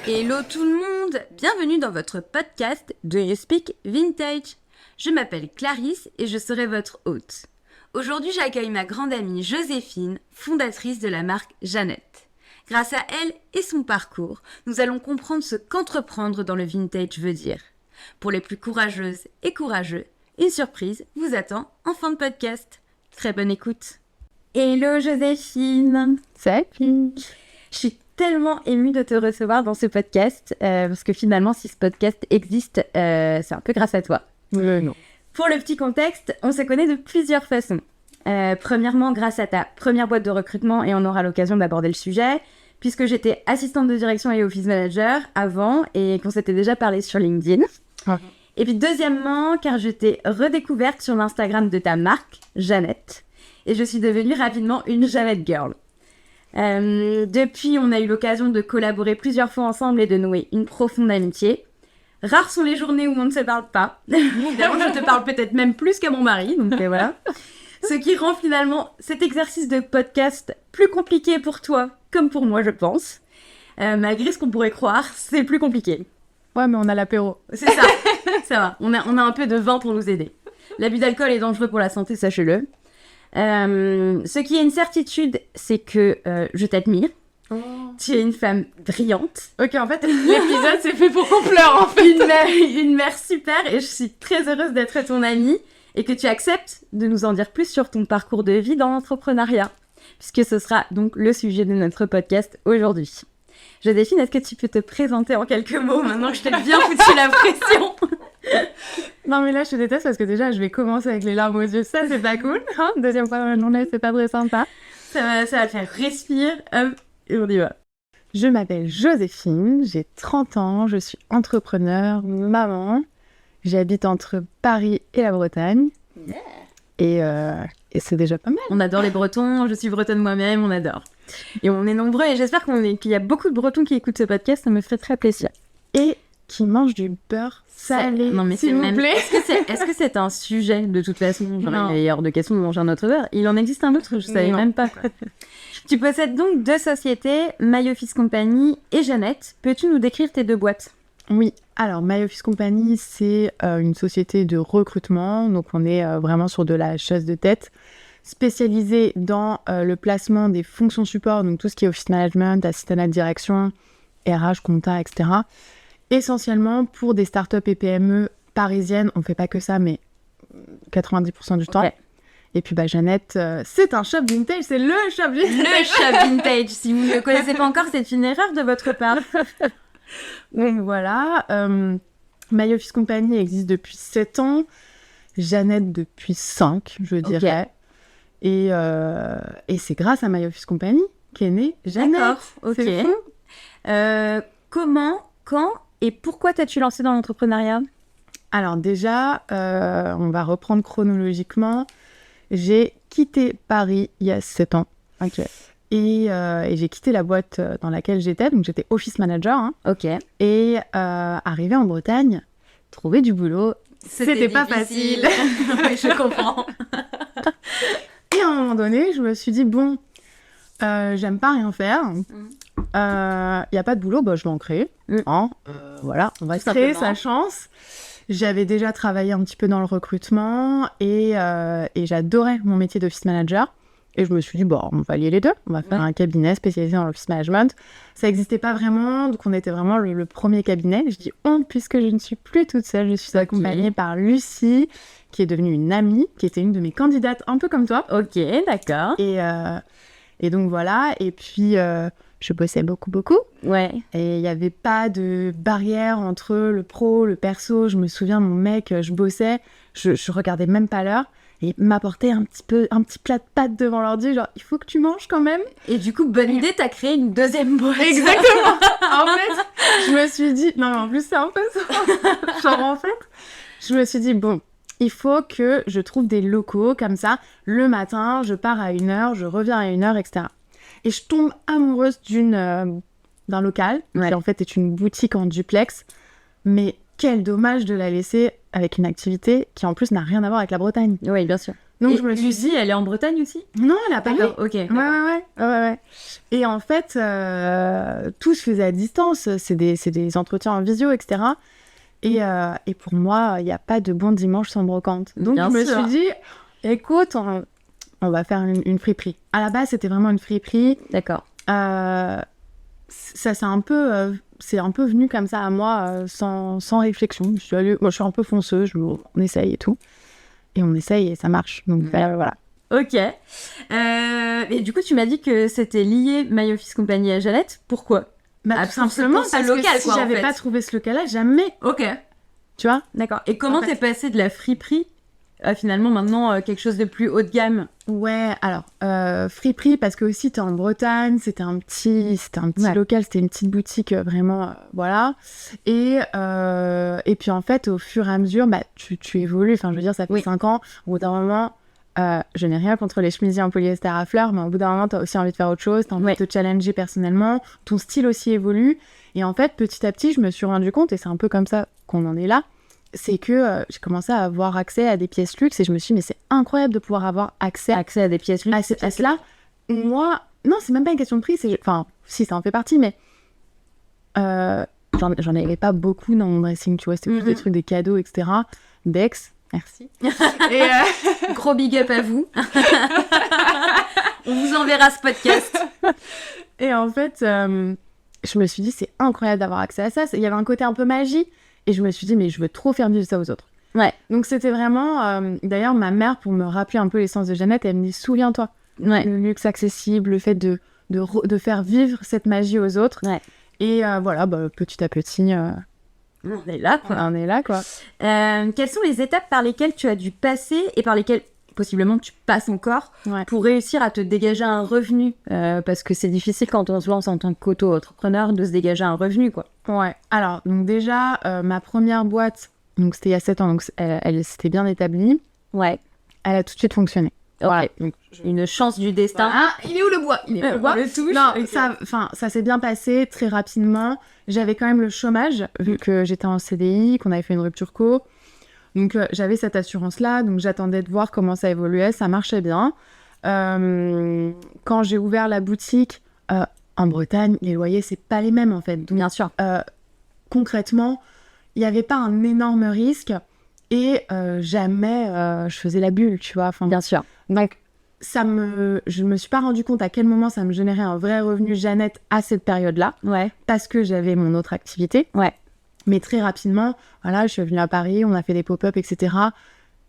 Hello tout le monde, bienvenue dans votre podcast Do You Speak Vintage. Je m'appelle Clarisse et je serai votre hôte. Aujourd'hui, j'accueille ma grande amie Joséphine, fondatrice de la marque Jeannette. Grâce à elle et son parcours, nous allons comprendre ce qu'entreprendre dans le vintage veut dire. Pour les plus courageuses et courageux, une surprise vous attend en fin de podcast. Très bonne écoute. Hello Joséphine. Salut. Je suis tellement émue de te recevoir dans ce podcast, parce que finalement, si ce podcast existe, c'est un peu grâce à toi. Non. Pour le petit contexte, on se connaît de plusieurs façons. Premièrement, grâce à ta première boîte de recrutement, et on aura l'occasion d'aborder le sujet, puisque j'étais assistante de direction et office manager avant, et qu'on s'était déjà parlé sur LinkedIn. Ah. Et puis deuxièmement, car je t'ai redécouverte sur l'Instagram de ta marque, Jeannette, et je suis devenue rapidement une Jeannette Girl. Depuis, on a eu l'occasion de collaborer plusieurs fois ensemble et de nouer une profonde amitié. Rares sont les journées où on ne se parle pas. Évidemment, je te parle peut-être même plus qu'à mon mari, donc voilà. Ce qui rend finalement cet exercice de podcast plus compliqué pour toi, comme pour moi, je pense. Malgré ce qu'on pourrait croire, c'est plus compliqué. Ouais, mais on a l'apéro. C'est ça, ça va. On a un peu de vin pour nous aider. L'abus d'alcool est dangereux pour la santé, sachez-le. Ce qui est une certitude, c'est que je t'admire. Oh. Tu es une femme brillante. Ok, en fait, l'épisode c'est fait pour qu'on pleure, en fait. Une mère super, et je suis très heureuse d'être ton amie et que tu acceptes de nous en dire plus sur ton parcours de vie dans l'entrepreneuriat, puisque ce sera donc le sujet de notre podcast aujourd'hui. Joséphine, est-ce que tu peux te présenter en quelques mots maintenant que je t'ai bien foutu la pression? Non, mais là, je te déteste parce que déjà, je vais commencer avec les larmes aux yeux. Ça, c'est pas cool. Hein, deuxième fois dans la journée, c'est pas très sympa. Ça va te faire respirer. Et on y va. Je m'appelle Joséphine, j'ai 30 ans, je suis entrepreneur, maman. J'habite entre Paris et la Bretagne. Yeah. Et c'est déjà pas mal. On adore les Bretons, je suis bretonne moi-même, on adore. Et on est nombreux, et j'espère qu'il y a beaucoup de Bretons qui écoutent ce podcast, ça me fait très plaisir. Et qui mangent du beurre salé, non, mais s'il vous plaît. Est-ce que c'est un sujet, de toute façon? Genre, il est hors de question de manger un autre beurre. Il en existe un autre, je savais même pas. Tu possèdes donc 2 sociétés, My Office Company et Jeannette. Peux-tu nous décrire tes 2 boîtes? Oui, alors My Office Company, c'est une société de recrutement, donc on est vraiment sur de la chasse de tête, spécialisée dans le placement des fonctions support, donc tout ce qui est office management, assistant de direction, RH, compta, etc. Essentiellement pour des startups et PME parisiennes, on fait pas que ça, mais 90% du temps. Et puis Jeannette, c'est un shop vintage, c'est le shop vintage. Le shop vintage, si vous ne le connaissez pas encore, c'est une erreur de votre part. Donc voilà, My Office Company existe depuis 7 ans, Jeannette depuis 5, je dirais. Et c'est grâce à My Office Company qu'est née Jeannette. D'accord, ok. C'est fou. Comment, quand et pourquoi t'as-tu lancé dans l'entrepreneuriat? Alors déjà, on va reprendre chronologiquement. J'ai quitté Paris il y a 7 ans. Ok. Et j'ai quitté la boîte dans laquelle j'étais, donc j'étais office manager. Hein. Ok. Et arrivée en Bretagne, trouver du boulot, c'était pas facile. Oui, je comprends. Et à un moment donné, je me suis dit, bon, j'aime pas rien faire. Y a pas de boulot, je vais en créer. Hein, voilà, on va créer sa chance. J'avais déjà travaillé un petit peu dans le recrutement et j'adorais mon métier d'office manager. Et je me suis dit, on va lier les deux. On va faire un cabinet spécialisé dans l'office management. Ça n'existait pas vraiment, donc on était vraiment le premier cabinet. Je dis puisque je ne suis plus toute seule, je suis accompagnée par Lucie, qui est devenue une amie, qui était une de mes candidates, un peu comme toi. Ok, d'accord. Et donc voilà, et puis je bossais beaucoup. Ouais. Et il n'y avait pas de barrière entre le pro, le perso. Je me souviens, mon mec, je bossais, je regardais même pas l'heure. Et m'apporter un petit plat de pâtes devant l'ordi, genre, il faut que tu manges quand même. Et du coup, bonne idée, t'as créé une 2e boîte. Exactement. En fait, je me suis dit, non mais en plus c'est un peu ça. Genre en fait, je me suis dit, il faut que je trouve des locaux comme ça. Le matin, je pars à 1h, je reviens à 1h, etc. Et je tombe amoureuse d'un local, qui en fait est une boutique en duplex. Mais quel dommage de la laisser avec une activité qui en plus n'a rien à voir avec la Bretagne. Oui, bien sûr. Donc je me suis dit, elle est en Bretagne aussi? Non, elle a Paris. D'accord, ok. Ouais. Et en fait, tout se faisait à distance. C'est des entretiens en visio, etc. Et pour moi, il n'y a pas de bon dimanche sans brocante. Donc je me suis dit, écoute, on va faire une friperie. À la base, c'était vraiment une friperie. D'accord. Ça c'est un peu venu comme ça à moi, sans réflexion. Je suis un peu fonceuse, on essaye et tout. Et on essaye et ça marche. Donc voilà. Ok. Et du coup, tu m'as dit que c'était lié My Office Company à Jeannette. Pourquoi? Tout simplement parce local, que si j'avais pas trouvé ce local-là, jamais. Ok. Tu vois? D'accord. Et comment t'es passée de la friperie à finalement maintenant quelque chose de plus haut de gamme? Ouais, alors friperie parce que aussi t'es en Bretagne, c'était un petit local, c'était une petite boutique vraiment, voilà. Et puis en fait, au fur et à mesure, tu évolues. Enfin, je veux dire, ça fait 5 ans. Au bout d'un moment, je n'ai rien contre les chemisiers en polyester à fleurs, mais au bout d'un moment, t'as aussi envie de faire autre chose, t'as envie de te challenger personnellement. Ton style aussi évolue. Et en fait, petit à petit, je me suis rendu compte, et c'est un peu comme ça qu'on en est là, c'est que j'ai commencé à avoir accès à des pièces luxe et je me suis dit, mais c'est incroyable de pouvoir avoir accès à des pièces luxe. À ces pièces-là. Moi, non, c'est même pas une question de prix, enfin, si, ça en fait partie, mais j'en avais pas beaucoup dans mon dressing, tu vois, c'était plus des trucs, des cadeaux, etc. Dex, merci. Et gros big up à vous. On vous enverra ce podcast. Et en fait, je me suis dit, c'est incroyable d'avoir accès à ça. Il y avait un côté un peu magie. Et je me suis dit, mais je veux trop faire vivre ça aux autres. Ouais. Donc c'était vraiment... D'ailleurs, ma mère, pour me rappeler un peu l'essence de Jeannette, elle me dit, souviens-toi. Ouais. Le luxe accessible, le fait de faire vivre cette magie aux autres. Ouais. Et voilà, petit à petit... on est là, quoi. On est là, quoi. Quelles sont les étapes par lesquelles tu as dû passer et par lesquelles possiblement tu passes encore pour réussir à te dégager un revenu parce que c'est difficile quand on se lance en tant qu'auto-entrepreneur de se dégager un revenu, quoi. Ouais, alors donc déjà ma première boîte, donc c'était il y a 7 ans, donc elle s'était bien établie. Ouais. Elle a tout de suite fonctionné. Okay. Voilà. Donc, une chance du destin. Ah, il est où le bois? Il est où le bois? On le touche. Non, ça s'est bien passé très rapidement. J'avais quand même le chômage vu que j'étais en CDI, qu'on avait fait une rupture co. Donc j'avais cette assurance-là, donc j'attendais de voir comment ça évoluait, ça marchait bien. Quand j'ai ouvert la boutique, en Bretagne, les loyers, c'est pas les mêmes en fait. Donc, bien sûr. Concrètement, il n'y avait pas un énorme risque et jamais je faisais la bulle, tu vois. Bien sûr. Donc je me suis pas rendu compte à quel moment ça me générait un vrai revenu Jeannette à cette période-là. Ouais. Parce que j'avais mon autre activité. Ouais. Mais très rapidement, voilà, je suis venue à Paris, on a fait des pop-up, etc.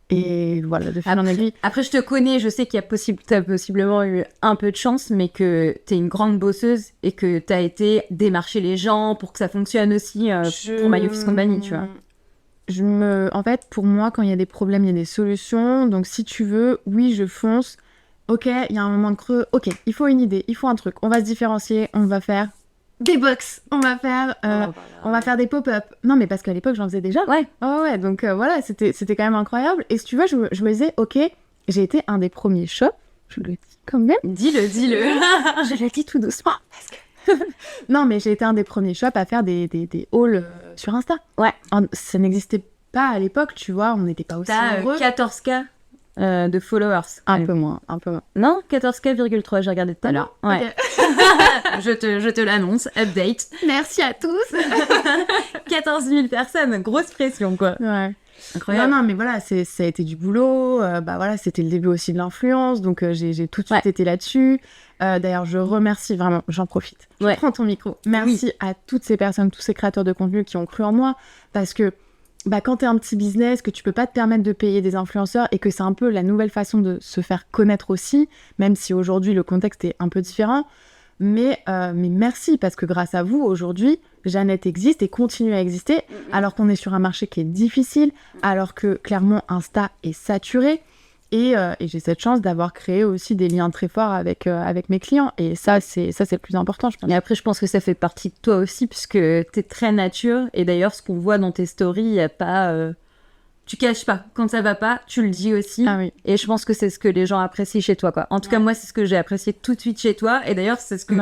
Et voilà, de fil en aiguille. Après, je te connais, je sais qu'il y a t'as possiblement eu un peu de chance, mais que t'es une grande bosseuse et que t'as été démarcher les gens pour que ça fonctionne aussi pour My Office Company, tu vois. En fait, pour moi, quand il y a des problèmes, il y a des solutions. Donc, si tu veux, oui, je fonce. Ok, il y a un moment de creux. Ok, il faut une idée, il faut un truc. On va se différencier, on va faire des box, on va faire des pop-up. Non, mais parce qu'à l'époque, j'en faisais déjà. Ouais. Oh, ouais, donc voilà, c'était quand même incroyable. Et si tu veux, je me disais, ok, j'ai été un des premiers shops. Je le dis quand même. Dis-le. Je le dis tout doucement. Parce que... non, mais j'ai été un des premiers shops à faire des hauls sur Insta. Ouais. Ça n'existait pas à l'époque, tu vois, on n'était pas aussi nombreux. 14K de followers. Un peu moins. Non, 14K,3, j'ai regardé tout à l'heure. Ouais. Okay. je te l'annonce, update. Merci à tous. 14 000 personnes, grosse pression, quoi. Ouais. Incroyable. Non, mais voilà, ça a été du boulot. Voilà, c'était le début aussi de l'influence, donc j'ai tout de suite été là-dessus. D'ailleurs, je remercie vraiment, j'en profite. Je prends ton micro. Merci à toutes ces personnes, tous ces créateurs de contenu qui ont cru en moi, parce que quand t'es un petit business, que tu peux pas te permettre de payer des influenceurs et que c'est un peu la nouvelle façon de se faire connaître aussi, même si aujourd'hui le contexte est un peu différent. Mais merci, parce que grâce à vous, aujourd'hui, Jeannette existe et continue à exister, alors qu'on est sur un marché qui est difficile, alors que clairement Insta est saturé. Et j'ai cette chance d'avoir créé aussi des liens très forts avec mes clients. Et ça, c'est le plus important, je pense. Et après, je pense que ça fait partie de toi aussi, puisque t'es très nature. Et d'ailleurs, ce qu'on voit dans tes stories, il n'y a pas... Tu caches pas. Quand ça va pas, tu le dis aussi. Ah oui. Et je pense que c'est ce que les gens apprécient chez toi, quoi. En tout cas, moi, c'est ce que j'ai apprécié tout de suite chez toi. Et d'ailleurs, c'est ce que...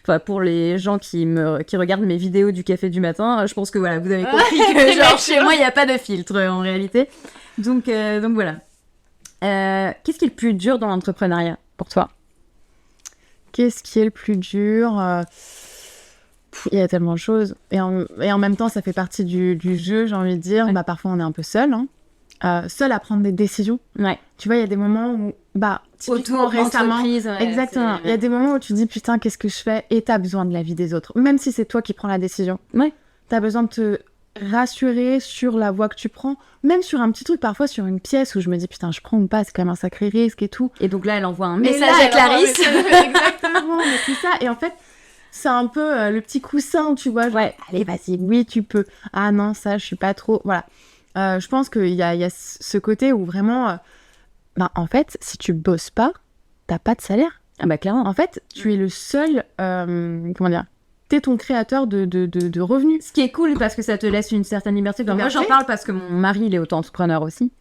Enfin, pour les gens qui regardent mes vidéos du café du matin, je pense que voilà, vous avez compris que genre, chez moi, il n'y a pas de filtre, en réalité. Donc voilà. Qu'est-ce qui est le plus dur dans l'entrepreneuriat pour toi? Qu'est-ce qui est le plus dur? Il y a tellement de choses. Et en même temps, ça fait partie du jeu, j'ai envie de dire. Ouais. Parfois, on est un peu seul. Seul à prendre des décisions. Ouais. Tu vois, il y a des moments où, typiquement récemment, exactement. Il y a des moments où tu dis, putain, qu'est-ce que je fais? Et t'as besoin de l'avis des autres. Même si c'est toi qui prends la décision. Ouais. T'as besoin de te rassurer sur la voie que tu prends. Même sur un petit truc, parfois sur une pièce où je me dis, putain, je prends ou pas? C'est quand même un sacré risque et tout. Et donc là, elle envoie un Et message là, à Clarisse. Exactement, mais c'est ça. Et en fait, c'est un peu le petit coussin, tu vois. Genre, Ouais. allez, vas-y, oui, tu peux. Ah non, ça, je suis pas trop. Voilà. Je pense qu'il y a ce côté où vraiment, en fait, si tu bosses pas, t'as pas de salaire. Ah bah clairement. En fait, tu es le seul, comment dire, t'es ton créateur de revenus. Ce qui est cool parce que ça te laisse une certaine liberté. Moi, j'en parle parce que mon mari, il est auto-entrepreneur aussi.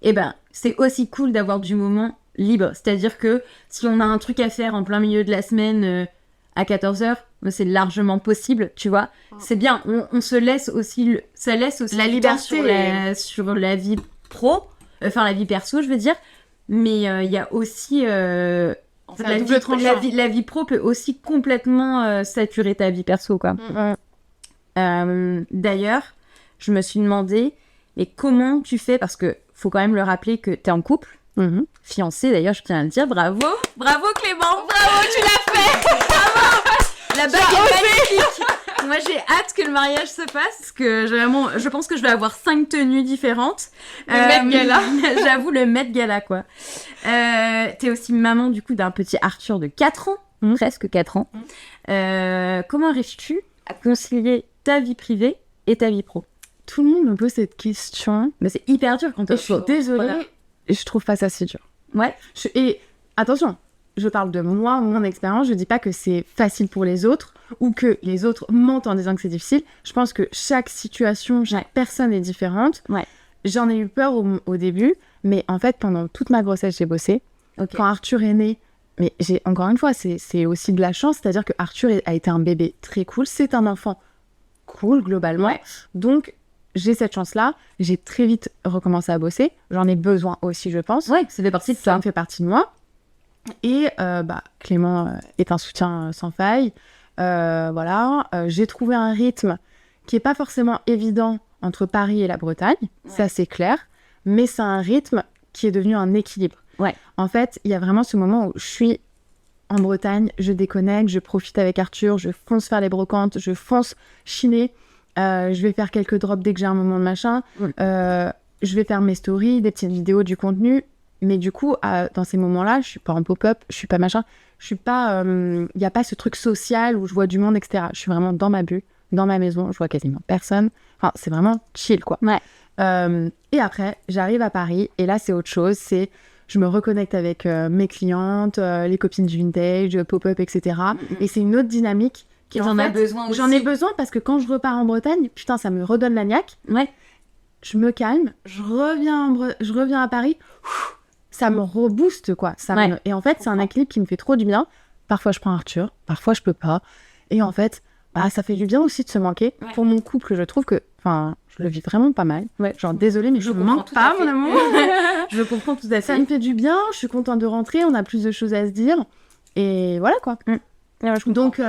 Et ben, c'est aussi cool d'avoir du moment libre. C'est-à-dire que si on a un truc à faire en plein milieu de la semaine à 14h, c'est largement possible, tu vois. C'est bien, on se laisse aussi... Ça laisse aussi la du temps liberté sur la vie pro, enfin la vie perso, je veux dire. Mais il y a aussi... en fait, la vie pro peut aussi complètement saturer ta vie perso, quoi. D'ailleurs, je me suis demandé, mais comment tu fais? Parce que faut quand même le rappeler que t'es en couple, fiancée d'ailleurs, je tiens à le dire. Bravo Clément, bravo, tu l'as fait. Bravo. La bague est magnifique. Moi, j'ai hâte que le mariage se passe, parce que je pense que je vais avoir 5 tenues différentes. Le Met Gala. J'avoue, le Met Gala, quoi. T'es aussi maman, du coup, d'un petit Arthur de 4 ans, presque 4 ans. Comment arrives-tu à concilier ta vie privée et ta vie pro? Tout le monde me pose cette question. Mais c'est hyper dur quand je suis désolée, je trouve pas ça si dur. Ouais. Et attention, je parle de moi, mon expérience, je dis pas que c'est facile pour les autres ou que les autres mentent en disant que c'est difficile. Je pense que chaque situation, chaque personne est différente. Ouais. J'en ai eu peur au début, mais en fait, pendant toute ma grossesse, j'ai bossé. Okay. Quand Arthur est né, mais encore une fois, c'est aussi de la chance, c'est-à-dire que Arthur a été un bébé très cool, c'est un enfant cool globalement. Ouais. Donc, j'ai cette chance-là, j'ai très vite recommencé à bosser. J'en ai besoin aussi, je pense. Ouais, ça fait partie de toi. Ça me fait partie de moi. Et Clément est un soutien sans faille. Voilà, j'ai trouvé un rythme qui est pas forcément évident entre Paris et la Bretagne, ça c'est clair, mais c'est un rythme qui est devenu un équilibre. Ouais. En fait, il y a vraiment ce moment où je suis en Bretagne, je déconnecte, je profite avec Arthur, je fonce faire les brocantes, je fonce chiner, je vais faire quelques drops dès que j'ai un moment de machin, je vais faire mes stories, des petites vidéos, du contenu. Mais du coup, dans ces moments-là, je suis pas en pop-up, je suis pas machin, je suis pas... y a pas ce truc social où je vois du monde, etc. Je suis vraiment dans ma bulle, dans ma maison, je vois quasiment personne. Enfin, c'est vraiment chill, quoi. Ouais. Et après, j'arrive à Paris, et là, c'est autre chose. C'est... Je me reconnecte avec mes clientes, les copines du vintage, pop-up, etc. Et c'est une autre dynamique. Et j'en ai besoin aussi. J'en ai besoin parce que quand je repars en Bretagne, putain, ça me redonne la niaque. Ouais. Je me calme, je reviens à Paris... Ça me rebooste, quoi. Et en fait, c'est un équilibre qui me fait trop du bien. Parfois, je prends Arthur, parfois, je peux pas. Et en fait, ça fait du bien aussi de se manquer. Ouais. Pour mon couple, je trouve que... Enfin, je le vis vraiment pas mal. Ouais. Genre, désolée, mais je me manque pas, mon amour. Je comprends tout à fait. Ça me fait du bien, je suis contente de rentrer, on a plus de choses à se dire. Et voilà, quoi. Donc,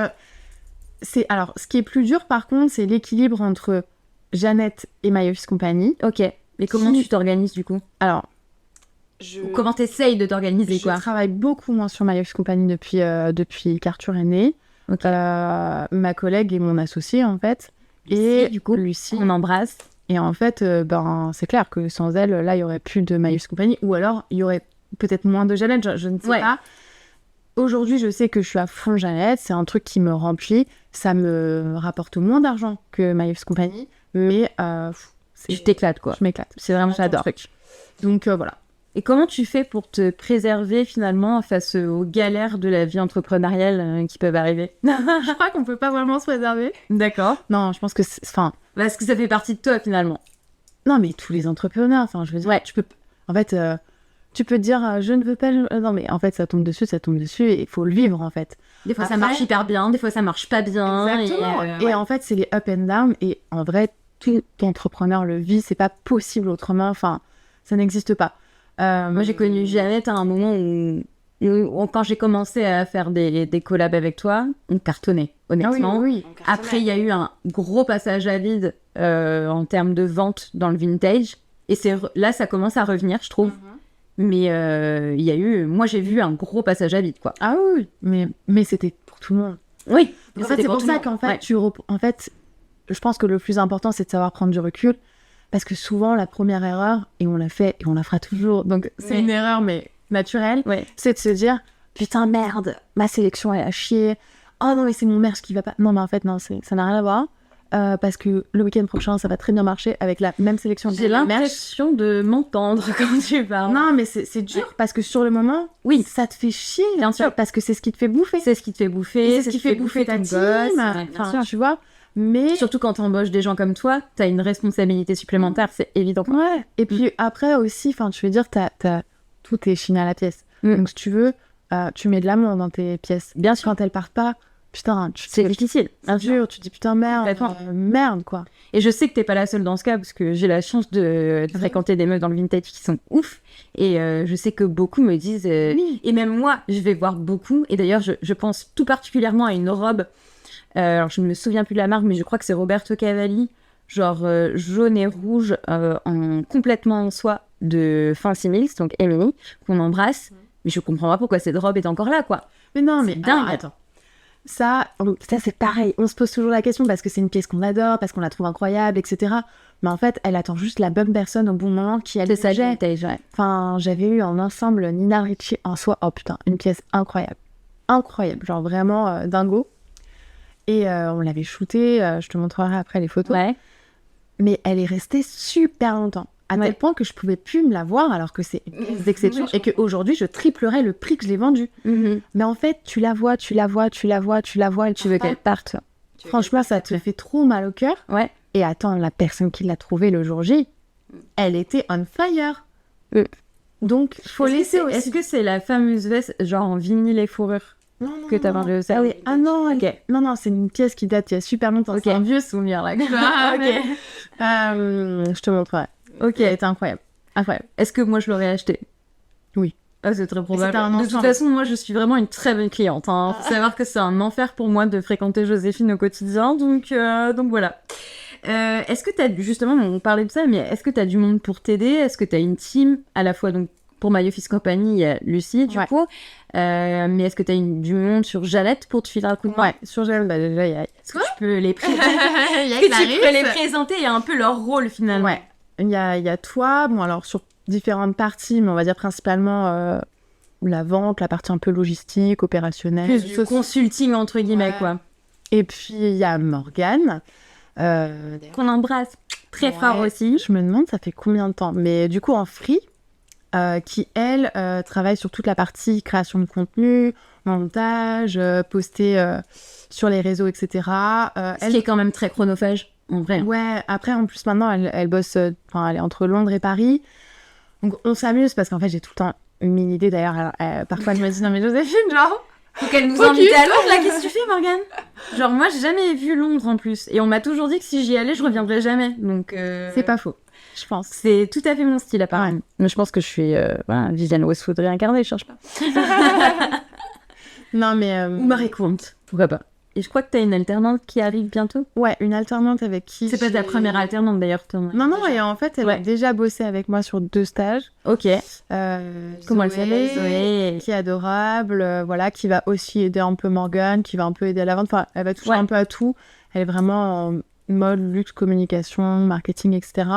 alors, ce qui est plus dur, par contre, c'est l'équilibre entre Jeannette et My Office Company. Ok. Mais comment tu t'organises, du coup? Alors... Comment t'essayes de t'organiser, quoi? Je travaille beaucoup moins sur My Office Company depuis qu'Arthur est né. Okay. Ma collègue est mon associée, en fait. Lucie, et du coup, Lucie. On embrasse. Et en fait, c'est clair que sans elle, là, il y aurait plus de My Office Company. Ou alors, il y aurait peut-être moins de Jeannette, je ne sais pas. Aujourd'hui, je sais que je suis à fond Jeannette. C'est un truc qui me remplit. Ça me rapporte moins d'argent que My Office Company. Mais tu t'éclates, quoi. Je m'éclate. C'est vraiment j'adore. Donc, voilà. Et comment tu fais pour te préserver finalement face aux galères de la vie entrepreneuriale qui peuvent arriver? Je crois qu'on peut pas vraiment se préserver. D'accord. Non, je pense que parce que ça fait partie de toi finalement. Non, mais tous les entrepreneurs, enfin, je veux dire, tu peux... En fait, tu peux te dire, je ne veux pas... Non, mais en fait, ça tombe dessus, et il faut le vivre, en fait. Des fois, ça marche hyper bien, des fois, ça marche pas bien. Exactement. Et en fait, c'est les up and down, et en vrai, tout entrepreneur le vit, c'est pas possible autrement, enfin, ça n'existe pas. Moi, j'ai connu Jeannette à un moment où quand j'ai commencé à faire des collabs avec toi, on cartonnait, honnêtement. Oui. Après, il y a eu un gros passage à vide en termes de vente dans le vintage. Et là, ça commence à revenir, je trouve. Mais il y a eu... Moi, j'ai vu un gros passage à vide, quoi. Ah oui, mais c'était pour tout le monde. Oui. En fait, c'est pour ça qu'en fait, en fait, je pense que le plus important, c'est de savoir prendre du recul. Parce que souvent, la première erreur, et on l'a fait, et on la fera toujours, donc c'est une erreur, mais naturelle, c'est de se dire, putain, merde, ma sélection, elle a chier. Oh non, mais c'est mon merch qui va pas. Non, mais en fait, non, ça n'a rien à voir. Parce que le week-end prochain, ça va très bien marcher avec la même sélection. J'ai l'impression de m'entendre quand tu parles. Non, mais c'est dur parce que sur le moment, ça te fait chier. Bien sûr. Parce que c'est ce qui te fait bouffer. C'est ce qui te fait bouffer. C'est ce qui fait bouffer ta team. Enfin, tu vois. Mais surtout quand t'embauches des gens comme toi, t'as une responsabilité supplémentaire, c'est évident. Ouais. Et puis après aussi, enfin, tu veux dire, t'as tout est chiné à la pièce. Donc si tu veux, tu mets de l'amour dans tes pièces. Bien sûr. Quand elles partent pas, putain, c'est difficile. Bien sûr, tu te dis putain merde quoi. Et je sais que t'es pas la seule dans ce cas parce que j'ai la chance de fréquenter des meufs dans le vintage qui sont ouf. Et je sais que beaucoup me disent. Et même moi, je vais voir beaucoup. Et d'ailleurs, je pense tout particulièrement à une robe. Alors, je ne me souviens plus de la marque, mais je crois que c'est Roberto Cavalli, genre jaune et rouge, complètement en soie de Fancy Mills, donc Emily, qu'on embrasse. Mais je comprends pas pourquoi cette robe est encore là, quoi. Mais non, mais dingue. Alors, attends. Ça c'est pareil. On se pose toujours la question parce que c'est une pièce qu'on adore, parce qu'on la trouve incroyable, etc. Mais en fait, elle attend juste la bonne personne au bon moment qui a le budget. Enfin, j'avais eu en ensemble Nina Ricci en soie. Oh putain, une pièce incroyable. Incroyable. Genre vraiment dingo. Et on l'avait shootée, je te montrerai après les photos. Ouais. Mais elle est restée super longtemps. À tel point que je pouvais plus me la voir alors que c'est une pièce d'exception et qu'aujourd'hui je triplerais le prix que je l'ai vendue. Mais en fait, tu la vois et tu veux qu'elle parte. Franchement, ça te fait trop mal au cœur. Ouais. Et attends, la personne qui l'a trouvée le jour J, elle était on fire. Donc, il faut laisser aussi. Est-ce que c'est la fameuse veste genre en vinyle et fourrure? Non, que t'as vendu au Ah oui. Ah non, non, c'est une pièce qui date il y a super longtemps. Okay. C'est un vieux souvenir là. Je te montrerai. Ok. Elle était incroyable. Est-ce que moi je l'aurais acheté? Oui. Ah, c'est très probable. De toute façon, moi je suis vraiment une très bonne cliente. Faut savoir que c'est un enfer pour moi de fréquenter Joséphine au quotidien, donc voilà. Est-ce que t'as, justement, on parlait de ça, mais est-ce que t'as du monde pour t'aider? Est-ce que t'as une team à la fois donc pour My Office Company, il y a Lucie, du coup. Mais est-ce que tu as du monde sur Jeannette pour te filer un coup de main? Ouais, sur Jeannette, bah déjà, il y a... Est-ce que tu peux les présenter et un peu leur rôle, finalement? Ouais. Il y a toi, bon, alors sur différentes parties, mais on va dire principalement la vente, la partie un peu logistique, opérationnelle. Plus du consulting, entre guillemets, quoi. Et puis, il y a Morgane. Qu'on embrasse très fort aussi. Je me demande, ça fait combien de temps? Mais du coup, en free... qui, elle, travaille sur toute la partie création de contenu, montage, poster sur les réseaux, etc. Ce qui est quand même très chronophage, en vrai. Ouais, après, en plus, maintenant, elle bosse... elle est entre Londres et Paris. Donc, on s'amuse, parce qu'en fait, j'ai tout le temps une idée, d'ailleurs. Parfois, elle me dit, non, mais Joséphine, genre... Faut qu'elle nous invite à Londres, là, qu'est-ce que tu fais, Morgane? Genre, moi, j'ai jamais vu Londres, en plus. Et on m'a toujours dit que si j'y allais, je reviendrais jamais. Donc... C'est pas faux. Je pense. C'est tout à fait mon style, apparemment. Mais je pense que je suis Vivienne Westwood réincarnée, je cherche pas. Non, mais... Ou Marie Quant, pourquoi pas. Et je crois que t'as une alternante qui arrive bientôt. Ouais, une alternante avec qui... C'est pas ta première alternante, d'ailleurs. Non, et en fait, elle a déjà bossé avec moi sur 2 stages. Ok. Comment elle s'appelle? Zoé. Qui est adorable, voilà, qui va aussi aider un peu Morgane, qui va un peu aider à la vente. Enfin, elle va toucher un peu à tout. Elle est vraiment en mode luxe, communication, marketing, etc.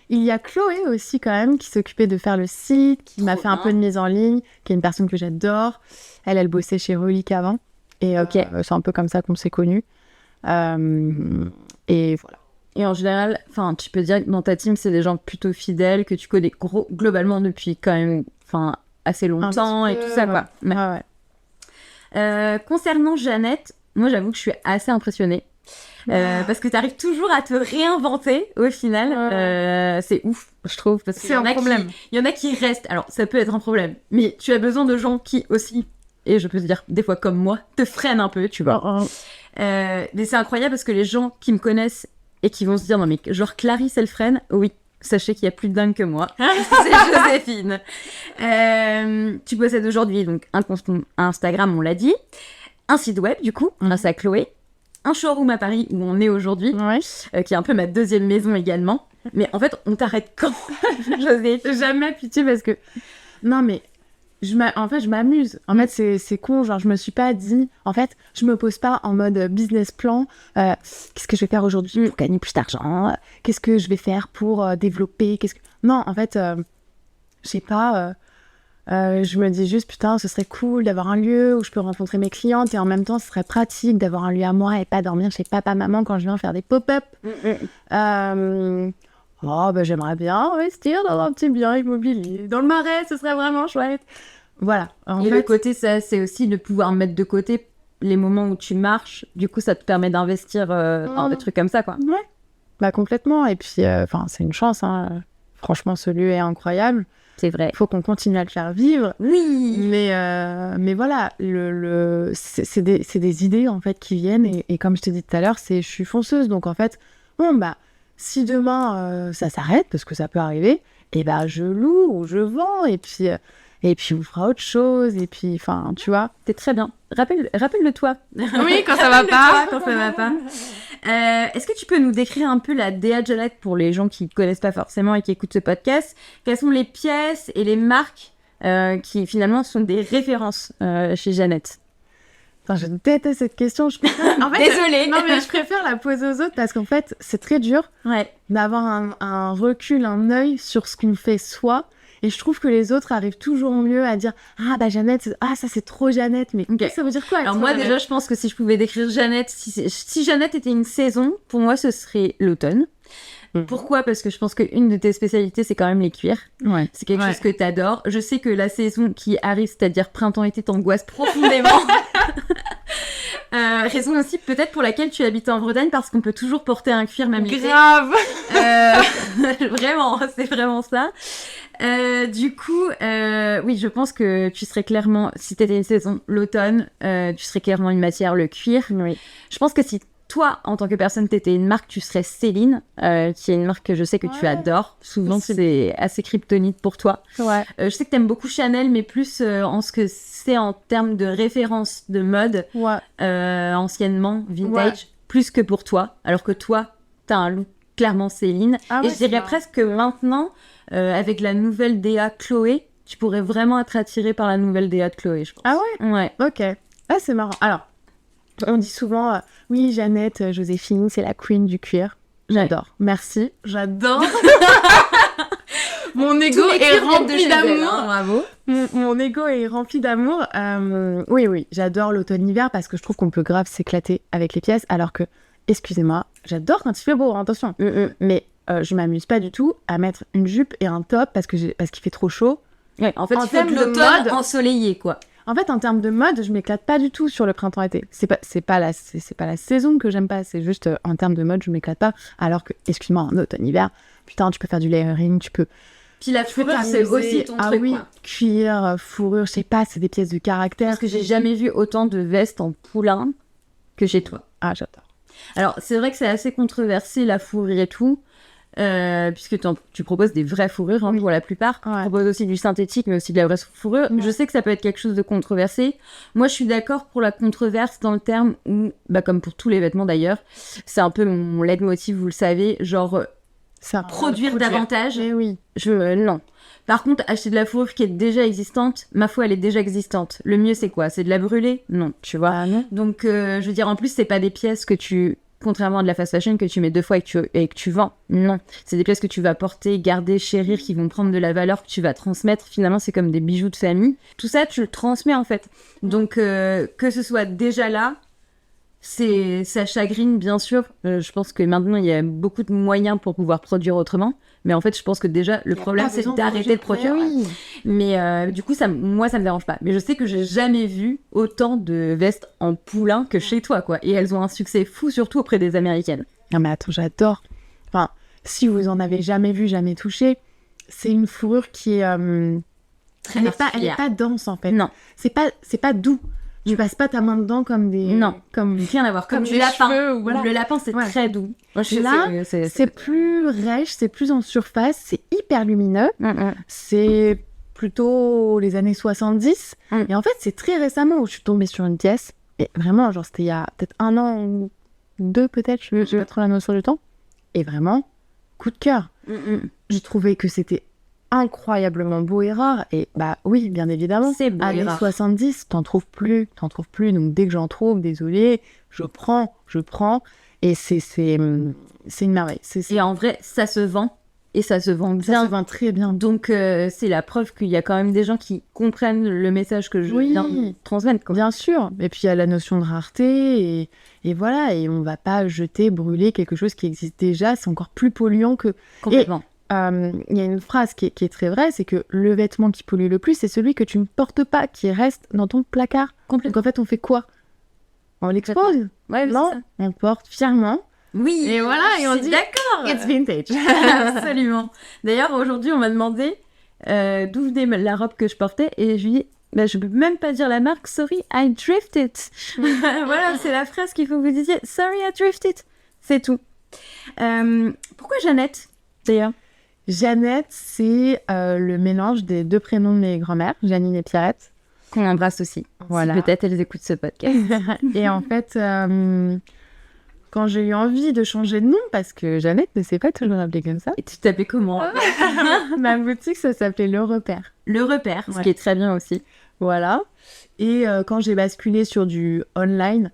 Il y a Chloé aussi quand même qui s'occupait de faire le site, qui m'a fait un peu de mise en ligne, qui est une personne que j'adore. Elle bossait chez Relique avant. Et c'est un peu comme ça qu'on s'est connus. Et voilà. Et en général, tu peux dire que dans ta team, c'est des gens plutôt fidèles, que tu connais globalement depuis quand même assez longtemps et tout ça, quoi. Ouais. Concernant Jeannette, moi j'avoue que je suis assez impressionnée. Parce que tu arrives toujours à te réinventer au final. C'est ouf, je trouve. Parce c'est un problème. Il y en a qui restent. Alors, ça peut être un problème. Mais tu as besoin de gens qui aussi, et je peux te dire des fois comme moi, te freinent un peu, tu vois. Mais c'est incroyable parce que les gens qui me connaissent et qui vont se dire, non mais genre Clarisse, elle freine, oui. sachez qu'il y a plus dingue que moi. C'est Joséphine. Tu possèdes aujourd'hui donc un compte Instagram, on l'a dit, un site web du coup, grâce à Chloé, un showroom à Paris où on est aujourd'hui, qui est un peu ma deuxième maison également. Mais en fait, on t'arrête quand, Joséphine? Jamais pitié parce que... Non, mais je m'amuse. En fait, c'est con. Genre, je me suis pas dit... En fait, je me pose pas en mode business plan. Qu'est-ce que je vais faire aujourd'hui pour gagner plus d'argent? Qu'est-ce que je vais faire pour développer? Non, en fait, je sais pas... je me dis juste, putain, ce serait cool d'avoir un lieu où je peux rencontrer mes clientes et en même temps, ce serait pratique d'avoir un lieu à moi et pas dormir chez papa, maman quand je viens faire des pop-up. J'aimerais bien investir dans un petit bien immobilier. Dans le Marais, ce serait vraiment chouette. Voilà. Le côté, ça, c'est aussi de pouvoir mettre de côté les moments où tu marches. Du coup, ça te permet d'investir dans des trucs comme ça, quoi. Ouais. Bah, complètement. Et puis, c'est une chance, hein. Franchement, ce lieu est incroyable. C'est vrai. Il faut qu'on continue à le faire vivre. Oui. Mais voilà, c'est des idées, en fait, qui viennent. Et comme je t'ai dit tout à l'heure, je suis fonceuse. Donc, en fait, si demain, ça s'arrête, parce que ça peut arriver, et je loue ou je vends. Et puis on fera autre chose. Et puis, enfin, tu vois. T'es très bien. Rappelle-le-toi. Oui, quand ça va pas. Quand ça va pas. Est-ce que tu peux nous décrire un peu la DA Jeannette pour les gens qui ne connaissent pas forcément et qui écoutent ce podcast? Quelles sont les pièces et les marques qui finalement sont des références chez Jeannette? Enfin, je déteste cette question. Désolée. Non, mais je préfère la poser aux autres parce qu'en fait, c'est très dur d'avoir un recul, un œil sur ce qu'on fait soi. Et je trouve que les autres arrivent toujours mieux à dire « Ah, Jeannette, ça c'est trop Jeannette. » Mais ça veut dire quoi? Alors moi, déjà, je pense que si je pouvais décrire Jeannette, si Jeannette était une saison, pour moi, ce serait l'automne. Pourquoi? Parce que je pense qu'une de tes spécialités, c'est quand même les cuirs. Ouais. C'est quelque chose que t'adores. Je sais que la saison qui arrive, c'est-à-dire printemps-été, t'angoisse profondément. Raison aussi peut-être pour laquelle tu habites en Bretagne, parce qu'on peut toujours porter un cuir même l'été. Grave. Vraiment, c'est vraiment ça. Du coup, oui, je pense que tu serais clairement, si t'étais une saison, l'automne, tu serais clairement une matière, le cuir. Oui. Je pense que si toi, en tant que personne, t'étais une marque, tu serais Céline, qui est une marque que je sais que tu adores. Souvent, c'est assez kryptonite pour toi. Ouais. Je sais que t'aimes beaucoup Chanel, mais plus en ce que c'est en termes de référence de mode, anciennement, vintage, plus que pour toi. Alors que toi, t'as un look clairement Céline. Et je dirais presque que maintenant, avec la nouvelle DA Chloé, tu pourrais vraiment être attirée par la nouvelle DA de Chloé, je pense. Ah ouais? Ouais. Ok. Ah, c'est marrant. Alors, on dit souvent, oui, Jeannette, Joséphine, c'est la queen du cuir. J'adore. Merci. J'adore. Mon ego est rempli d'amour. Bravo. Mon ego est rempli d'amour. Oui, j'adore l'automne-hiver parce que je trouve qu'on peut grave s'éclater avec les pièces. Alors que, excusez-moi, j'adore quand il fait beau, attention. Mais je m'amuse pas du tout à mettre une jupe et un top parce qu'il fait trop chaud. Ouais, en fait, tu fais de l'automne ensoleillé, quoi. En fait, en termes de mode, je m'éclate pas du tout sur le printemps-été. C'est pas la saison que j'aime pas, c'est juste en termes de mode, je m'éclate pas. Alors que, excuse-moi, en automne-hiver, putain, tu peux faire du layering, tu peux... Puis la fourrure, c'est aussi ton truc, oui, quoi. Cuir, fourrure, je sais pas, c'est des pièces de caractère. Parce que j'ai jamais vu autant de vestes en poulain que chez toi. Ah, j'adore. Alors, c'est vrai que c'est assez controversé, la fourrure et tout. Puisque tu proposes des vraies fourrures pour la plupart. Tu proposes aussi du synthétique, mais aussi de la vraie fourrure. Je sais que ça peut être quelque chose de controversé. Moi, je suis d'accord pour la controverse dans le terme où, comme pour tous les vêtements d'ailleurs, c'est un peu mon leitmotiv, vous le savez, genre produire davantage. Mais oui. Non. Par contre, acheter de la fourrure qui est déjà existante, ma foi, elle est déjà existante. Le mieux, c'est quoi? C'est de la brûler? Non, tu vois. Non. Donc, je veux dire, en plus, c'est pas des pièces que contrairement à de la fast fashion que tu mets 2 fois et que tu vends. Non. C'est des pièces que tu vas porter, garder, chérir, qui vont prendre de la valeur, que tu vas transmettre. Finalement, c'est comme des bijoux de famille. Tout ça, tu le transmets, en fait. Donc, que ce soit déjà là, ça chagrine, bien sûr. Je pense que maintenant, il y a beaucoup de moyens pour pouvoir produire autrement. Mais en fait, je pense que déjà, le problème, c'est d'arrêter de produire. Oui. Mais du coup, moi, ça me dérange pas. Mais je sais que j'ai jamais vu autant de vestes en poulain que chez toi, quoi. Et elles ont un succès fou, surtout auprès des Américaines. Non, mais attends, j'adore. Enfin, si vous en avez jamais vu, jamais touché, c'est une fourrure qui est... elle est pas dense, en fait. Non. C'est pas doux. Tu passes pas ta main dedans comme des... Non. Comme rien à voir. Comme du des lapin. cheveux, voilà. Le lapin, c'est très doux. Moi, Là, c'est plus rêche, c'est plus en surface, c'est hyper lumineux. C'est plutôt les années 70. Et en fait, c'est très récemment où je suis tombée sur une pièce. Et vraiment, genre, c'était il y a peut-être 1 an ou 2, peut-être, je vais pas trop la notion du temps. Et vraiment, coup de cœur. J'ai trouvé que c'était incroyablement beau et rare. Et bah oui, bien évidemment. C'est beau et rare. 70, t'en trouves plus. Donc dès que j'en trouve, désolée, je prends. Et c'est une merveille. Et en vrai, ça se vend. Et ça se vend bien. Ça se vend très bien. Donc, c'est la preuve qu'il y a quand même des gens qui comprennent le message que je viens de transmettre. Quoi. Bien sûr. Et puis, il y a la notion de rareté. Et voilà. Et on va pas jeter, brûler quelque chose qui existe déjà. C'est encore plus polluant que... Complètement. Il y a une phrase qui est très vraie, c'est que le vêtement qui pollue le plus, c'est celui que tu ne portes pas, qui reste dans ton placard. Donc, en fait, on fait quoi ? On l'expose ? Ouais, non, on le porte fièrement. Oui, et voilà, et on dit d'accord. It's vintage. Absolument. D'ailleurs, aujourd'hui, on m'a demandé d'où venait la robe que je portais et je lui ai dit, je peux même pas dire la marque. Sorry, I drifted. Voilà, c'est la phrase qu'il faut que vous disiez. Sorry, I drifted. C'est tout. Pourquoi Jeannette, d'ailleurs ? Jeannette, c'est le mélange des 2 prénoms de mes grand-mères, Janine et Pierrette. Qu'on embrasse aussi. Voilà. Si peut-être elles écoutent ce podcast. Et en fait, quand j'ai eu envie de changer de nom, parce que Jeannette ne s'est pas toujours appelée comme ça. Et tu t'appelais comment ? Ma boutique, ça s'appelait Le Repère. Le Repère, ce qui est très bien aussi. Voilà. Et quand j'ai basculé sur du online,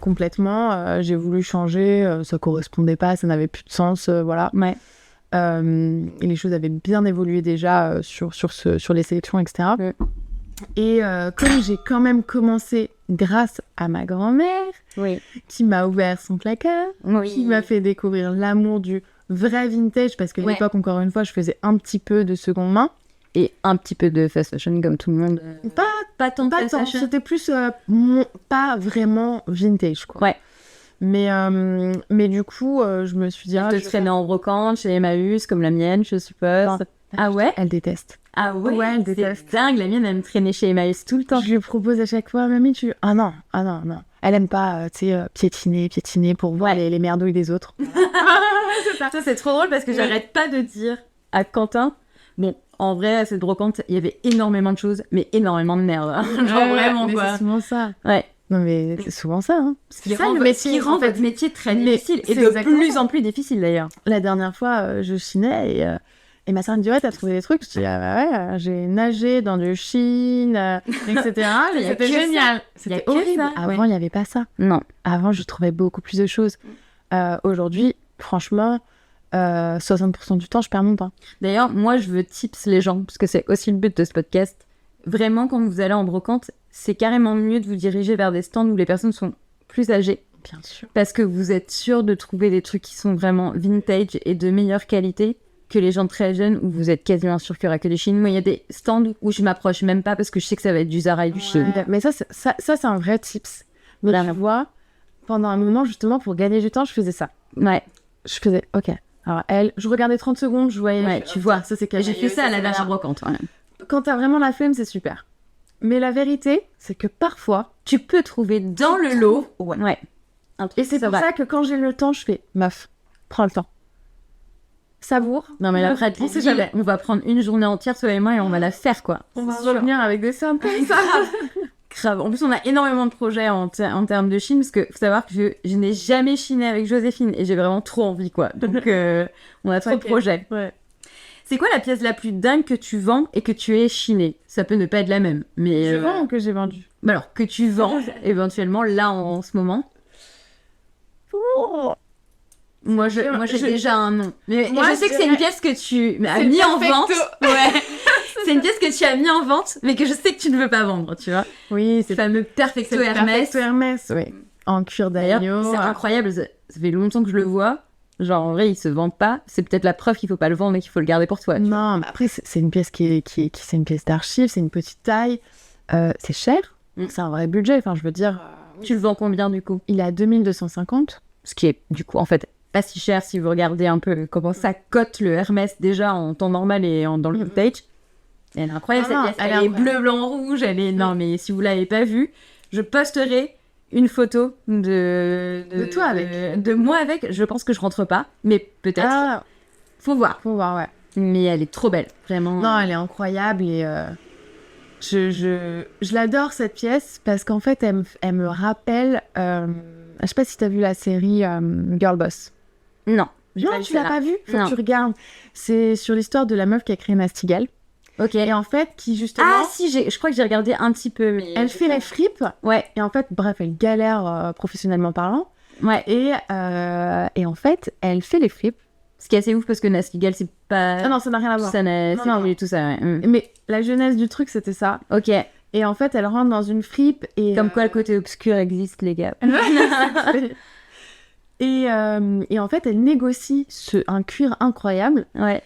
complètement, j'ai voulu changer. Ça correspondait pas, ça n'avait plus de sens, voilà. Ouais. Et les choses avaient bien évolué déjà sur les sélections, etc. Et comme j'ai quand même commencé grâce à ma grand-mère, qui m'a ouvert son placard, qui m'a fait découvrir l'amour du vrai vintage, parce qu'à l'époque, encore une fois, je faisais un petit peu de seconde main. Et un petit peu de fast fashion, comme tout le monde. Pas tant de fast fashion. C'était plus pas vraiment vintage, quoi. Ouais. Mais du coup, je me suis dit... Tu te traînais en brocante chez Emmaüs, comme la mienne, je suppose. Ah ouais ? Elle déteste. Ah ouais, elle déteste. C'est dingue, la mienne, elle me traînait chez Emmaüs tout le temps. Je lui propose à chaque fois, mamie, Ah non. Elle aime pas, piétiner pour voir les merdouilles des autres. Ça, c'est trop drôle parce que j'arrête pas de dire à Quentin, bon, en vrai, à cette brocante, il y avait énormément de choses, mais énormément de merde. Genre vraiment, quoi. C'est souvent ça. Ouais. Non, mais c'est souvent ça, hein. C'est ça, le métier qui rend votre métier très difficile. Et de plus en plus difficile, d'ailleurs. La dernière fois, je chinais et ma sœur me dit, ouais, t'as trouvé des trucs? Je dis, ah bah ouais, j'ai nagé dans du Chine, etc. C'était génial. C'était horrible. Avant, il n'y avait pas ça. Non. Avant, je trouvais beaucoup plus de choses. Aujourd'hui, franchement, 60% du temps, je perds mon temps. D'ailleurs, moi, je veux tips les gens, parce que c'est aussi le but de ce podcast. Vraiment, quand vous allez en brocante, c'est carrément mieux de vous diriger vers des stands où les personnes sont plus âgées. Bien sûr. Parce que vous êtes sûr de trouver des trucs qui sont vraiment vintage et de meilleure qualité que les gens très jeunes où vous êtes quasiment sûr qu'il y aura que du Chine. Moi, il y a des stands où je m'approche même pas parce que je sais que ça va être du Zara et du Chine. Mais ça, c'est un vrai tips. Mais tu vois, pendant un moment, justement, pour gagner du temps, je faisais ça. Ouais. Je faisais, ok. Alors, je regardais 30 secondes, je voyais... Ouais, tu vois. Ça, c'est j'ai fait ça à la dernière brocante. Ouais. Quand t'as vraiment la flemme, c'est super. Mais la vérité, c'est que parfois, tu peux trouver dans le lot. Ouais. Et c'est pour ça que quand j'ai le temps, je fais, meuf, prends le temps. Savoure. Non, mais la pratique, on va prendre une journée entière, toi et moi, et on va la faire, quoi. On va revenir avec des sommes comme ça. Grave. En plus, on a énormément de projets en termes de Chine, parce que faut savoir que je n'ai jamais chiné avec Joséphine, et j'ai vraiment trop envie, quoi. Donc, on a trop de projets. Ouais. C'est quoi la pièce la plus dingue que tu vends et que tu aies chiné? Ça peut ne pas être la même, mais... Je vends ou que j'ai vendu? Bah alors, que tu vends, éventuellement, là, en ce moment. Moi, j'ai déjà un nom. Mais je sais que c'est une pièce que tu as mis en vente. Ouais. C'est une pièce que tu as mis en vente, mais que je sais que tu ne veux pas vendre, tu vois. Oui, c'est le fameux Perfecto Hermès. Perfecto Hermès, oui. En cuir d'agneau. C'est incroyable. Ça fait longtemps que je le vois. Genre, en vrai, il se vend pas. C'est peut-être la preuve qu'il faut pas le vendre et qu'il faut le garder pour toi. Non, mais après, c'est une pièce c'est une pièce d'archive, c'est une petite taille. C'est cher. C'est un vrai budget. Enfin, je veux dire. Tu le vends combien, du coup? Il est à 2250. Ce qui est, du coup, en fait, pas si cher si vous regardez un peu comment ça cote le Hermès déjà en temps normal et dans le vintage. Elle est incroyable, Ah non, cette pièce. elle est Elle est incroyable. bleu, blanc, rouge. Elle est... Non, mais si vous l'avez pas vue, je posterai une photo De toi avec. de moi avec. Je pense que je rentre pas, mais peut-être. Ah, Faut voir. faut voir, ouais. Mais elle est trop belle, vraiment. Non, elle est incroyable et je l'adore cette pièce parce qu'en fait, elle me rappelle. Je sais pas si t'as vu la série Girl Boss. Non. j'ai Non, pas vu tu l'as celle-là. pas vu? Faut Non. que tu regardes. C'est sur l'histoire de la meuf qui a créé Nastigall. Ok. Et en fait, qui justement. Ah si, je crois que j'ai regardé un petit peu, mais... Elle fait les fripes. Ouais, Et en fait, bref, elle galère professionnellement parlant. ouais. Et en fait, elle fait les fripes. Ce qui est assez ouf parce que Nastigall, c'est pas... Ah non, ça n'a rien à voir. Ça n'a... Non, c'est non. pas du tout ça, ouais. Mais la jeunesse du truc, c'était ça. Ok. Et en fait, elle rentre dans une fripe et... Comme quoi le côté obscur existe, les gars. et en fait, elle négocie un cuir incroyable. Ouais.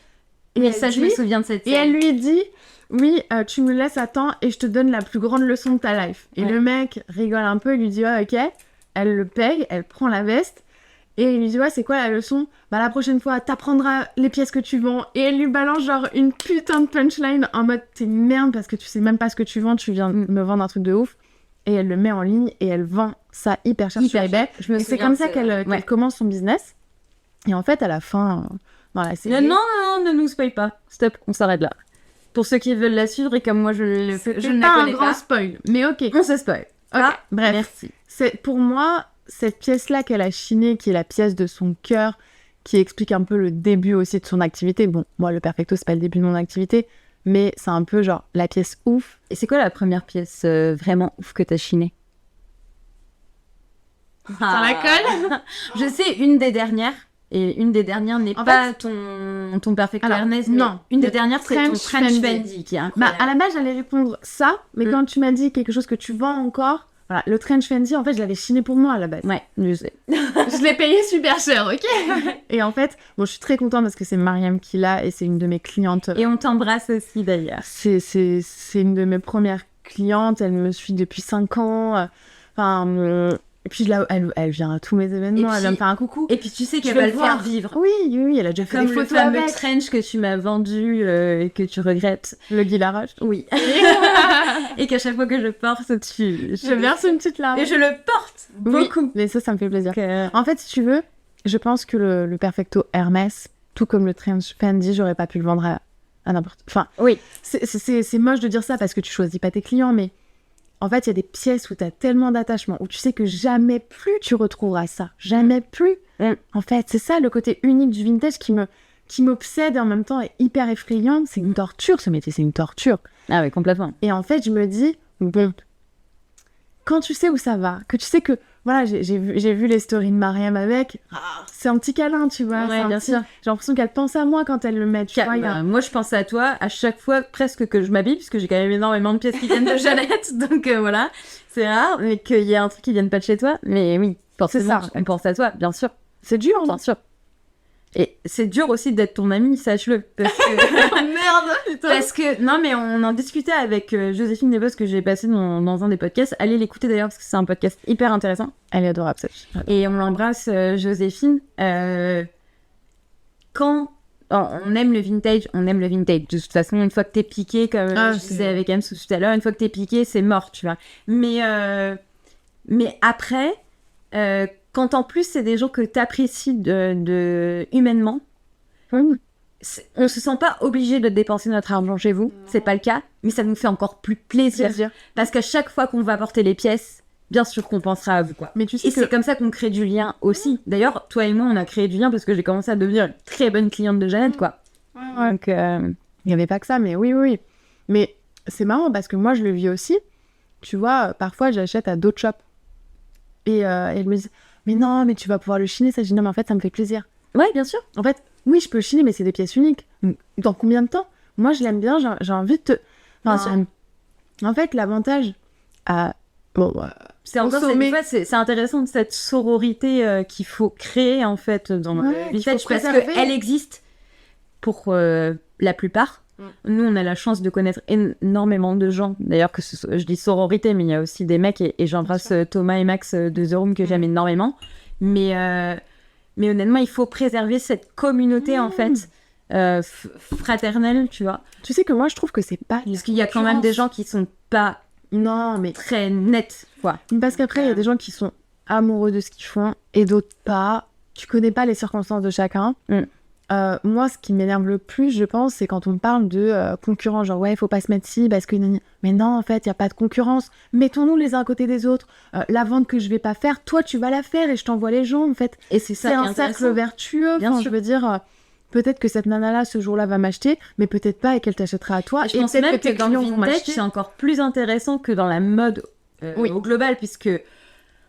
Et Mais elle ça, je me dit- souviens de cette Et scène. elle lui dit, oui, tu me laisses à temps et je te donne la plus grande leçon de ta life. Et Ouais. le mec rigole un peu, il lui dit, ouais, ok. Elle le paye, elle prend la veste. Et il lui dit, ouais, c'est quoi la leçon? Bah, la prochaine fois, t'apprendras les pièces que tu vends. Et elle lui balance genre une putain de punchline en mode, t'es une merde parce que tu sais même pas ce que tu vends, tu viens me vendre un truc de ouf. Et elle le met en ligne et elle vend ça hyper cher sur eBay. Je me Et c'est souviens comme de ça qu'elle Ouais. commence son business. Et en fait, à la fin, dans la série... Non, non, ne nous spoil pas. Stop, on s'arrête là. Pour ceux qui veulent la suivre et comme moi, je ne C'est la pas un connais grand pas, spoil, mais ok. on se spoil. Ok, bref. Merci. C'est, pour moi, cette pièce-là qu'elle a chinée, qui est la pièce de son cœur, qui explique un peu le début aussi de son activité. Bon, moi, le perfecto, c'est pas le début de mon activité, mais c'est un peu genre la pièce ouf. Et c'est quoi la première pièce vraiment ouf que t'as chinée? Dans la colle. Je sais, une des dernières. Et une des dernières n'est En pas ton Perfect Alors, Awareness, mais non. une des Le dernières, c'est ton Trench Trench Fendi. Fendi qui est Bah, incroyable. à la base, j'allais répondre ça, mais quand tu m'as dit quelque chose que tu vends encore, voilà, le Trench Fendi, en fait, je l'avais chiné pour moi à la base. Ouais, je sais. Je l'ai payé super cher, ok. Et en fait, bon, je suis très contente parce que c'est Mariam qui l'a et c'est une de mes clientes. Et on t'embrasse aussi d'ailleurs. C'est une de mes premières clientes, elle me suit depuis 5 ans. Enfin, et puis elle vient à tous mes événements, Et elle puis- vient me faire un coucou. Et puis tu sais Je qu'elle vais va le le faire voir. vivre. Oui, oui, elle a déjà fait Comme des le photos fameux avec. trench que tu m'as vendu et que tu regrettes. Le Guy Laroche. Oui. Et qu'à chaque fois que je porte, Je verse une petite larme. Et je le porte Oui, beaucoup. mais ça me fait plaisir. Donc, En fait, si tu veux, je pense que le Perfecto Hermès, tout comme le Trench Fendi, j'aurais pas pu le vendre à n'importe... Enfin, Oui. c'est moche de dire ça parce que tu choisis pas tes clients, mais en fait, il y a des pièces où tu as tellement d'attachement, où tu sais que jamais plus tu retrouveras ça. Jamais plus. Mm. En fait, c'est ça le côté unique du vintage qui m'obsède et en même temps est hyper effrayant. C'est une torture, ce métier, c'est une torture. Ah oui, complètement. Et en fait, je me dis, bon, quand tu sais où ça va, que tu sais que, voilà, j'ai vu les stories de Mariam avec, c'est un petit câlin, tu vois. Ouais, c'est un bien petit- sûr. J'ai l'impression qu'elle pense à moi quand elle le met, tu vois. il y a- Moi, je pense à toi à chaque fois presque que je m'habille, puisque j'ai quand même énormément de pièces qui viennent de Jeannette, donc voilà, c'est rare, mais qu'il y ait un truc qui vienne pas de chez toi. Mais oui, forcément, ça. on pense à toi, bien sûr, C'est dur, hein. bien sûr. Et c'est dur aussi d'être ton ami, sache-le, parce que... Merde, putain. Parce que, non, mais on en discutait avec Joséphine Desbos que j'ai passé dans un des podcasts. Allez l'écouter d'ailleurs parce que c'est un podcast hyper intéressant. Elle est adorable, cette fille. Et on l'embrasse, Joséphine. Quand on aime le vintage, on aime le vintage. De toute façon, une fois que t'es piqué, comme je c'est- disais avec Anne tout à l'heure, une fois que t'es piqué, c'est mort, tu vois. Mais après, quand en plus c'est des gens que t'apprécies humainement, on se sent pas obligé de dépenser notre argent chez vous, c'est pas le cas, mais ça nous fait encore plus plaisir. Parce qu'à chaque fois qu'on va porter les pièces, bien sûr qu'on pensera à vous, quoi. Mais tu sais Et que... c'est comme ça qu'on crée du lien aussi. D'ailleurs, toi et moi, on a créé du lien parce que j'ai commencé à devenir une très bonne cliente de Jeannette, quoi. Donc, Il n'y avait pas que ça, mais oui, oui, oui. Mais c'est marrant parce que moi, je le vis aussi. Tu vois, parfois, j'achète à d'autres shops. Et elle me dit, mais non, mais tu vas pouvoir le chiner. Ça, je dis, non, mais en fait, ça me fait plaisir. ouais, bien sûr. En fait, oui, je peux le chiner, mais c'est des pièces uniques. Dans combien de temps? Moi, je l'aime bien, j'ai envie de te... Enfin, en fait, l'avantage à... Bon, C'est encore consommer. une fois, c'est intéressant cette sororité qu'il faut créer en fait dans le Ouais, qu'il vintage faut parce préserver. qu'elle existe pour la plupart. Nous, on a la chance de connaître énormément de gens. D'ailleurs, je dis sororité, mais il y a aussi des mecs et j'embrasse Thomas et Max de The Room que j'aime énormément. Mais honnêtement, il faut préserver cette communauté en fait fraternel, tu vois. Tu sais que moi, je trouve que c'est pas... Parce qu'il y a quand même des gens qui sont pas Non, mais... très nets, quoi. Parce qu'après, il y a des gens qui sont amoureux de ce qu'ils font et d'autres pas. Tu connais pas les circonstances de chacun. Moi, ce qui m'énerve le plus, je pense, c'est quand on me parle de concurrence. Genre, ouais, il faut pas se mettre ci parce que... Mais non, en fait, il y a pas de concurrence. Mettons-nous les uns à côté des autres. La vente que je vais pas faire, toi, tu vas la faire et je t'envoie les gens, en fait. Et c'est ça C'est qui est un cercle intéressant. vertueux. Bien Enfin, sûr. je veux dire, peut-être que cette nana-là, ce jour-là, va m'acheter, mais peut-être pas et qu'elle t'achètera à toi. Et je pense peut-être même tes que dans le clients vont vintage, m'acheter. c'est encore plus intéressant que dans la mode Oui. au global, puisque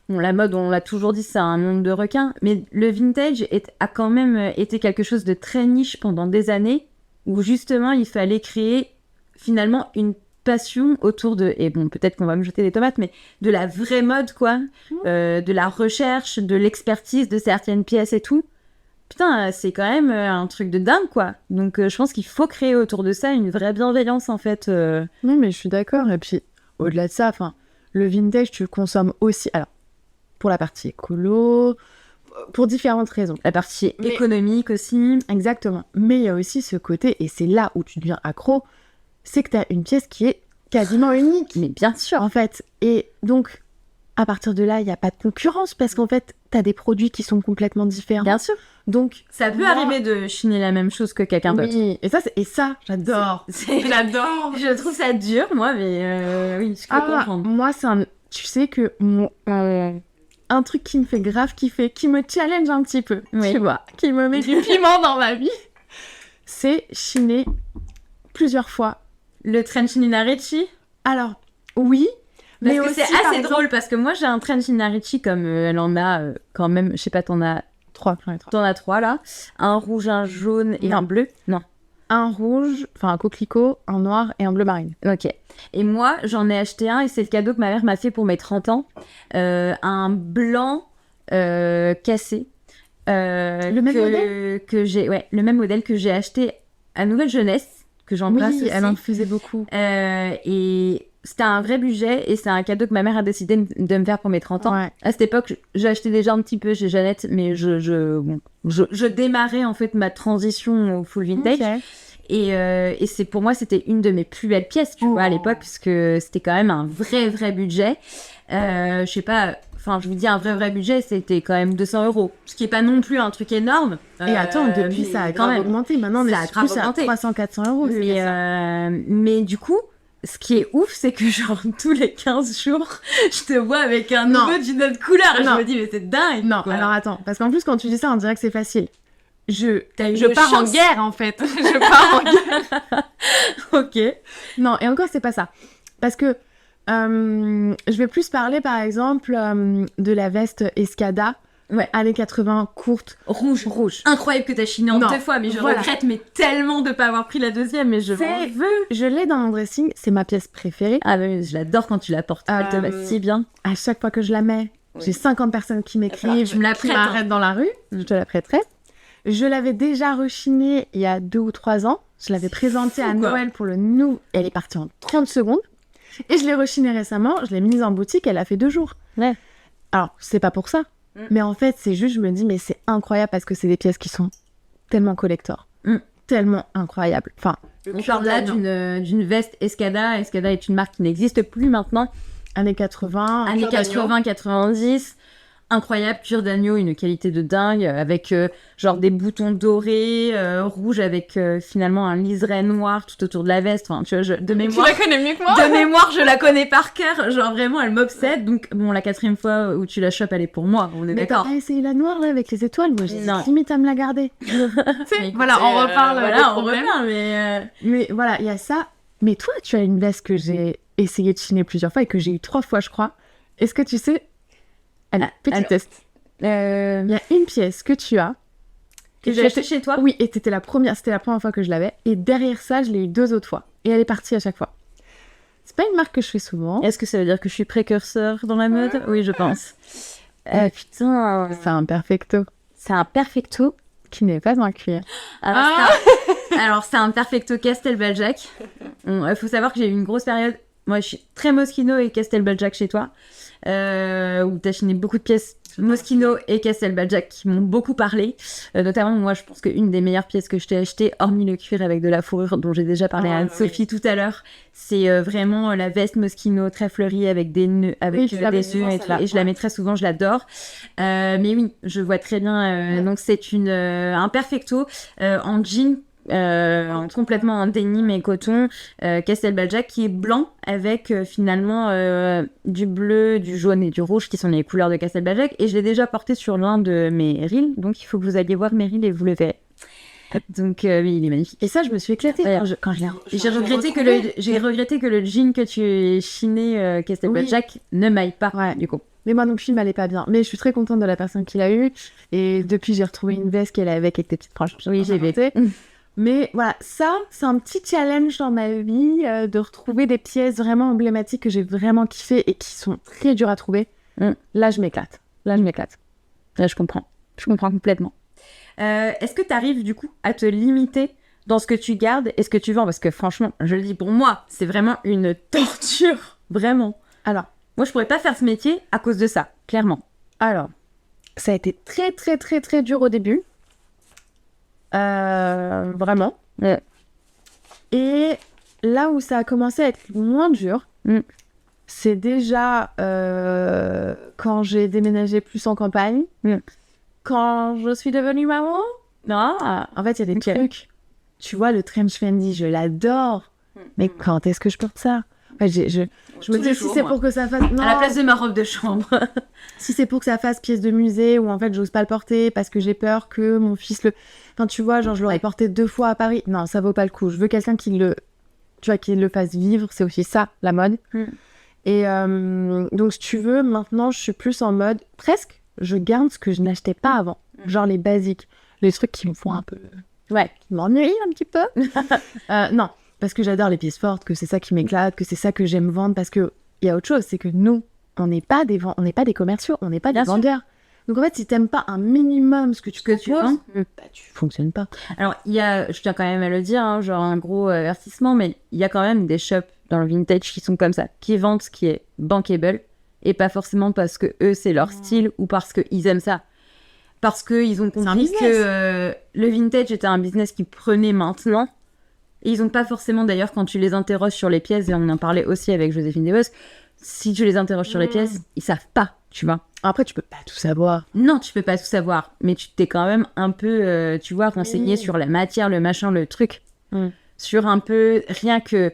bon, la mode, on l'a toujours dit, c'est un monde de requins, mais le vintage a quand même été quelque chose de très niche pendant des années, où justement, il fallait créer finalement une passion autour de, et bon, peut-être qu'on va me jeter des tomates, mais de la vraie mode, quoi, de la recherche, de l'expertise de certaines pièces et tout. Putain, c'est quand même un truc de dingue, quoi. Donc, je pense qu'il faut créer autour de ça une vraie bienveillance, en fait. Non, mais je suis d'accord. Et puis, au-delà de ça, enfin, le vintage, tu le consommes aussi. Alors, pour la partie écolo, pour différentes raisons. La partie Mais- économique aussi. Exactement. Mais il y a aussi ce côté, et c'est là où tu deviens accro, c'est que tu as une pièce qui est quasiment unique, Mais bien sûr. en fait. Et donc, à partir de là, il n'y a pas de concurrence, parce qu'en fait, tu as des produits qui sont complètement différents. Bien sûr. Donc, Ça peut moi- arriver de chiner la même chose que quelqu'un d'autre. oui. Et ça, j'adore. J'adore. Je trouve ça dur, moi, mais oui, je peux comprendre. moi, c'est un... Tu sais que un truc qui me fait grave kiffer, qui me challenge un petit peu, Oui. tu vois, qui me met du piment dans ma vie, c'est chiner plusieurs fois. Le trench Narici, Alors, oui, parce mais que aussi, c'est par assez exemple- drôle, parce que moi, j'ai un trench Narici comme elle en a quand même, je sais pas, t'en as 3 là. Un rouge, un jaune et Non. un bleu. Non. Un rouge, enfin un coquelicot, un noir et un bleu marine. Ok. Et moi, j'en ai acheté un et c'est le cadeau que ma mère m'a fait pour mes 30 ans. Un blanc cassé. Le même modèle que j'ai, ouais, le même modèle que j'ai acheté à Nouvelle Jeunesse, que j'embrasse aussi. elle en faisait beaucoup. Et c'était un vrai budget et c'est un cadeau que ma mère a décidé de me faire pour mes 30 ans. Ouais. À cette époque, j'ai acheté déjà un petit peu chez Jeannette, mais je démarrais en fait ma transition au full vintage. Ok. Et c'est pour moi, c'était une de mes plus belles pièces, tu vois, à l'époque, puisque c'était quand même un vrai budget. Je sais pas, enfin, je vous dis un vrai budget, c'était quand même 200 €, ce qui est pas non plus un truc énorme. Et attends, depuis mais ça a quand grave même. augmenté. Maintenant, on Ça a est grave plus à augmenté. 300-400 euros. Mais du coup, ce qui est ouf, c'est que genre tous les 15 jours, je te vois avec un Non. nouveau d'une autre couleur. Et je Non. me dis, mais c'est dingue. Non, quoi. alors attends, parce qu'en plus, quand tu dis ça, on dirait que c'est facile. T'as eu Je de pars en chance. guerre, en fait. Je pars en guerre. Ok. Non, et encore, c'est pas ça. Parce que je vais plus parler, par exemple, de la veste Escada, Ouais. années 80, courte. Rouge. Incroyable que t'as chiné en Non. 2 fois, mais je Voilà. regrette mais tellement de pas avoir pris la deuxième, mais je C'est- veux. Je l'ai dans mon dressing, c'est ma pièce préférée. Ah mais je l'adore quand tu la portes. Elle te va si bien. À chaque fois que je la mets, Oui. j'ai 50 personnes qui m'écrivent, tu me la qui prêtes, hein. m'arrêtent dans la rue. Je te la prêterai. Je l'avais déjà rechinée il y a 2 ou 3 ans. Je l'avais présentée à fou, quoi. Noël pour le nouveau. Elle est partie en 30 secondes. Et je l'ai rechinée récemment. Je l'ai mise en boutique. Elle a fait 2 jours. Ouais. Alors, c'est pas pour ça. Mm. Mais en fait, c'est juste, je me dis, mais c'est incroyable parce que c'est des pièces qui sont tellement collector. Mm. Tellement incroyables. Enfin, On parle là d'une veste Escada. Escada est une marque qui n'existe plus maintenant. années 80. Années cuir d'agneau. 80-90. Incroyable, cuir d'agneau, une qualité de dingue, avec genre des boutons dorés, rouges, avec finalement un liseré noir tout autour de la veste. Enfin, tu vois, de mémoire. connais mieux que moi. De mémoire, je la connais par cœur. Genre vraiment, elle m'obsède. Donc, bon, la 4e fois où tu la chopes, elle est pour moi. On est Mais d'accord. t'as pas essayé la noire là avec les étoiles? Moi, j'ai Non. limite à me la garder. Mais voilà, on reparle. des Voilà, on problèmes. revient, mais. Mais voilà, il y a ça. Mais toi, tu as une veste que j'ai essayé de chiner plusieurs fois et que j'ai eu 3 fois, je crois. Est-ce que tu sais... Allez, petit alors- test. Il y a une pièce que tu as. Que j'ai acheté chez toi. Oui, et c'était la première fois que je l'avais. Et derrière ça, je l'ai eu 2 autres fois. Et elle est partie à chaque fois. C'est pas une marque que je fais souvent. Est-ce que ça veut dire que je suis précurseur dans la mode? Oui, je pense. Putain, C'est un perfecto c'est un perfecto. qui n'est pas en cuir. Alors, c'est un perfecto Castelbajac. Il faut savoir que j'ai eu une grosse période moi je suis très Moschino et Castelbajac chez toi, où t'as chiné beaucoup de pièces Moschino et Castelbajac qui m'ont beaucoup parlé. Notamment, moi, je pense qu'une des meilleures pièces que je t'ai achetées, hormis le cuir avec de la fourrure dont j'ai déjà parlé à Anne-Sophie tout à l'heure, c'est vraiment la veste Moschino très fleurie avec des nœuds, avec des nœuds et tout. Et je la mets très souvent, je l'adore. Mais oui, je vois très bien. Donc, c'est un perfecto en jean. Complètement en denim et coton, Castelbajac qui est blanc avec finalement du bleu, du jaune et du rouge qui sont les couleurs de Castelbajac, et je l'ai déjà porté sur l'un de mes reels, donc il faut que vous alliez voir mes reels et vous le verrez. Donc oui, il est magnifique. Et ça, je me suis éclatée quand je l'ai. J'ai regretté que le jean que tu chiné Castelbajac ne m'aille pas du coup. Mais moi non plus, il m'allait pas bien. Mais je suis très contente de la personne qui l'a eu. Et depuis, j'ai retrouvé une veste qu'elle avait avec des petites franges. Oui, j'ai vu. Mais voilà, ça, c'est un petit challenge dans ma vie, de retrouver des pièces vraiment emblématiques que j'ai vraiment kiffé et qui sont très dures à trouver. Là, je m'éclate. Là, je comprends. Je comprends complètement. Est-ce que tu arrives, du coup, à te limiter dans ce que tu gardes et ce que tu vends? Parce que franchement, je le dis pour moi, c'est vraiment une torture. Vraiment. Alors, moi, je pourrais pas faire ce métier à cause de ça, clairement. Alors, ça a été très, très, très, très dur au début. Vraiment. Et là où ça a commencé à être moins dur, c'est déjà quand j'ai déménagé plus en campagne, quand je suis devenue maman. Non, en fait, il y a des trucs. Tu vois, le trench Fendi, je l'adore. Mais quand est-ce que je porte ça? Enfin, je me dis, si c'est pour que ça fasse... Non. À la place de ma robe de chambre. Si c'est pour que ça fasse pièce de musée, ou en fait, j'ose pas le porter parce que j'ai peur que mon fils le... Enfin, tu vois, genre, je l'aurais porté 2 fois à Paris. Non, ça vaut pas le coup. Je veux quelqu'un qui le... Tu vois, qui le fasse vivre. C'est aussi ça, la mode. Et donc, si tu veux, maintenant, je suis plus en mode... Presque, je garde ce que je n'achetais pas avant. Genre les basiques. Les trucs qui me font un peu... qui m'ennuient un petit peu. Non. Parce que j'adore les pièces fortes, que c'est ça qui m'éclate, que c'est ça que j'aime vendre, parce que il y a autre chose, c'est que nous, on n'est pas des commerciaux, on n'est pas des vendeurs. Donc en fait, si t'aimes pas un minimum ce que tu vends, tu fonctionnes pas. Alors je tiens quand même à le dire, hein, genre un gros avertissement, mais il y a quand même des shops dans le vintage qui sont comme ça, qui vendent ce qui est bankable, et pas forcément parce que eux c'est leur style ou parce qu'ils aiment ça. Parce qu'ils ont compris que le vintage était un business qui prenait maintenant. Et ils n'ont pas forcément, d'ailleurs, quand tu les interroges sur les pièces, et on en parlait aussi avec Joséphine Desbosques, si tu les interroges sur les pièces, ils savent pas, tu vois. Après, tu peux pas tout savoir. Non, tu peux pas tout savoir, mais tu t'es quand même un peu, tu vois, renseigné sur la matière, le machin, le truc. Sur un peu, rien que,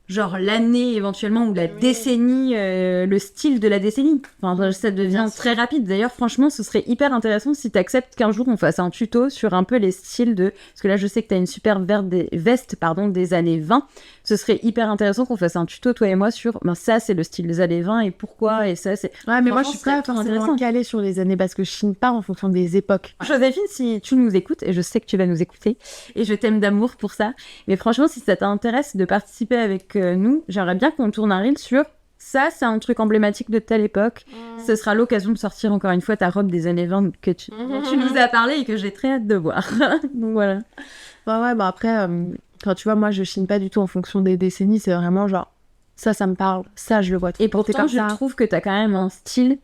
genre l'année éventuellement, ou la décennie, le style de la décennie. Enfin, ça devient très rapide. D'ailleurs, franchement, ce serait hyper intéressant si tu acceptes qu'un jour on fasse un tuto sur un peu les styles de... Parce que là, je sais que tu as une super veste des années 20. Ce serait hyper intéressant qu'on fasse un tuto, toi et moi, sur ça, c'est le style des années 20 et pourquoi, et ça, c'est... Ouais, mais moi, je suis pas forcément calée sur les années parce que je chine pas en fonction des époques. Joséphine, si tu nous écoutes, et je sais que tu vas nous écouter, et je t'aime d'amour pour ça, mais franchement, si ça t'intéresse de participer avec nous, j'aimerais bien qu'on tourne un reel sur ça, c'est un truc emblématique de telle époque. Ce sera l'occasion de sortir encore une fois ta robe des années 20 que tu nous as parlé et que j'ai très hâte de voir. Donc voilà. Bah après, quand tu vois, moi je chine pas du tout en fonction des décennies, c'est vraiment genre ça me parle, ça je le vois. Et pourtant, je trouve que t'as quand même un style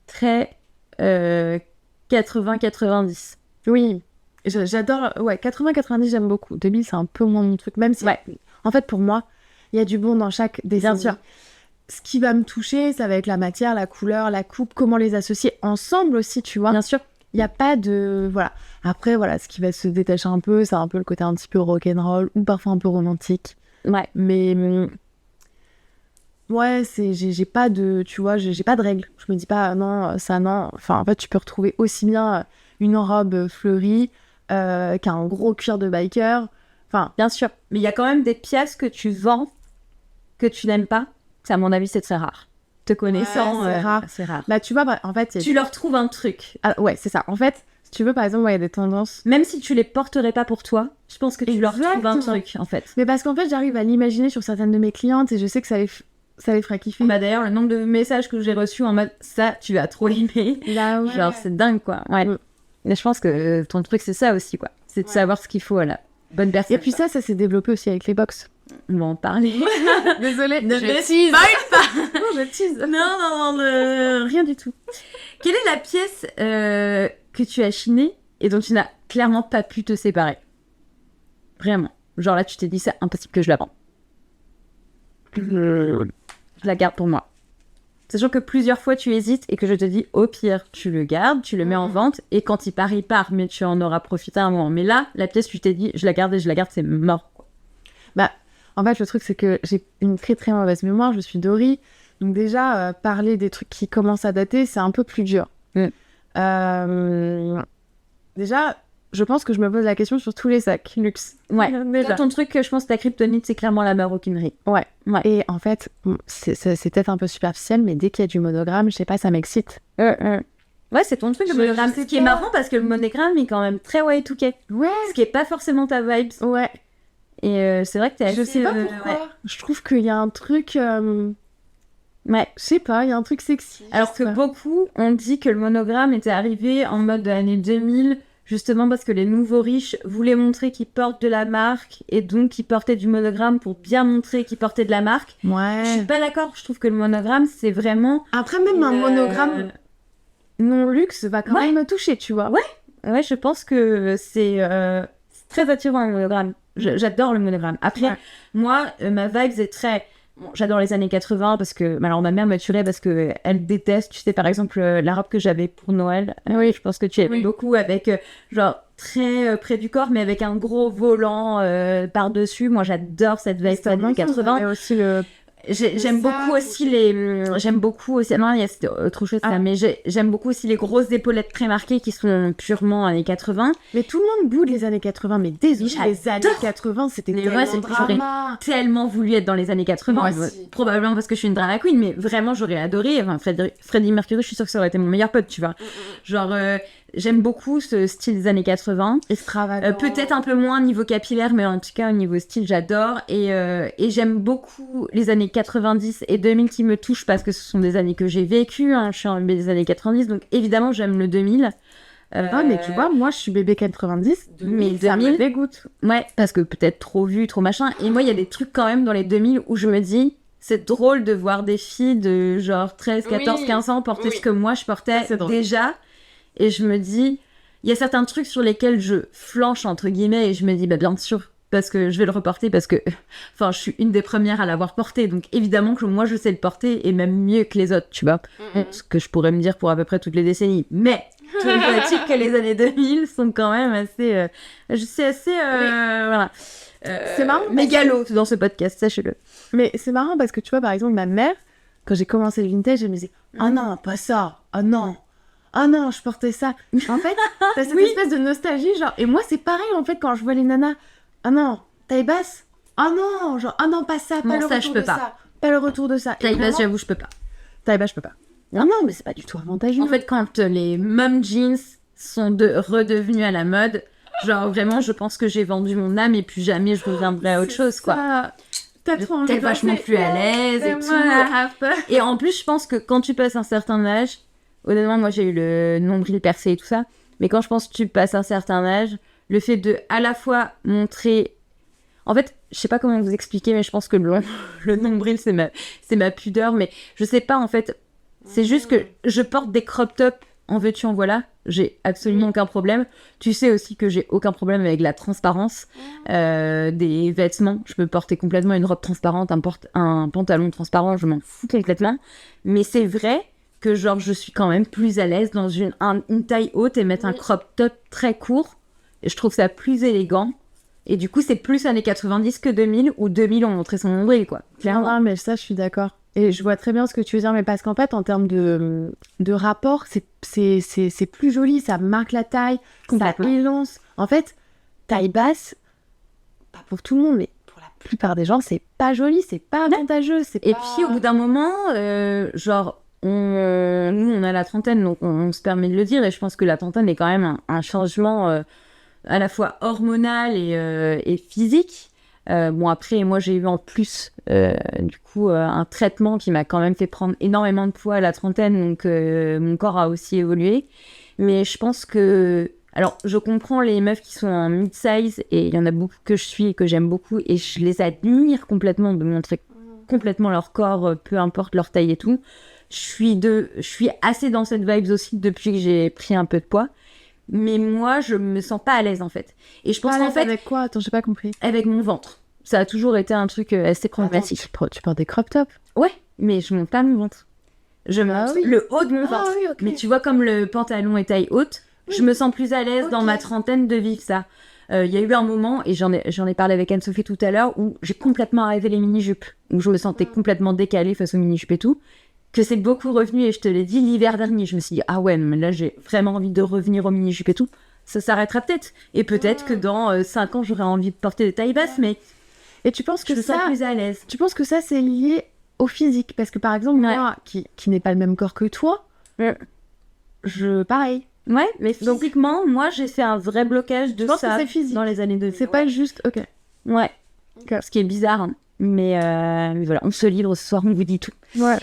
très 80-90. Oui, j'adore. Ouais, 80-90, j'aime beaucoup. 2000, c'est un peu moins mon truc, même si. En fait, pour moi, il y a du bon dans chaque décennie. Bien sûr. Ce qui va me toucher, ça va être la matière, la couleur, la coupe, comment les associer ensemble aussi, tu vois. Bien sûr. Il n'y a pas de... Voilà. Après, voilà, ce qui va se détacher un peu, c'est un peu le côté un petit peu rock'n'roll ou parfois un peu romantique. Ouais. Mais... Ouais, j'ai pas de... Tu vois, j'ai pas de règles. Je me dis pas, non, ça, non. Enfin, en fait, tu peux retrouver aussi bien une robe fleurie qu'un gros cuir de biker. Enfin, bien sûr. Mais il y a quand même des pièces que tu vends que tu n'aimes pas. À mon avis, c'est très rare. Te connaissant, c'est rare. Bah, tu vois, en fait... Tu leur trouves un truc. Ah, ouais, c'est ça. En fait, si tu veux, par exemple, il y a des tendances... Même si tu les porterais pas pour toi, je pense que tu leur trouves un truc, en fait. Mais parce qu'en fait, j'arrive à l'imaginer sur certaines de mes clientes et je sais que ça les fera kiffer. Bah d'ailleurs, le nombre de messages que j'ai reçus en mode « ça, tu as trop aimé là, ouais. » Genre, c'est dingue, quoi. Ouais. Mais je pense que ton truc, c'est ça aussi, quoi. C'est de savoir ce qu'il faut à la bonne personne. Et puis ça s'est développé aussi avec les box. On va en parler. Désolée, Ne je me tease. pas. Non, je tease. Non, rien du tout. Quelle est la pièce que tu as chinée et dont tu n'as clairement pas pu te séparer? Vraiment. Genre là, tu t'es dit, c'est impossible que je la vende. Je la garde pour moi. Sachant que plusieurs fois tu hésites et que je te dis, au pire, tu le gardes, tu le mets en vente et quand il part, il part, mais tu en auras profité un moment. Mais là, la pièce, tu t'es dit, je la garde, c'est mort. Bah, en fait, le truc, c'est que j'ai une très très mauvaise mémoire, je suis Dory. Donc déjà, parler des trucs qui commencent à dater, c'est un peu plus dur. Déjà, je pense que je me pose la question sur tous les sacs luxe. Ouais. Déjà. Toi, ton truc, je pense, ta kryptonite, c'est clairement la maroquinerie. Ouais. Et en fait, c'est peut-être un peu superficiel, mais dès qu'il y a du monogramme, je sais pas, ça m'excite. Ouais, c'est ton truc, le monogramme. Ce qui est marrant parce que le monogramme est quand même très Y2K. Ouais. Ce qui est pas forcément ta vibe. Ouais. Et c'est vrai que t'es assez... Je sais pas pourquoi. Ouais. Je trouve qu'il y a un truc... Ouais. Je sais pas, il y a un truc sexy. Alors que beaucoup ont dit que le monogramme était arrivé en mode de l'année 2000, justement parce que les nouveaux riches voulaient montrer qu'ils portent de la marque et donc qu'ils portaient du monogramme pour bien montrer qu'ils portaient de la marque. Ouais. Je suis pas d'accord, je trouve que le monogramme, c'est vraiment... Après, même un monogramme non luxe va quand même me toucher, tu vois. Ouais, je pense que c'est très attirant, le monogramme. J'adore le monogramme. Après, moi, ma vibe est très... Bon, j'adore les années 80 parce que... Alors, ma mère me tuerait parce qu'elle déteste, tu sais, par exemple, la robe que j'avais pour Noël. Oui, je pense que tu aimes beaucoup avec, genre, très près du corps, mais avec un gros volant par-dessus. Moi, j'adore cette veste années 80. Et aussi le... J'aime beaucoup aussi non, il y a c'était autre chose ça, mais j'aime beaucoup aussi les grosses épaulettes très marquées qui sont purement années 80. Mais tout le monde boude les années 80, mais désolé, les années 80 c'était tellement drama. J'aurais tellement voulu être dans les années 80, probablement parce que je suis une drama queen, mais vraiment j'aurais adoré. Enfin, Freddie Mercury, je suis sûre que ça aurait été mon meilleur pote, tu vois. Genre j'aime beaucoup ce style des années 80. Extravagant. Peut-être un peu moins niveau capillaire, mais en tout cas au niveau style, j'adore. Et j'aime beaucoup les années 90 et 2000 qui me touchent parce que ce sont des années que j'ai vécues. Hein. Je suis en des années 90, donc évidemment j'aime le 2000. Mais tu vois, moi je suis bébé 90, mais 2000 ça me dégoûte. Ouais, parce que peut-être trop vu, trop machin. Et moi, il y a des trucs quand même dans les 2000 où je me dis... C'est drôle de voir des filles de genre 13, 14, 15 ans porter ce que moi je portais déjà. Et je me dis, il y a certains trucs sur lesquels je flanche, entre guillemets, et je me dis, bah bien sûr, parce que je vais le reporter, parce que, enfin, je suis une des premières à l'avoir porté, donc évidemment que moi je sais le porter, et même mieux que les autres, tu vois. Ce que je pourrais me dire pour à peu près toutes les décennies. Mais, je me dis que les années 2000 sont quand même assez... voilà. C'est marrant. Mégalo dans ce podcast, sachez-le. Mais c'est marrant parce que tu vois, par exemple, ma mère, quand j'ai commencé le vintage, elle me disait ah non, pas ça, ah non, je portais ça. En fait, t'as cette espèce de nostalgie, genre, et moi c'est pareil en fait quand je vois les nanas, ah non, taille basse, ah non, genre, ah non, pas ça, pas le retour de ça, pas le retour de ça. Taille basse, j'avoue, je peux pas. Taille basse, je peux pas. Non, mais c'est pas du tout avantageux. En fait, quand les mom jeans sont redevenus à la mode, genre vraiment, je pense que j'ai vendu mon âme et puis jamais je reviendrai à autre chose, quoi. T'es vachement plus à l'aise et tout. Et en plus, je pense que quand tu passes un certain âge, honnêtement, moi j'ai eu le nombril percé et tout ça, mais quand je pense que tu passes un certain âge, le fait de à la fois montrer... En fait, je sais pas comment vous expliquer, mais je pense que le nombril, c'est ma pudeur, mais je sais pas, en fait, c'est juste que je porte des crop tops, en veux-tu, en voilà, j'ai absolument aucun problème. Tu sais aussi que j'ai aucun problème avec la transparence des vêtements. Je peux porter complètement une robe transparente, un pantalon transparent, je m'en fous complètement. Mais c'est vrai que genre je suis quand même plus à l'aise dans une taille haute et mettre un crop top très court. Et je trouve ça plus élégant. Et du coup, c'est plus années 90 que 2000, où 2000 ont montré son nombril, quoi. Clairement. Ah, mais ça, je suis d'accord. Et je vois très bien ce que tu veux dire, mais parce qu'en fait, en termes de rapport, c'est plus joli, ça marque la taille, ça élance. En fait, taille basse, pas pour tout le monde, mais pour la plupart des gens, c'est pas joli, c'est pas avantageux. Et puis, au bout d'un moment, genre, nous, on a la trentaine, donc on se permet de le dire, et je pense que la trentaine est quand même un changement à la fois hormonal et physique. Bon, après, moi, j'ai eu en plus, du coup, un traitement qui m'a quand même fait prendre énormément de poids à la trentaine, donc mon corps a aussi évolué. Mais je pense que Alors, je comprends les meufs qui sont en mid-size, et il y en a beaucoup que je suis et que j'aime beaucoup, et je les admire complètement de montrer complètement leur corps, peu importe leur taille et tout. Je suis assez dans cette vibe aussi depuis que j'ai pris un peu de poids. Mais moi, je me sens pas à l'aise, en fait. Et je pense qu'en fait... Avec quoi? Attends, j'ai pas compris. Avec mon ventre. Ça a toujours été un truc assez problématique. Tu portes des crop tops? Ouais, mais je monte pas mon ventre. Je monte le haut de mon ventre. Oui, okay. Mais tu vois, comme le pantalon est taille haute, je me sens plus à l'aise dans ma trentaine de vivre ça. Il y a eu un moment, et j'en ai parlé avec Anne-Sophie tout à l'heure, où j'ai complètement arrêté les mini-jupes, où je me sentais complètement décalée face aux mini-jupes et tout, que c'est beaucoup revenu, et je te l'ai dit l'hiver dernier, je me suis dit, ah ouais, mais là j'ai vraiment envie de revenir aux mini-jupes et tout, ça s'arrêtera peut-être, et peut-être que dans 5 ans j'aurai envie de porter des tailles basses, mais et tu penses que je me sens plus à l'aise. Tu penses que ça c'est lié au physique? Parce que par exemple, moi, qui n'ai pas le même corps que toi, pareil. Ouais, mais physiquement, moi, j'ai fait un vrai blocage de ça dans les années 2000. C'est pas juste... Ok. Ouais. Ce qui est bizarre, hein. Mais voilà, on se livre ce soir, on vous dit tout. Ouais.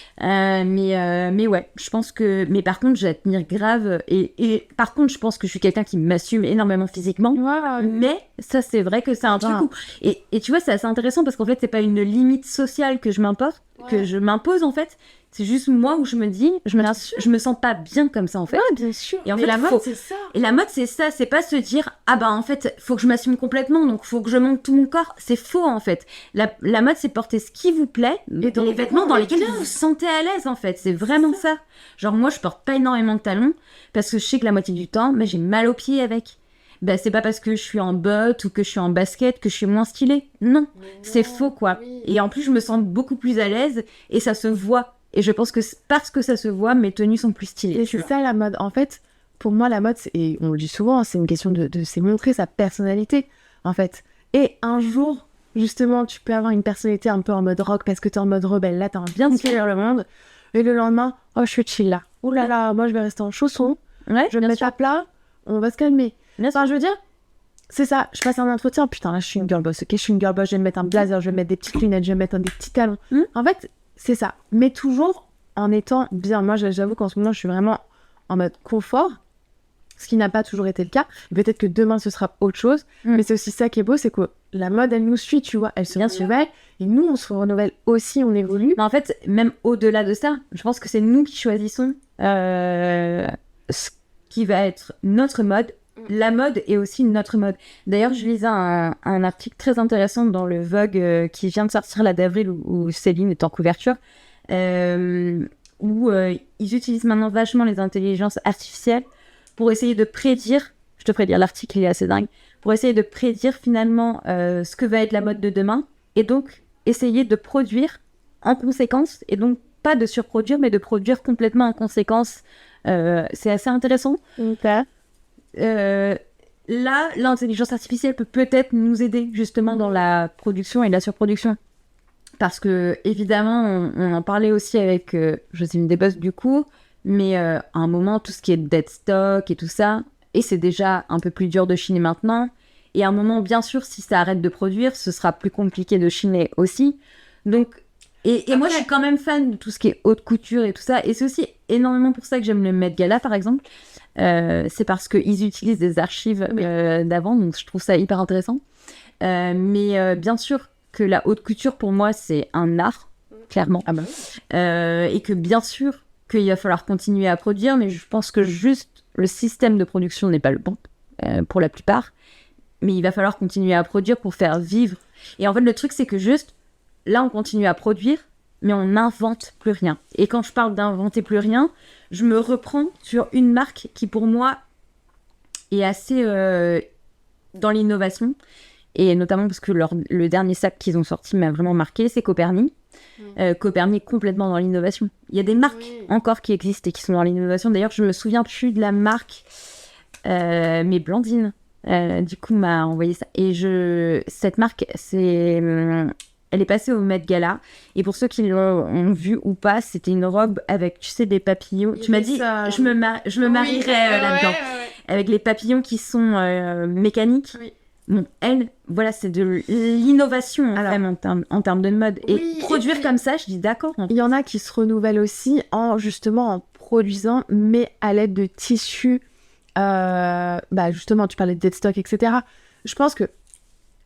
Mais ouais, je pense que... Mais par contre, j'admire grave... Et par contre, je pense que je suis quelqu'un qui m'assume énormément physiquement. Ouais. Mais ça, c'est vrai que c'est un truc où... Et tu vois, c'est assez intéressant parce qu'en fait, c'est pas une limite sociale que je m'impose, que je m'impose, en fait. C'est juste moi où je me dis, je me sens pas bien comme ça, en fait. Ouais, bien sûr. Et en fait, la mode, c'est ça. Et la mode, c'est ça. C'est pas se dire, ah bah, en fait, faut que je m'assume complètement, donc faut que je monte tout mon corps. C'est faux, en fait. La mode, c'est porter ce qui vous plaît et les vêtements dans lesquels vous vous sentez à l'aise, en fait. C'est vraiment ça. Genre, moi, je porte pas énormément de talons parce que je sais que la moitié du temps, j'ai mal aux pieds avec. Bah, c'est pas parce que je suis en bottes ou que je suis en basket que je suis moins stylée. Non, c'est faux, quoi. Oui. Et en plus, je me sens beaucoup plus à l'aise et ça se voit. Et je pense que parce que ça se voit, mes tenues sont plus stylées. Et c'est ça la mode. En fait, pour moi, la mode, et on le dit souvent, c'est une question de c'est montrer sa personnalité, en fait. Et un jour, justement, tu peux avoir une personnalité un peu en mode rock parce que t'es en mode rebelle. Là, t'as envie de fuir le monde. Et le lendemain, oh, je suis chill là. Oh là là, moi, je vais rester en chaussons. Ouais, je vais me mettre à plat. On va se calmer. Enfin, je veux dire, c'est ça. Je passe un entretien. Putain, là, je suis une girl boss. Ok, je suis une girl boss. Je vais me mettre un blazer. Je vais me mettre des petites lunettes. Je vais me mettre des petits talons. En fait, c'est ça. Mais toujours en étant bien. Moi, j'avoue qu'en ce moment, je suis vraiment en mode confort. Ce qui n'a pas toujours été le cas. Peut-être que demain, ce sera autre chose. Mais c'est aussi ça qui est beau, c'est que la mode, elle nous suit, tu vois. Elle se renouvelle. Et nous, on se renouvelle aussi, on évolue. Mais en fait, même au-delà de ça, je pense que c'est nous qui choisissons ce qui va être notre mode. La mode est aussi notre mode. D'ailleurs, je lisais un article très intéressant dans le Vogue qui vient de sortir là d'avril où Céline est en couverture, où ils utilisent maintenant vachement les intelligences artificielles pour essayer de prédire, je te prédire, l'article il est assez dingue, pour essayer de prédire finalement ce que va être la mode de demain et donc essayer de produire en conséquence et donc pas de surproduire mais de produire complètement en conséquence. C'est assez intéressant. Okay. Là, l'intelligence artificielle peut peut-être nous aider justement dans la production et la surproduction. Parce que, évidemment, on en parlait aussi avec Joselyne Desbosses du coup, mais à un moment, tout ce qui est dead stock et tout ça, et c'est déjà un peu plus dur de chiner maintenant, et à un moment, bien sûr, si ça arrête de produire, ce sera plus compliqué de chiner aussi. Donc, et moi, je suis quand même fan de tout ce qui est haute couture et tout ça, et c'est aussi énormément pour ça que j'aime le Met Gala, par exemple. C'est parce qu'ils utilisent des archives d'avant, donc je trouve ça hyper intéressant. Mais bien sûr que la haute couture, pour moi, c'est un art, clairement. Ah bah. Et que bien sûr qu'il va falloir continuer à produire, mais je pense que juste le système de production n'est pas le bon, pour la plupart. Mais il va falloir continuer à produire pour faire vivre. Et en fait, le truc, c'est que juste, là, on continue à produire, mais on n'invente plus rien. Et quand je parle d'inventer plus rien, je me reprends sur une marque qui, pour moi, est assez dans l'innovation. Et notamment parce que le dernier sac qu'ils ont sorti m'a vraiment marqué, c'est Coperni. Coperni est complètement dans l'innovation. Il y a des marques encore qui existent et qui sont dans l'innovation. D'ailleurs, je me souviens plus de la marque, mais Blandine, du coup, m'a envoyé ça. Et cette marque, elle est passée au Met Gala. Et pour ceux qui l'ont vu ou pas, c'était une robe avec, tu sais, des papillons. Tu m'as dit, je me marierais là-dedans. Ouais. Avec les papillons qui sont mécaniques. Oui. Bon, voilà, c'est de l'innovation même en termes de mode. Et produire comme ça, je dis d'accord. Il y en a qui se renouvellent aussi justement en produisant, mais à l'aide de tissus Justement, tu parlais de deadstock, etc. Je pense que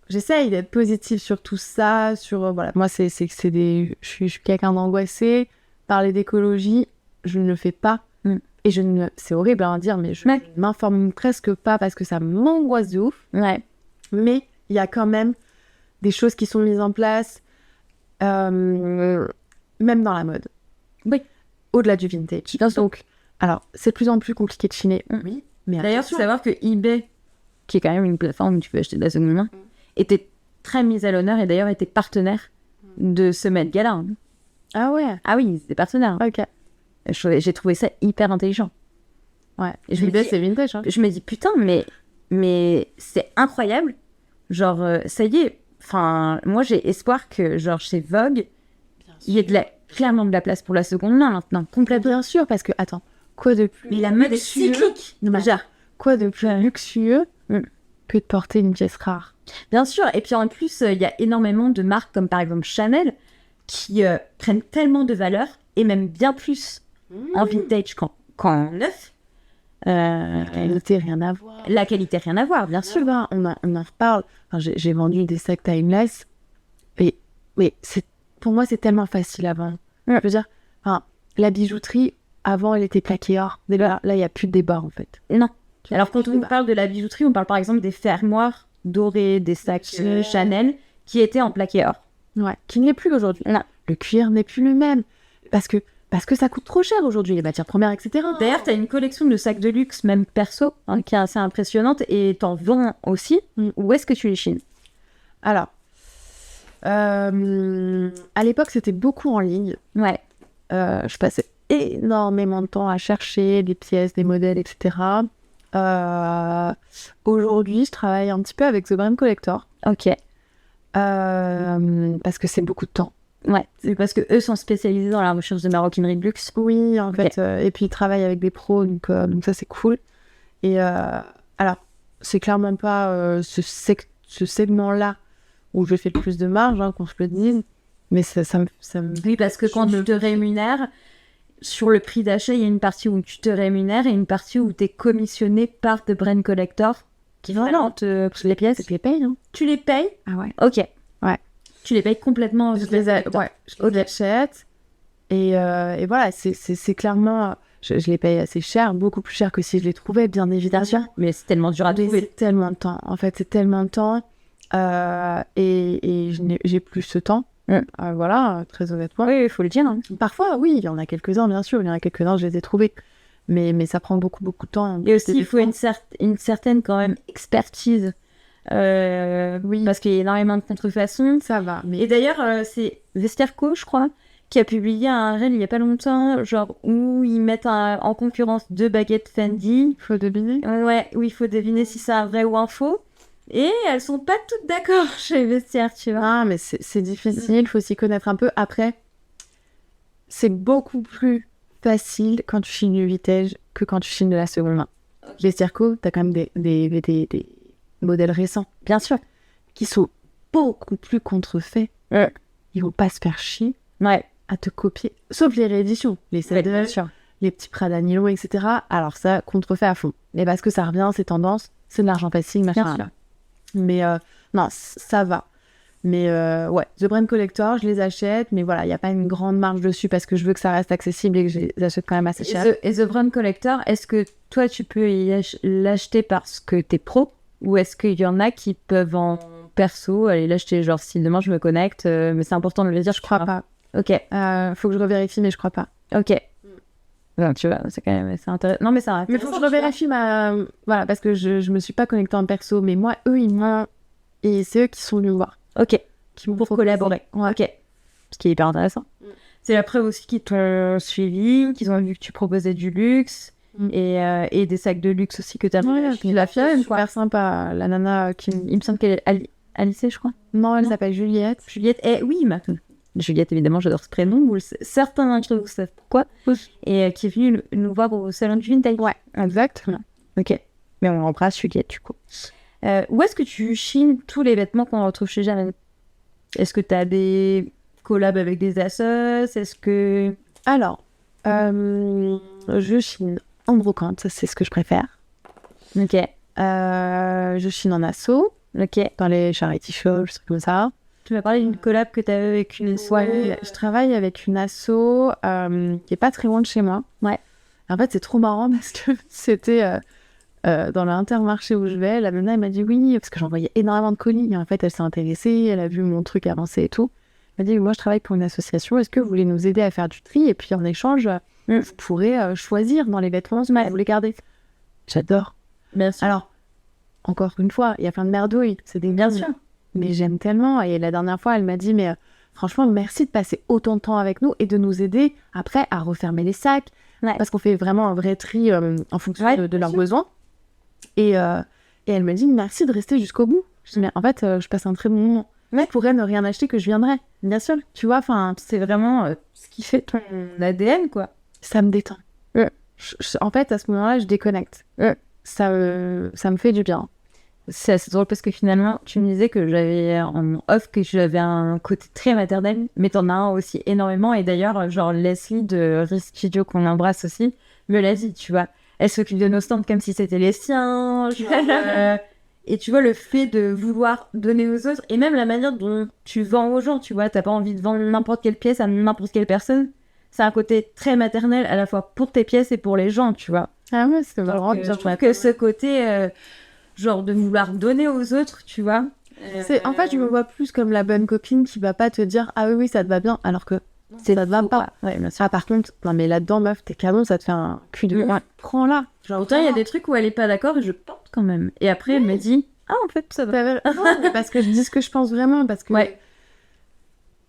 j'essaye d'être positive sur tout ça, voilà. Moi, je suis quelqu'un d'angoissé. Parler d'écologie, je ne le fais pas. Et c'est horrible à dire, mais je ne m'informe presque pas parce que ça m'angoisse de ouf. Ouais. Mais il y a quand même des choses qui sont mises en place, même dans la mode. Oui. Au-delà du vintage. Donc, alors, c'est de plus en plus compliqué de chiner. Oui. Mais d'ailleurs, il faut savoir que eBay, qui est quand même une plateforme où tu peux acheter de la seconde main, était très mise à l'honneur et d'ailleurs était partenaire de ce Met Gala. Hein. Ah ouais. Ah oui, c'était partenaire. Ok. J'ai trouvé ça hyper intelligent. Ouais. Et eBay, c'est vintage. Hein. Je me dis, putain, mais c'est incroyable. Genre, ça y est. Enfin, moi, j'ai espoir que, genre, chez Vogue, il y ait clairement de la place pour la seconde main maintenant. Complètement. Bien sûr, parce que, attends, quoi de plus... Mais la mode est cyclique. Déjà, quoi de plus luxueux que de porter une pièce rare? Bien sûr. Et puis, en plus, il y a énormément de marques, comme par exemple Chanel, qui prennent tellement de valeur, et même bien plus en vintage qu'en neuf. La qualité, rien à voir. La qualité, rien à voir, bien sûr. On en reparle. Enfin, j'ai vendu des sacs timeless. Mais pour moi, c'est tellement facile à vendre. Je veux dire, la bijouterie, avant, elle était plaquée or. Là, il n'y a plus de débat, en fait. Non. Alors, quand on parle de la bijouterie, on parle par exemple des fermoirs dorés, des sacs Chanel, qui étaient en plaqué or. Ouais, qui ne l'est plus aujourd'hui. Non. Le cuir n'est plus le même. Parce que ça coûte trop cher aujourd'hui, les matières premières, etc. D'ailleurs, tu as une collection de sacs de luxe, même perso, qui est assez impressionnante, et t'en vends aussi. Où est-ce que tu les chines? Alors, à l'époque, c'était beaucoup en ligne. Ouais. Je passais énormément de temps à chercher des pièces, des modèles, etc. Aujourd'hui, je travaille un petit peu avec The Brand Collector. Ok. Parce que c'est beaucoup de temps. Ouais, c'est parce que eux sont spécialisés dans la recherche de maroquinerie de luxe. Oui, en fait. Et puis ils travaillent avec des pros, donc ça c'est cool. Et alors, c'est clairement pas ce segment-là où je fais le plus de marge, qu'on se le dise. Mais ça me... Oui, parce que quand tu te rémunères, sur le prix d'achat, il y a une partie où tu te rémunères et une partie où tu es commissionné par The Brand Collector qui présente les pièces. Tu les payes, hein? Tu les payes? Ah ouais. Ok. Ouais. Tu les payes complètement. Je les achète. Et voilà, c'est clairement... Je les paye assez cher, beaucoup plus cher que si je les trouvais, bien évidemment. Mais c'est tellement dur à trouver. C'est tellement de temps. En fait, c'est tellement de temps. Et j'ai plus ce temps. Voilà, très honnêtement. Oui, il faut le dire. Hein. Parfois, oui, il y en a quelques-uns, bien sûr. Il y en a quelques-uns, je les ai trouvés. Mais ça prend beaucoup, beaucoup de temps. Et aussi, il faut une certaine, quand même, expertise. Oui. Parce qu'il y a énormément de contrefaçons. Ça va. Mais... Et d'ailleurs, c'est Vesterco, je crois, qui a publié un reel il y a pas longtemps, genre où ils mettent en concurrence 2 baguettes Fendi. Il faut deviner. Ouais, où il faut deviner si c'est un vrai ou un faux. Et elles sont pas toutes d'accord chez Vestiaire, tu vois. Ah, mais c'est difficile, il faut s'y connaître un peu. Après, c'est beaucoup plus facile quand tu chines du vintage que quand tu chines de la seconde main. Okay. Vestiaire-Co, t'as quand même des modèles récents, bien sûr, qui sont beaucoup plus contrefaits. Ils vont pas se faire chier à te copier, sauf les rééditions, les saddles, les petits Prada Nilo, etc. Alors ça, contrefait à fond. Mais parce que ça revient, c'est tendance, c'est de l'argent facile, machin. Mais non, ça va. Mais ouais, The Brand Collector, je les achète, mais voilà, il n'y a pas une grande marge dessus parce que je veux que ça reste accessible et que je les achète quand même assez cher. Et The Brand Collector, est-ce que toi, tu peux l'acheter parce que t'es pro, ou est-ce qu'il y en a qui peuvent en perso aller l'acheter, genre si demain je me connecte, mais c'est important de le dire, je crois pas. Ok. Faut que je revérifie, mais je crois pas. Ok. Non, tu vois, c'est quand même intéressant. Non, mais ça va. Mais faut que je revérifie voilà, parce que je me suis pas connectée en perso, mais moi, eux, ils m'ont... Et c'est eux qui sont venus me voir. Ok. Qui m'ont pour collaborer. Ouais. Ok. Ce qui est hyper intéressant. C'est la preuve aussi qu'ils t'ont suivi, qu'ils ont vu que tu proposais du luxe et des sacs de luxe aussi que tu as. Ouais, puis la fille, elle est super sympa. La nana qui... Il me semble qu'elle est Alice, je crois. Non, elle s'appelle Juliette. Juliette, oui, Juliette, évidemment, j'adore ce prénom. Certains d'entre vous savent pourquoi. Et qui est venue nous voir au salon du vintage. Ouais, exact. Voilà. Ok. Mais on embrasse Juliette, du coup. Où est-ce que tu chines tous les vêtements qu'on retrouve chez Jeanne? Est-ce que tu as des collabs avec des assos? Est-ce que... Alors, je chine en brocante, ça c'est ce que je préfère. Ok. Je chine en asso, dans les charity shows, des trucs comme ça. Tu m'as parlé d'une collab que tu avais avec une asso. Ouais, je travaille avec une asso qui est pas très loin de chez moi. Ouais. En fait, c'est trop marrant parce que c'était dans l'Intermarché où je vais. La nana, elle m'a dit oui, parce que j'envoyais énormément de colis. Et en fait, elle s'est intéressée, elle a vu mon truc avancer et tout. Elle m'a dit, moi, je travaille pour une association. Est-ce que vous voulez nous aider à faire du tri? Et puis, en échange, vous pourrez choisir dans les vêtements ce que vous voulez garder. J'adore. Bien sûr. Alors, encore une fois, il y a plein de merdouilles. C'est des Bien sûr. Mais j'aime tellement. Et la dernière fois, elle m'a dit, mais franchement, merci de passer autant de temps avec nous et de nous aider après à refermer les sacs. Ouais. Parce qu'on fait vraiment un vrai tri en fonction de leurs besoins. Et elle me dit, merci de rester jusqu'au bout. Je dis, mais en fait, je passe un très bon moment. Je pourrais ne rien acheter que je viendrais. Bien sûr. Tu vois, c'est vraiment ce qui fait ton ADN, quoi. Ça me détend. En fait, à ce moment-là, je déconnecte. Ça me fait du bien. C'est assez drôle parce que finalement, tu me disais que j'avais en off que j'avais un côté très maternel, mais t'en as un aussi énormément. Et d'ailleurs, genre Leslie de Risk Studio, qu'on embrasse aussi, me l'a dit, tu vois. Elle s'occupe de nos stands comme si c'était les siens. Et tu vois, le fait de vouloir donner aux autres, et même la manière dont tu vends aux gens, tu vois, t'as pas envie de vendre n'importe quelle pièce à n'importe quelle personne. C'est un côté très maternel à la fois pour tes pièces et pour les gens, tu vois. Ah ouais, c'est vraiment je trouve que ce côté... genre de vouloir donner aux autres, tu vois. En fait, je me vois plus comme la bonne copine qui va pas te dire « Ah oui, ça te va bien », alors que ça te va pas. Ouais, bien sûr. Ah, par contre, non mais là-dedans, meuf, t'es canon, ça te fait un cul de... Prends-la. Genre, autant il y a des trucs où elle est pas d'accord et je porte quand même. Et après, elle me dit « Ah, en fait, ça va. » Non, mais parce que je dis ce que je pense vraiment, parce que...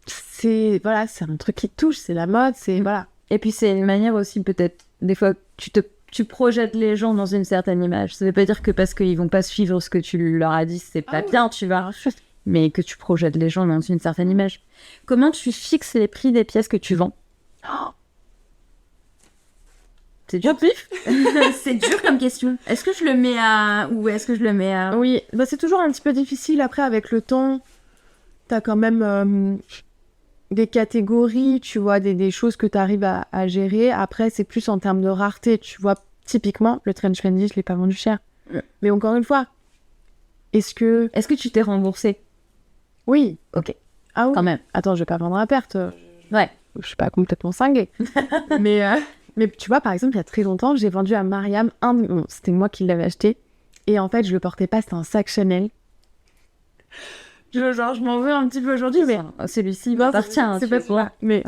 C'est... Voilà, c'est un truc qui te touche, c'est la mode, c'est... Voilà. Et puis, c'est une manière aussi, peut-être, des fois, tu projettes les gens dans une certaine image. Ça veut pas dire que parce qu'ils vont pas suivre ce que tu leur as dit, c'est pas bien, tu vois. Mais que tu projettes les gens dans une certaine image. Comment tu fixes les prix des pièces que tu vends? C'est dur, pif. C'est dur comme question. Est-ce que je le mets à... Ou est-ce que je le mets à... Oui, bah c'est toujours un petit peu difficile. Après, avec le temps, t'as quand même des catégories, tu vois, des choses que t'arrives à gérer. Après, c'est plus en termes de rareté, tu vois. Typiquement, le trench Fendi, je l'ai pas vendu cher. Mais encore une fois, est-ce que tu t'es remboursé? Oui. Ok. Ah oui. Quand même. Attends, je vais pas vendre à perte. Ouais. Je suis pas complètement cinglée. mais tu vois, par exemple, il y a très longtemps, j'ai vendu à Mariam c'était moi qui l'avais acheté. Et en fait, je le portais pas, c'était un sac Chanel. Je m'en veux un petit peu aujourd'hui, mais celui-ci m'appartient. C'est pas pour moi. Mais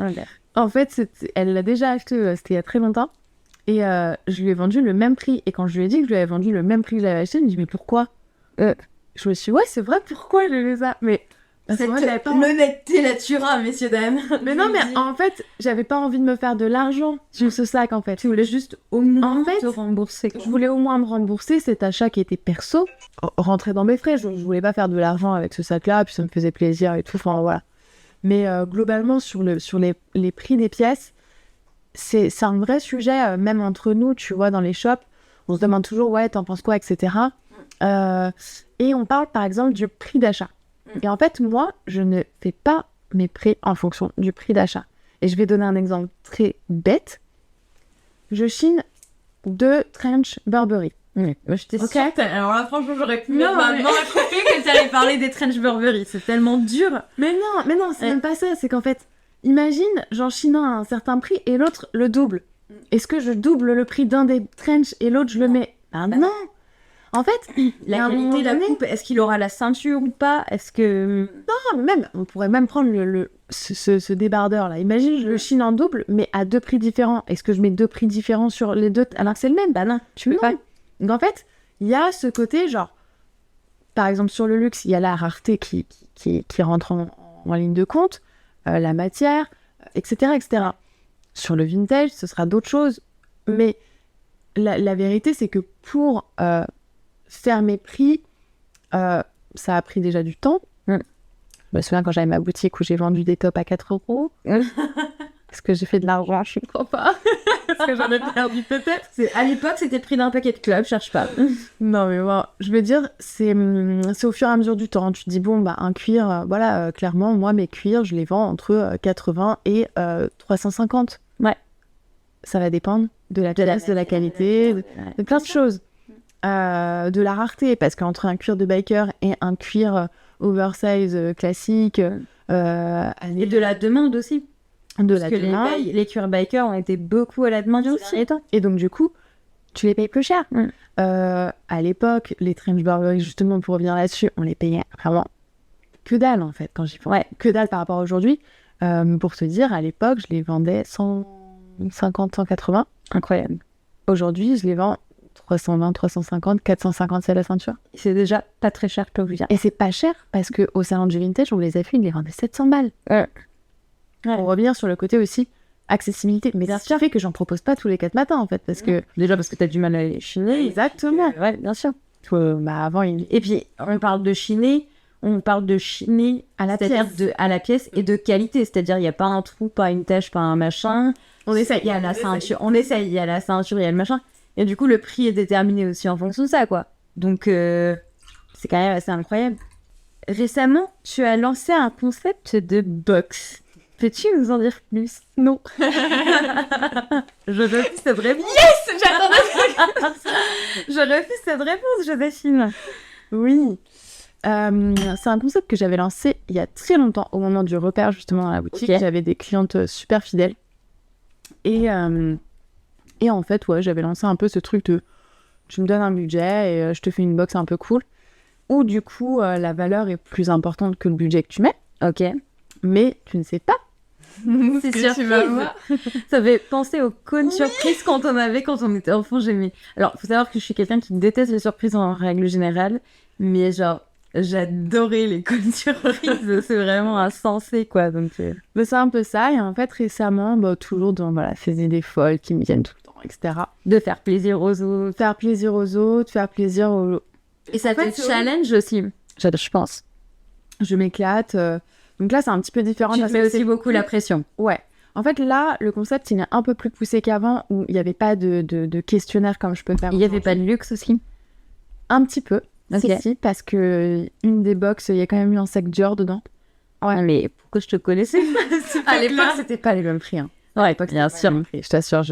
en fait, elle l'a déjà acheté, c'était il y a très longtemps. Et je lui ai vendu le même prix. Et quand je lui ai dit que je lui avais vendu le même prix que je l'avais acheté, elle me dit, mais pourquoi Je me suis dit, ouais, c'est vrai, pourquoi je les ai... Mais l'honnêteté la tuera, messieurs, dames. Mais non, mais en fait, j'avais pas envie de me faire de l'argent sur ce sac, en fait. Tu voulais juste au moins te rembourser. Je voulais au moins me rembourser cet achat qui était perso, rentrer dans mes frais. Je voulais pas faire de l'argent avec ce sac-là, puis ça me faisait plaisir et tout, enfin voilà. Mais globalement, sur les prix des pièces, c'est un vrai sujet, même entre nous, tu vois, dans les shops. On se demande toujours, ouais, t'en penses quoi, etc. Et on parle, par exemple, du prix d'achat. Et en fait, moi, je ne fais pas mes prix en fonction du prix d'achat. Et je vais donner un exemple très bête. Je chine 2 trench Burberry. J'étais sûre. Alors là, franchement, j'aurais pu mettre ma main à côté que tu allais parler des trench Burberry. C'est tellement dur. Mais non, c'est même pas ça. C'est qu'en fait, imagine, j'en chine un à un certain prix et l'autre le double. Est-ce que je double le prix d'un des trench et l'autre, je le mets... non. En fait, la qualité de la coupe, est-ce qu'il aura la ceinture ou pas? Est-ce que... Non, mais même, on pourrait même prendre ce débardeur-là. Imagine, je le chine en double, mais à 2 prix différents. Est-ce que je mets 2 prix différents sur les deux alors que c'est le même? Bah non, tu peux pas. Donc en fait, il y a ce côté, genre, par exemple, sur le luxe, il y a la rareté qui rentre en ligne de compte, la matière, etc., etc. Sur le vintage, ce sera d'autres choses. Mais la vérité, c'est que pour... faire mes prix, ça a pris déjà du temps. Je me souviens quand j'avais ma boutique où j'ai vendu des tops à 4 €. Est-ce que j'ai fait de l'argent? Je ne crois pas. Est-ce que j'en ai perdu peut-être? À l'époque, c'était le prix d'un paquet de clubs, cherche pas. Non, mais bon, je veux dire, c'est au fur et à mesure du temps. Tu te dis, bon, bah, un cuir, voilà, clairement, moi, mes cuirs, je les vends entre 80 et 350. Ouais. Ça va dépendre de la pièce, de la qualité, de plein de choses. de la rareté, parce qu'entre un cuir de biker et un cuir oversize classique... et de la demande aussi. Parce que les cuirs bikers ont été beaucoup à la demande aussi. Et donc, du coup, tu les payes plus cher. À l'époque, les trench Burberry, justement, pour revenir là-dessus, on les payait vraiment que dalle, en fait, quand j'y pense. Que dalle par rapport à aujourd'hui. Pour te dire, à l'époque, je les vendais 150, 180. Incroyable. Aujourd'hui, je les vends 320, 350, 450, c'est la ceinture. C'est déjà pas très cher pour vous dire. Et c'est pas cher, parce qu'au salon du vintage, on les a fait, ils les vendaient 700 balles. Pour revenir sur le côté aussi accessibilité. Mais bien sûr, fait que j'en propose pas tous les 4 matins, en fait, parce que... Déjà parce que t'as du mal à les chiner. Exactement. Ouais, bien sûr. Avant, Et puis, on parle de chiner à la pièce. À la pièce et de qualité. C'est-à-dire, il n'y a pas un trou, pas une tache, pas un machin. On essaye. Il y a la ceinture. On essaye. Il y a la ceinture, il y a le machin. Et du coup, le prix est déterminé aussi en fonction de ça, quoi. Donc, c'est quand même assez incroyable. Récemment, tu as lancé un concept de box. Peux-tu nous en dire plus? Non. Je refuse cette réponse. Yes, j'attendais. Je refuse cette réponse, Joséphine. Oui. C'est un concept que j'avais lancé il y a très longtemps, au moment du repère justement dans la boutique. Okay. J'avais des clientes super fidèles. Et en fait, j'avais lancé un peu ce truc de tu me donnes un budget et je te fais une box un peu cool. Où du coup, la valeur est plus importante que le budget que tu mets. Ok. Mais tu ne sais pas. C'est surprise. Ça fait penser aux cônes surprises quand on était enfant. Alors, faut savoir que je suis quelqu'un qui déteste les surprises en règle générale, mais genre, j'adorais les cônes surprises. C'est vraiment insensé, quoi. Donc, mais c'est un peu ça. Et en fait, récemment, toujours faisais des folles qui me viennent tout le temps, etc. De faire plaisir aux autres. Faire plaisir aux... Et ça te challenge aussi, je pense. Je m'éclate. Donc là, c'est un petit peu différent. Tu mets aussi beaucoup la pression. Ouais. En fait, là, le concept, il est un peu plus poussé qu'avant, où il n'y avait pas de questionnaire comme je peux faire. Il n'y avait pas de luxe aussi? Un petit peu. Okay. Si, parce que une des box, il y a quand même eu un sac Dior dedans. Ouais, mais pourquoi je te connaissais? À l'époque, c'était pas les mêmes prix. Hein. Ouais, à l'époque, bien sûr. Je t'assure,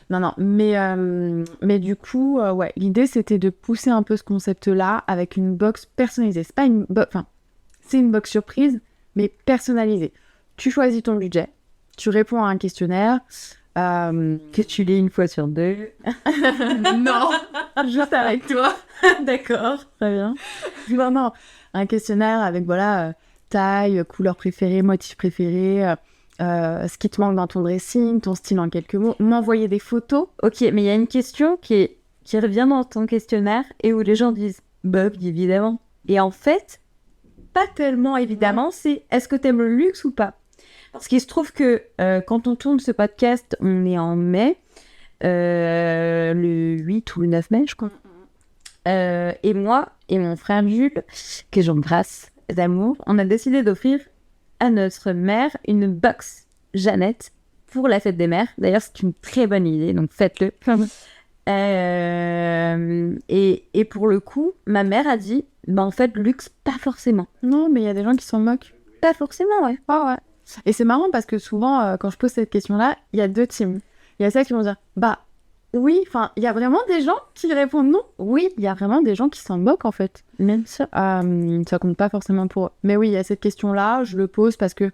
Non, mais du coup, l'idée, c'était de pousser un peu ce concept-là avec une box personnalisée. C'est pas une box... Enfin, c'est une box surprise, mais personnalisée. Tu choisis ton budget, tu réponds à un questionnaire, que tu lis une fois sur 2. Non, juste avec toi. D'accord, très bien. Non, un questionnaire avec, taille, couleur préférée, motif préféré, ce qui te manque dans ton dressing, ton style en quelques mots, m'envoyer des photos. Ok, mais il y a une question qui revient dans ton questionnaire et où les gens disent « Bob, évidemment ». Et en fait... pas tellement évidemment, c'est est-ce que t'aimes le luxe ou pas? Parce qu'il se trouve que quand on tourne ce podcast, on est en mai, le 8 ou le 9 mai, je crois. Et moi et mon frère Jules, que j'embrasse d'amour, on a décidé d'offrir à notre mère une box Jeannette pour la fête des mères. D'ailleurs, c'est une très bonne idée, donc faites-le. Et pour le coup, ma mère a dit, en fait, luxe, pas forcément. Non, mais il y a des gens qui s'en moquent. Pas forcément, ouais. Ah ouais. Et c'est marrant parce que souvent, quand je pose cette question-là, il y a 2 teams. Il y a celles qui vont dire, oui, enfin, il y a vraiment des gens qui répondent non. Oui, il y a vraiment des gens qui s'en moquent, en fait. Même ça. Ça compte pas forcément pour eux. Mais oui, il y a cette question-là, je le pose parce que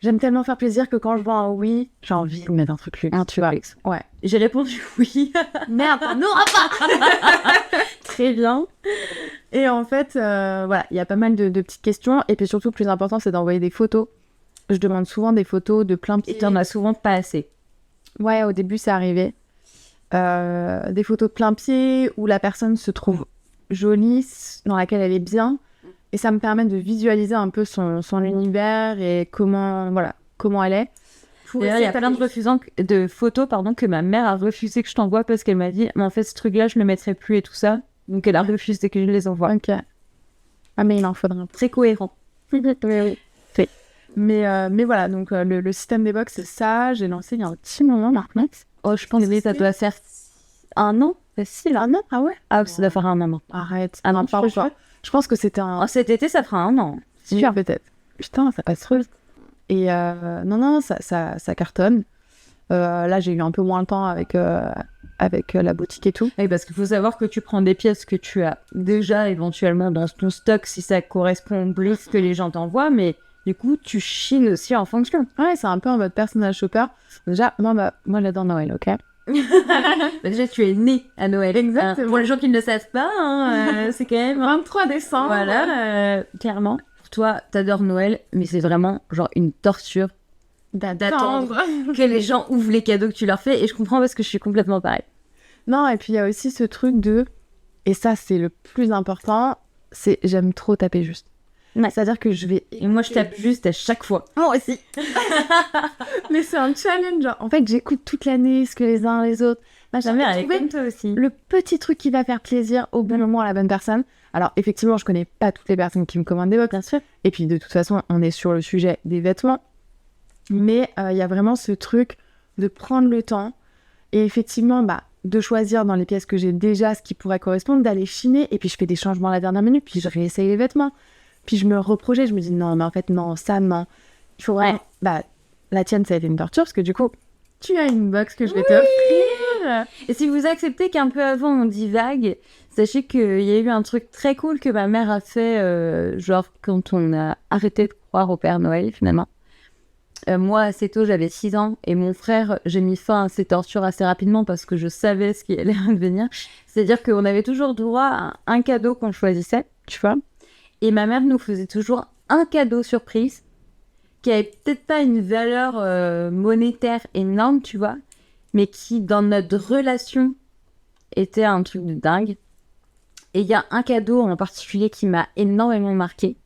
j'aime tellement faire plaisir que quand je vois un oui, j'ai envie de mettre un truc luxe. Un truc luxe. Ouais. J'ai répondu oui. Merde, on n'aura pas. Très bien. Et en fait, il y a pas mal de petites questions. Et puis surtout, le plus important, c'est d'envoyer des photos. Je demande souvent des photos de plein pied. Et t'en as souvent pas assez. Ouais, au début, c'est arrivé. Des photos de plein pied où la personne se trouve jolie, dans laquelle elle est bien. Et ça me permet de visualiser un peu son univers et comment elle est. D'ailleurs, il y a plein de photos que ma mère a refusé que je t'envoie parce qu'elle m'a dit « Mais en fait, ce truc-là, je le mettrai plus et tout ça. » Donc, elle a refusé que je les envoie. Ok. Ah, mais il en faudrait un peu. Très cohérent. Oui. Mais voilà, donc le système des box, c'est ça. J'ai lancé il y a un petit moment, maintenant. Oh, je pense que ça doit faire 1 an. Facile, 1 an? Ah ouais? Ah, ça doit faire 1 an. Arrête. Ah non, pas encore. Je pense que c'était un... Oh, cet été, ça fera 1 an. Peut-être. Putain, ça passe trop vite. Et non, ça cartonne. Là, j'ai eu un peu moins le temps avec la boutique et tout. Oui, parce qu'il faut savoir que tu prends des pièces que tu as déjà éventuellement dans ton stock si ça correspond au plus que les gens t'envoient, mais du coup, tu chines aussi en fonction. Ouais, c'est un peu en mode personal shopper. Déjà, moi j'adore Noël, ok? Déjà, tu es né à Noël. Exactement. Pour les gens qui ne le savent pas, c'est quand même... 23 décembre. Voilà, clairement. Pour toi, t'adores Noël, mais c'est vraiment genre une torture d'attendre que les gens ouvrent les cadeaux que tu leur fais. Et je comprends parce que je suis complètement pareil. Non, et puis il y a aussi ce truc de... Et ça, c'est le plus important, c'est j'aime trop taper juste. Ouais. C'est-à-dire que je vais... Et moi, je tape juste à chaque fois. Moi aussi. Mais c'est un challenge. Genre. En fait, j'écoute toute l'année ce que les uns les autres... Ma mère, elle est comme toi aussi. Le petit truc qui va faire plaisir au bon moment à la bonne personne. Alors, effectivement, je connais pas toutes les personnes qui me commandent des box. Bien sûr. Et puis, de toute façon, on est sur le sujet des vêtements. Mais il y a vraiment ce truc de prendre le temps et effectivement, de choisir dans les pièces que j'ai déjà ce qui pourrait correspondre, d'aller chiner. Et puis, je fais des changements à la dernière minute. Puis, je réessaye les vêtements. Puis, je me reprojette. Je me dis, non, mais en fait, non, ça, non. Il faut vraiment... la tienne, ça a été une torture parce que du coup, tu as une box que je vais t'offrir. Et si vous acceptez qu'un peu avant on divague, sachez qu'il y a eu un truc très cool que ma mère a fait, genre quand on a arrêté de croire au Père Noël finalement. Moi, assez tôt, j'avais 6 ans et mon frère, j'ai mis fin à ces tortures assez rapidement parce que je savais ce qui allait advenir. C'est-à-dire qu'on avait toujours droit à un cadeau qu'on choisissait, tu vois. Et ma mère nous faisait toujours un cadeau surprise qui avait peut-être pas une valeur monétaire énorme, tu vois, mais qui, dans notre relation, était un truc de dingue. Et il y a un cadeau en particulier qui m'a énormément marqué.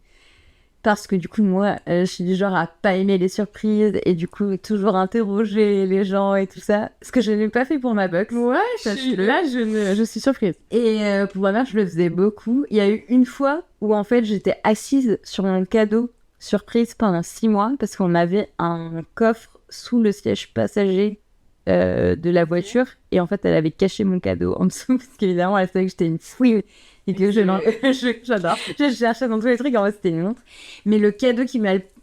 Parce que du coup, moi, je suis du genre à pas aimer les surprises et du coup, toujours interroger les gens et tout ça. Ce que je n'ai pas fait pour ma box. Ouais, je suis surprise. Et pour ma mère, je le faisais beaucoup. Il y a eu une fois où en fait, j'étais assise sur un cadeau surprise pendant 6 mois parce qu'on avait un coffre sous le siège passager de la voiture et en fait, elle avait caché mon cadeau en dessous parce qu'évidemment, elle savait que j'étais une fouille. Et que j'adore. Je cherchais dans tous les trucs, en fait, c'était une honte. Mais le cadeau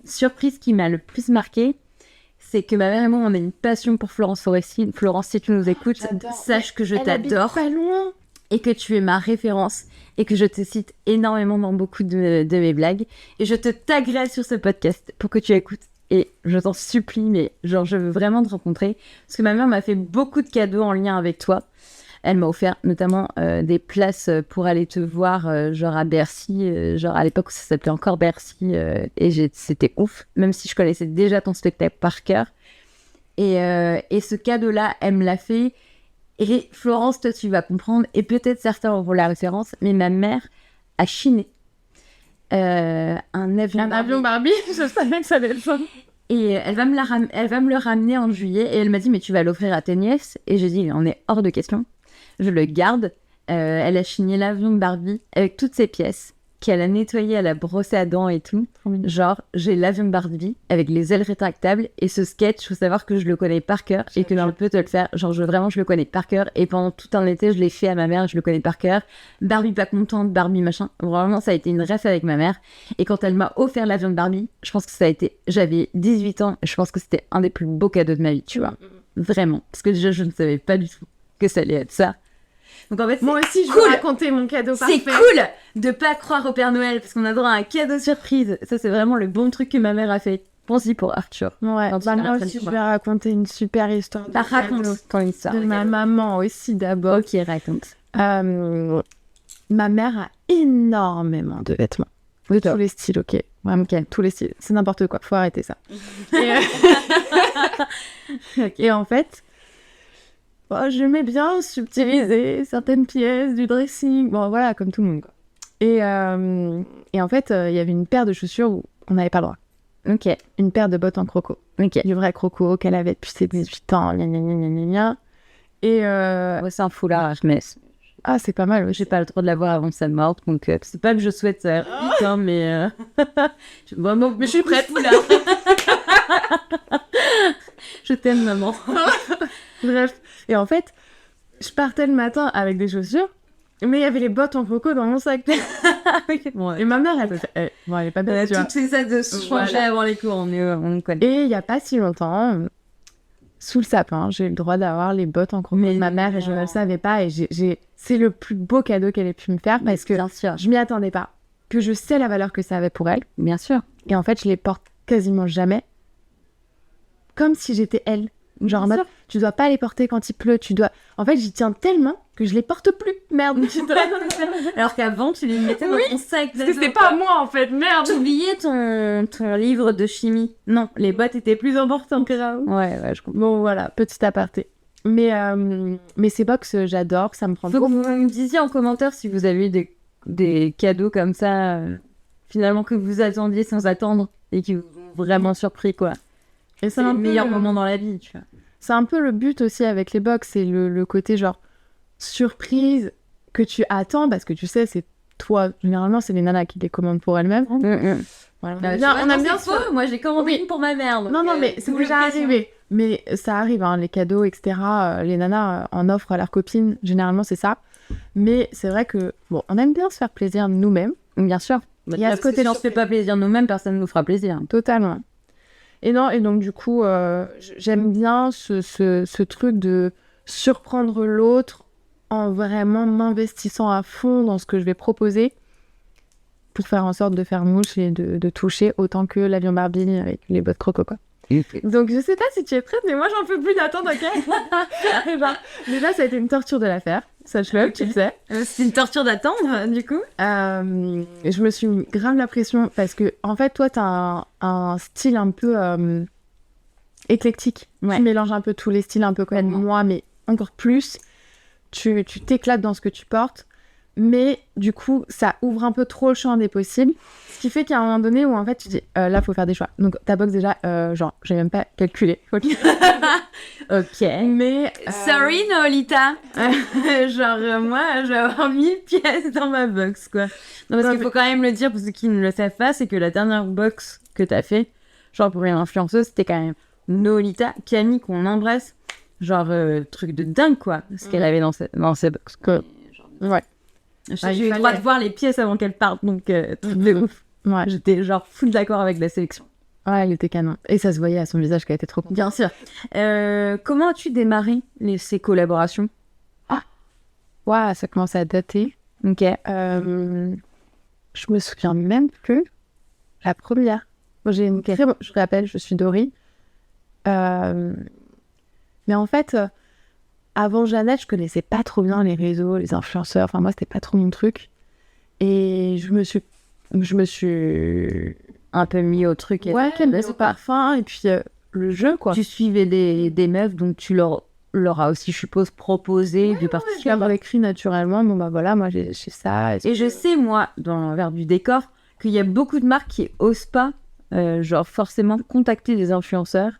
surprise qui m'a le plus marqué, c'est que ma mère et moi, on a une passion pour Florence Foresti. Florence, si tu nous écoutes, sache que je t'adore. Pas loin. Et que tu es ma référence. Et que je te cite énormément dans beaucoup de mes blagues. Et je te taguerai sur ce podcast pour que tu écoutes. Et je t'en supplie, mais genre, je veux vraiment te rencontrer. Parce que ma mère m'a fait beaucoup de cadeaux en lien avec toi. Elle m'a offert notamment des places pour aller te voir, genre à Bercy, genre à l'époque où ça s'appelait encore Bercy, et c'était ouf, même si je connaissais déjà ton spectacle par cœur. Et ce cadeau-là, elle me l'a fait. Et Florence, toi, tu vas comprendre, et peut-être certains auront la référence, mais ma mère a chiné un avion Barbie, je savais que ça allait être ça. Et elle va me le ramener en juillet, et elle m'a dit, mais tu vas l'offrir à tes nièces. Et j'ai dit, on est hors de question. Je le garde. Elle a chiné l'avion de Barbie avec toutes ses pièces, qu'elle a nettoyé, elle a brossé à dents et tout. Genre, j'ai l'avion de Barbie avec les ailes rétractables et ce sketch, faut savoir que je le connais par cœur et que je peux te le faire. Genre, je le connais par cœur et pendant tout un été, je l'ai fait à ma mère, je le connais par cœur. Barbie pas contente, Barbie machin. Vraiment, ça a été une ref avec ma mère. Et quand elle m'a offert l'avion de Barbie, je pense que j'avais 18 ans, je pense que c'était un des plus beaux cadeaux de ma vie, tu vois. Vraiment. Parce que déjà, je ne savais pas du tout que ça allait être ça. Donc en fait, moi aussi, je veux raconter mon cadeau parfait. C'est cool de pas croire au Père Noël parce qu'on a droit à un cadeau surprise. Ça, c'est vraiment le bon truc que ma mère a fait. Pense-y pour Arthur. Ouais, moi aussi, je vais raconter une super histoire. Raconte ton histoire. De ma maman aussi, d'abord. Ok, raconte. Ma mère a énormément de vêtements. De tous les styles, ok. Vraiment, tous les styles. C'est n'importe quoi, faut arrêter ça. Et en fait... j'aimais bien subtiliser certaines pièces du dressing. Bon, voilà, comme tout le monde, quoi. Et en fait, il y avait une paire de chaussures où on n'avait pas le droit. Ok. Une paire de bottes en croco. Ok. Du vrai croco qu'elle avait depuis ses 18 ans. Gna, gna, gna, gna, gna, gna. Et ouais, c'est un foulard Hermès. Ah, c'est pas mal. J'ai pas le droit de l'avoir avant sa mort, donc c'est pas que je souhaite ça, hein, mais vraiment, mais je suis prête. Je t'aime, maman. Bref. Et en fait, je partais le matin avec des chaussures, mais il y avait les bottes en croco dans mon sac. Bon, et ma mère, elle est pas bête. Toutes ces sacs de changer avant les cours, on connaît. Et il y a pas si longtemps, sous le sapin, j'ai eu le droit d'avoir les bottes en croco de ma mère et je ne le savais pas. Et c'est le plus beau cadeau qu'elle ait pu me faire parce que Bien sûr. je m'y attendais pas. Que je sais la valeur que ça avait pour elle. Bien sûr. Et en fait, je les porte quasiment jamais. Comme si j'étais elle. Genre en mode, tu dois pas les porter quand il pleut, tu dois... En fait, j'y tiens tellement que je les porte plus. Merde. Alors qu'avant, tu les mettais dans ton sac. Parce que c'était pas moi, en fait. Merde. T'oubliais ton livre de chimie. Non, les bottes étaient plus importantes. Ouais, je comprends. Bon, voilà, petit aparté. Mais ces box, j'adore, ça me prend Faut beaucoup. que vous me disiez en commentaire si vous avez eu des cadeaux comme ça, finalement, que vous attendiez sans attendre et qui vous ont vraiment surpris, quoi. Et c'est le meilleur moment dans la vie, tu vois. C'est un peu le but aussi avec les box, c'est le côté genre surprise que tu attends parce que tu sais, c'est toi. Généralement, c'est les nanas qui les commandent pour elles-mêmes. Voilà. On aime bien ça. Moi, j'ai commandé une pour ma mère. Non, mais c'est déjà arrivé. Mais ça arrive, hein, les cadeaux, etc. Les nanas en offrent à leurs copines. Généralement, c'est ça. Mais c'est vrai que, bon, on aime bien se faire plaisir nous-mêmes. Bien sûr. Il y a ce côté, si on se fait pas plaisir nous-mêmes, personne ne nous fera plaisir. Totalement. Et donc du coup, j'aime bien ce truc de surprendre l'autre en vraiment m'investissant à fond dans ce que je vais proposer pour faire en sorte de faire mouche et de toucher autant que l'avion Barbie avec les bottes croco, quoi. Donc je sais pas si tu es prête, mais moi j'en peux plus d'attendre, ok. Déjà, ça a été une torture de la faire, sache-le, tu le sais. C'est une torture d'attendre, du coup. Je me suis mis grave la pression parce que, en fait, toi, t'as un style un peu éclectique. Ouais. Tu mélanges un peu tous les styles, un peu comme moi, mais encore plus. Tu t'éclates dans ce que tu portes. Mais du coup, ça ouvre un peu trop le champ des possibles. Ce qui fait qu'à un moment donné où en fait tu dis là, faut faire des choix. Donc ta box déjà, genre, j'ai même pas calculé. Ok. Mais. Sorry, Nolita. Genre, moi, je vais avoir 1000 pièces dans ma box, quoi. Non, parce qu'il faut quand même le dire pour ceux qui ne le savent pas, c'est que la dernière box que t'as fait, genre pour une influenceuse, c'était quand même Nolita, Camille, qu'on embrasse. Genre, truc de dingue, quoi, ce qu'elle avait dans ses box. Ouais. J'ai eu le droit de voir les pièces avant qu'elles partent, donc truc de ouf. Ouais. J'étais genre full d'accord avec la sélection. Ouais, il était canon. Et ça se voyait à son visage qu'elle était trop contente. Bien sûr. Comment as-tu démarré ces collaborations? Ouais, ça commence à dater. Ok. Je me souviens même plus. La première. Moi, j'ai une très... Je rappelle, je suis Dory. Mais en fait, avant Jeannette, je connaissais pas trop bien les réseaux, les influenceurs. Enfin, moi, c'était pas trop mon truc. Et je me suis un peu mis au truc. Ouais, mis au parfum. Et puis, le jeu, quoi. Tu suivais des meufs, donc tu leur a aussi, je suppose, proposé de participer. Je leur écrit naturellement. Bon, bah voilà, moi, j'ai ça. Et je sais, moi, dans l'envers du décor, qu'il y a beaucoup de marques qui osent pas, genre, forcément contacter des influenceurs.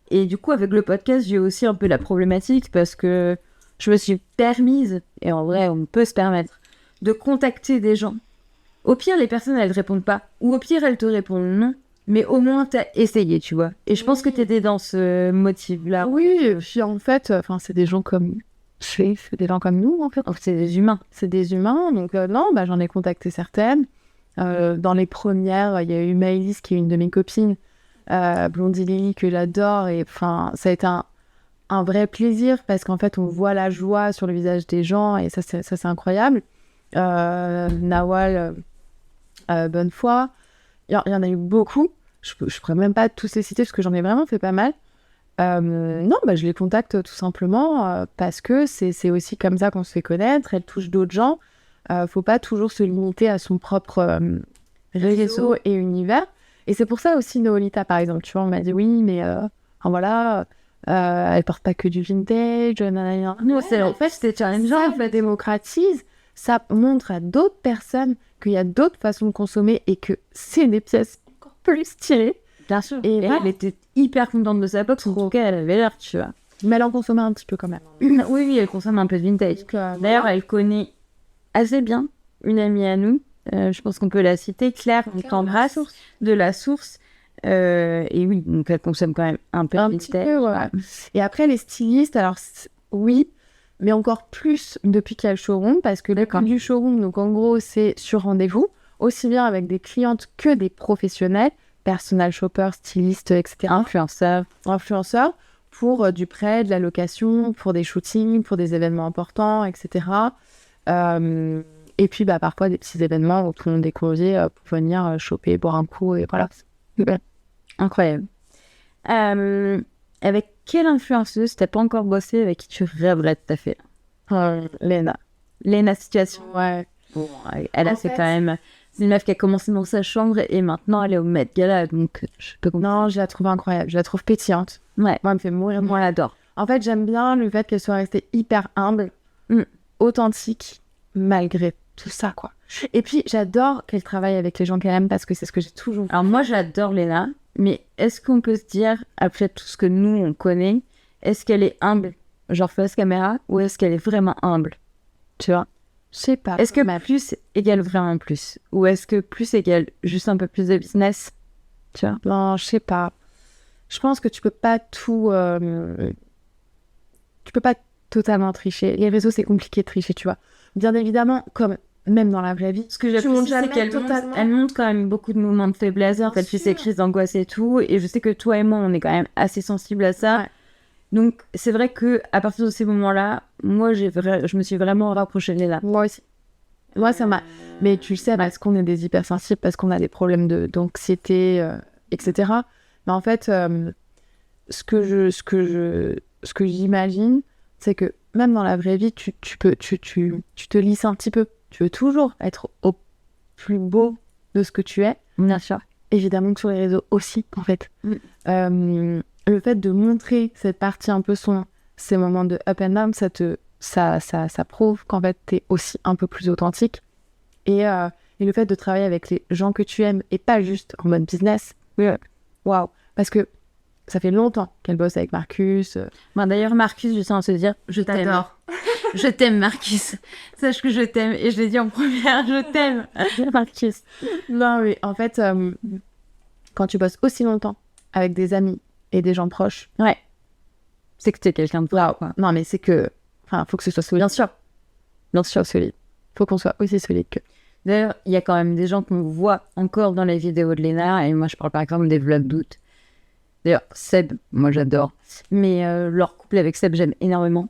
Et du coup, avec le podcast, j'ai aussi un peu la problématique parce que je me suis permise, et en vrai, on peut se permettre, de contacter des gens. Au pire, les personnes, elles te répondent pas. Ou au pire, elles te répondent non. Mais au moins, t'as essayé, tu vois. Et je pense que t'étais dans ce motif-là. Oui, puis en fait, c'est des gens comme... C'est des gens comme nous, en fait. C'est des humains. C'est des humains, donc non, bah, j'en ai contacté certaines. Dans les premières, il y a eu Maëlys, qui est une de mes copines, Blondie Lily, que j'adore. Et ça a été un vrai plaisir, parce qu'en fait, on voit la joie sur le visage des gens, et ça, c'est incroyable. Nawal, Bonnefoy, il y en a eu beaucoup. Je pourrais même pas tous les citer, parce que j'en ai vraiment fait pas mal. Non, bah, je les contacte tout simplement parce que c'est aussi comme ça qu'on se fait connaître. Elle touche d'autres gens. Faut pas toujours se limiter à son propre réseau et univers. Et c'est pour ça aussi Noolita, par exemple. Tu vois, on m'a dit oui, mais voilà, elle porte pas que du vintage. Non, en fait, c'était challengeant. Ça la démocratise. Ça montre à d'autres personnes qu'il y a d'autres façons de consommer et que c'est des pièces encore plus stylées. Bien sûr. Et elle était hyper contente de sa box. En tout cas, elle avait l'air, tu vois. Mais elle en consommait un petit peu quand même. Oui, elle consomme un peu de vintage. D'ailleurs, elle connaît assez bien une amie à nous. Je pense qu'on peut la citer. Claire, on t'embrasse, de La Source. Et oui, donc elle consomme quand même un peu de vintage. Ouais. Et après, les stylistes, alors oui, mais encore plus depuis qu'il y a le showroom, parce que le du showroom, donc en gros, c'est sur rendez-vous, aussi bien avec des clientes que des professionnels. Personal shopper, styliste, etc. Influenceurs, pour du prêt, de la location, pour des shootings, pour des événements importants, etc. Et puis parfois des petits événements où tout le monde est convié pour venir choper, boire un coup, et voilà. Incroyable. Avec quelle influenceuse t'as pas encore bossé, avec qui tu rêverais de taffer? Léna. Léna Situation. Ouais. Bon, elle a fait quand même... C'est une meuf qui a commencé dans sa chambre et maintenant elle est au Met Gala, donc je peux comprendre. Non, je la trouve incroyable, je la trouve pétillante. Ouais. Moi, elle me fait mourir. Moi, j'adore. En fait, j'aime bien le fait qu'elle soit restée hyper humble, authentique, malgré tout ça, quoi. Et puis, j'adore qu'elle travaille avec les gens qu'elle aime parce que c'est ce que j'ai toujours... Alors moi, j'adore Léna, mais est-ce qu'on peut se dire, après tout ce que nous, on connaît, est-ce qu'elle est humble, genre face caméra, ou est-ce qu'elle est vraiment humble? Tu vois? Je sais pas. Est-ce que plus égale vraiment plus? Ou est-ce que plus égale juste un peu plus de business? Tu vois? Non, je sais pas. Je pense que tu peux pas tout... Tu peux pas totalement tricher. Les réseaux, c'est compliqué de tricher, tu vois. Bien évidemment, comme même dans la vraie vie. Ce que j'apprécie, c'est qu'elle montre quand même beaucoup de moments de faiblesse. Elle fait ses crises d'angoisse et tout. Et je sais que toi et moi, on est quand même assez sensibles à ça. Ouais. Donc, c'est vrai que à partir de ces moments-là, moi, je me suis vraiment rapprochée de Léna. Moi aussi. Moi, ça m'a... Mais tu le sais, parce qu'on est des hypersensibles, parce qu'on a des problèmes d'anxiété, etc. Mais en fait, ce que j'imagine, c'est que même dans la vraie vie, tu te lisses un petit peu. Tu veux toujours être au plus beau de ce que tu es. Bien sûr. Évidemment que sur les réseaux aussi, en fait. Le fait de montrer cette partie un peu ces moments de up and down, ça prouve qu'en fait, t'es aussi un peu plus authentique. Et le fait de travailler avec les gens que tu aimes et pas juste en mode business, waouh. Parce que ça fait longtemps qu'elle bosse avec Marcus. D'ailleurs, Marcus, je tiens à se dire, je t'adore. Je t'aime, Marcus. Sache que je t'aime. Et je l'ai dit en première, je t'aime, Marcus. Non, mais en fait, quand tu bosses aussi longtemps avec des amis et des gens proches, ouais, c'est que t'es quelqu'un de vrai, quoi. Non, mais c'est que... Enfin, faut que ce soit solide. Bien sûr. Bien sûr, solide. Faut qu'on soit aussi solide que... D'ailleurs, il y a quand même des gens qu'on voit encore dans les vidéos de Léna. Et moi, je parle par exemple des vlogs d'août. D'ailleurs, Seb, moi j'adore. Mais leur couple avec Seb, j'aime énormément.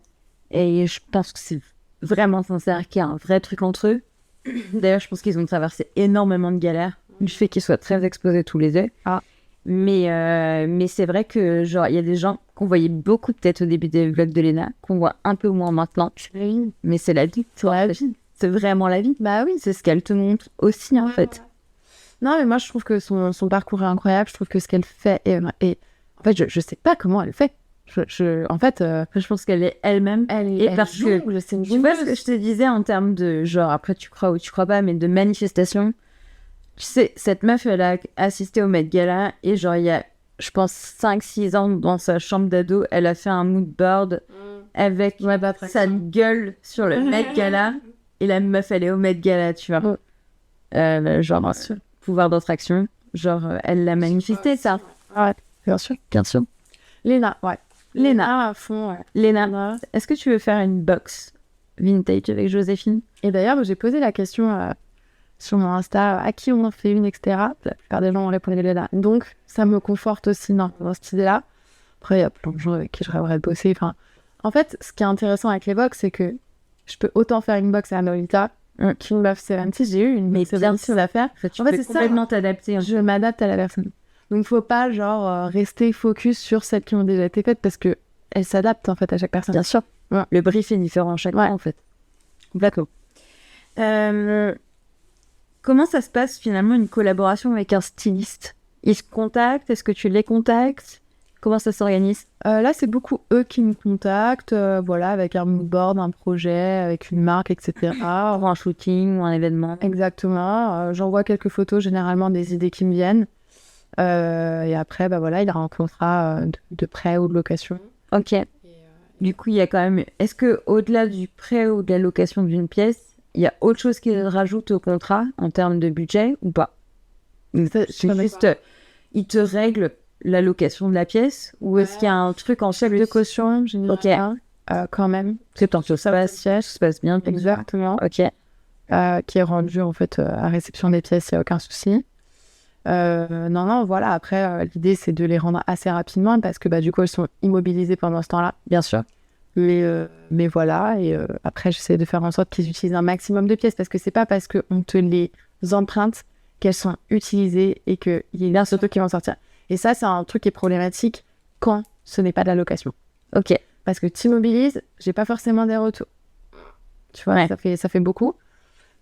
Et je pense que c'est vraiment sincère, qu'il y a un vrai truc entre eux. D'ailleurs, je pense qu'ils ont traversé énormément de galères. Du fait qu'ils soient très exposés tous les deux. Ah. Mais c'est vrai que, genre, il y a des gens qu'on voyait beaucoup peut-être au début des vlogs de Léna, qu'on voit un peu moins maintenant. Oui. Mais c'est la vie. C'est la vie. C'est vraiment la vie. Bah oui. C'est ce qu'elle te montre aussi, en fait. Non, mais moi, je trouve que son parcours est incroyable. Je trouve que ce qu'elle fait est... En fait, je sais pas comment elle fait. En fait, je pense qu'elle est elle-même. Et parce que tu vois ce que je te disais en termes de, genre, après tu crois ou tu crois pas, mais de manifestation. Tu sais, cette meuf, elle a assisté au Met Gala et genre, il y a, je pense, 5-6 ans, dans sa chambre d'ado, elle a fait un mood board avec sa gueule sur le Met Gala. Et la meuf, elle est au Met Gala, tu vois. Genre, pouvoir d'attraction. Genre, elle l'a manifesté, ça. Ouais, bien sûr. Bien sûr. Léna, ouais. Léna à fond, ouais. Léna, est-ce que tu veux faire une box vintage avec Joséphine? Et d'ailleurs, j'ai posé la question sur mon Insta, à qui on en fait une, etc. La plupart des gens ont répondu Léna. Donc, ça me conforte aussi dans cette idée-là. Après, il y a plein de gens avec qui je rêverais de bosser. Enfin, en fait, ce qui est intéressant avec les box, c'est que je peux autant faire une box à Nolita qu'une box 76. J'ai eu une mais 76 à faire. En fait, c'est complètement t'adapter. Je m'adapte à la personne. Donc, faut pas, genre, rester focus sur celles qui ont déjà été faites parce que elles s'adaptent, en fait, à chaque personne. Bien sûr. Ouais. Le brief est différent à chaque fois, en fait. Complètement. Comment ça se passe, finalement, une collaboration avec un styliste? Ils se contactent? Est-ce que tu les contactes? Comment ça s'organise? Là, c'est beaucoup eux qui me contactent, voilà, avec un mood board, un projet, avec une marque, etc. Pour un shooting ou un événement. Exactement. J'envoie quelques photos, généralement des idées qui me viennent. Et après, voilà, il y aura un contrat de prêt ou de location. Ok. Du coup, il y a quand même... Est-ce que au-delà du prêt ou de la location d'une pièce, il y a autre chose qui rajoute au contrat en termes de budget ou pas? C'est juste... Ils te règlent la location de la pièce ou est-ce qu'il y a un truc en chef de caution? Ok. Quand même. C'est tant que ça se passe bien. Exactement. Ok. Qui est rendu, en fait, à réception des pièces, il n'y a aucun souci. Non, voilà. Après, l'idée, c'est de les rendre assez rapidement parce que du coup, elles sont immobilisées pendant ce temps-là. Bien sûr. Mais voilà. Et après, j'essaie de faire en sorte qu'ils utilisent un maximum de pièces parce que c'est pas parce qu'on te les emprunte qu'elles sont utilisées et qu'il y a un surtout qui vont sortir. Et ça, c'est un truc qui est problématique quand ce n'est pas de la location. Ok. Parce que tu immobilises, j'ai pas forcément des retours. Tu vois, ça fait beaucoup.